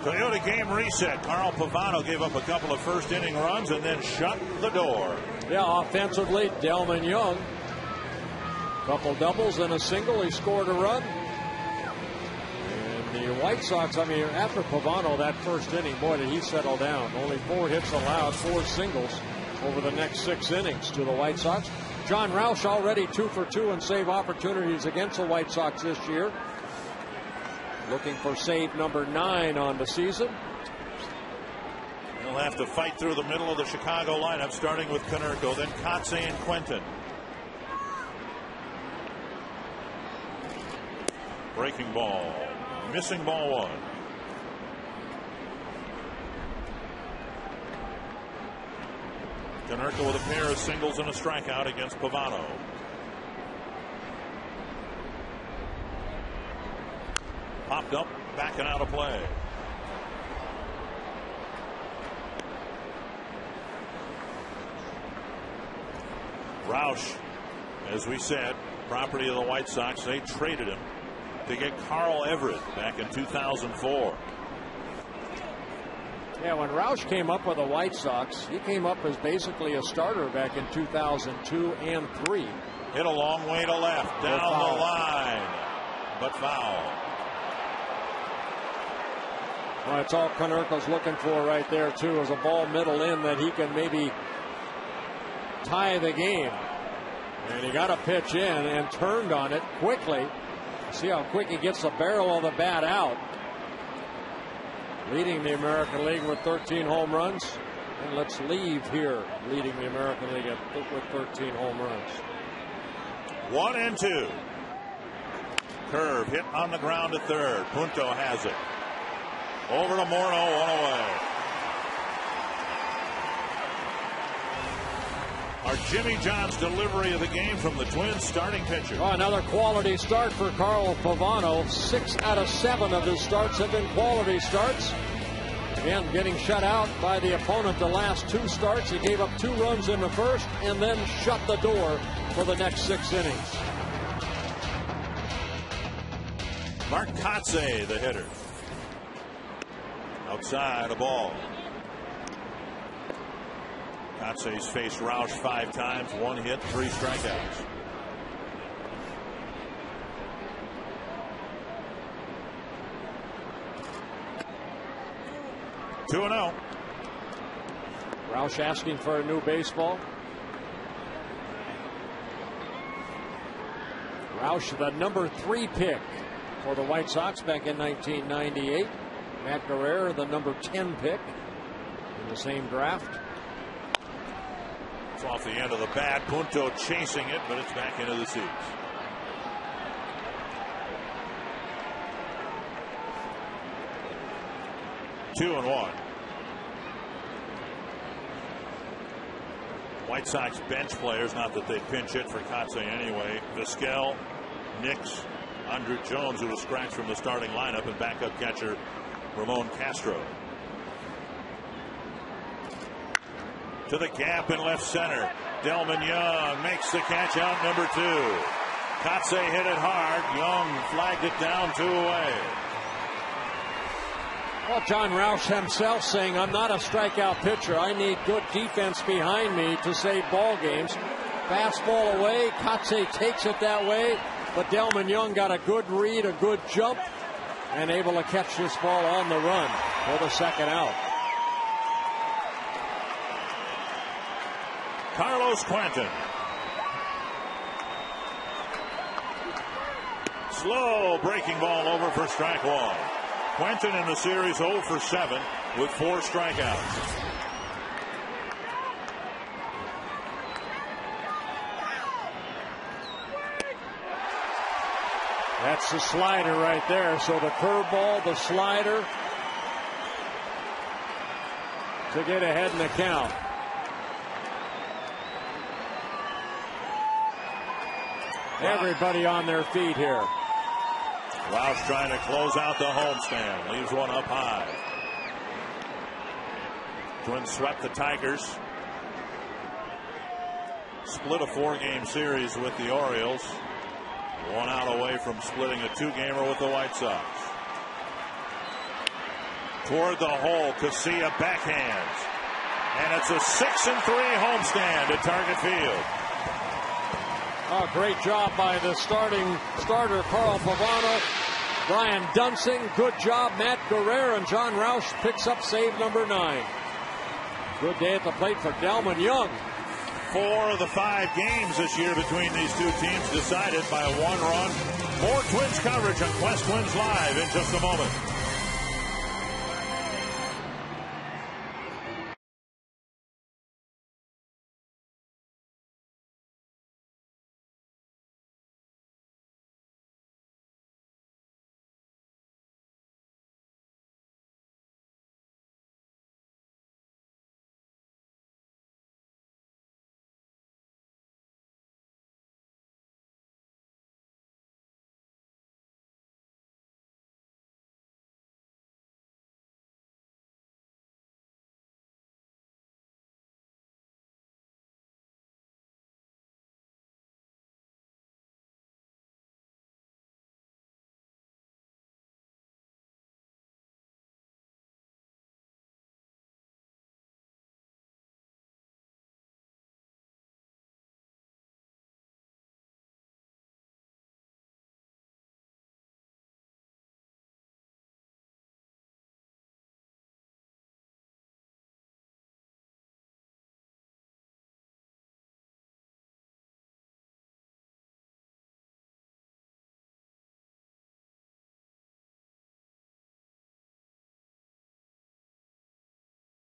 Toyota game reset. Carl Pavano gave up a couple of first inning runs and then shut the door. Yeah, offensively, Delman Young. Couple doubles and a single. He scored a run. And the White Sox, I mean, after Pavano, that first inning, boy, did he settle down. Only 4 hits allowed, 4 singles over the next 6 innings to the White Sox. John Rauch already 2 for 2 in save opportunities against the White Sox this year. Looking for save number 9 on the season. He'll have to fight through the middle of the Chicago lineup, starting with Konerko, then Kotze and Quentin. Breaking ball. Missing ball 1. Konerko with a pair of singles and a strikeout against Pavano. Popped up, backing out of play. Rauch, as we said, property of the White Sox. They traded him to get Carl Everett back in 2004. Yeah, when Rauch came up with the White Sox, he came up as basically a starter back in 2002 and 3. Hit a long way to left, down the line, but foul. Well, that's all Konerko's looking for right there, too, is a ball middle in that he can maybe tie the game. And he got a pitch in and turned on it quickly. See how quick he gets the barrel of the bat out. Leading the American League with 13 home runs. And let's leave here leading the American League with 13 home runs. 1-2. Curve hit on the ground at third. Punto has it. Over to Morneau, 1 away. Our Jimmy John's delivery of the game from the Twins starting pitcher. Oh, another quality start for Carl Pavano. 6 out of 7 of his starts have been quality starts. Again, getting shut out by the opponent the last 2 starts. He gave up 2 runs in the first and then shut the door for the next 6 innings. Mark Kotze, the hitter. Outside, a ball. Kotze's faced Rauch 5 times, 1 hit, 3 strikeouts. Two 2-0. Rauch asking for a new baseball. Rauch, the number 3 pick for the White Sox back in 1998. Matt Guerrero, the number 10 pick in the same draft. It's off the end of the bat. Punto chasing it, but it's back into the seats. Two and one. White Sox bench players, not that they pinch hit for Kotze anyway. Vizquel, Nix, Andrew Jones, who was scratched from the starting lineup, and backup catcher Ramon Castro. To the gap in left center. Delman Young makes the catch out, number 2. Kotze hit it hard. Young flagged it down, 2 away. Well, John Rauch himself saying, I'm not a strikeout pitcher. I need good defense behind me to save ball games. Fastball away. Kotze takes it that way. But Delman Young got a good read, a good jump, and able to catch this ball on the run for the second out. Carlos Quentin. Slow breaking ball over for strike 1. Quentin in the series 0 for 7 with 4 strikeouts. That's the slider right there. So the curveball, the slider to get ahead in the count. Everybody on their feet here. Rauch trying to close out the homestand. Leaves one up high. Twins swept the Tigers. Split a 4-game series with the Orioles. 1 out away from splitting a 2-gamer with the White Sox. Toward the hole, Casilla backhands. And it's a 6-3 homestand at Target Field. Oh, great job by the starter, Carl Pavano. Brian Dunsing, good job. Matt Guerrero, and John Rauch picks up save number 9. Good day at the plate for Delman Young. 4 of the 5 games this year between these two teams decided by a 1-run. More Twins coverage on Quest Twins Live in just a moment.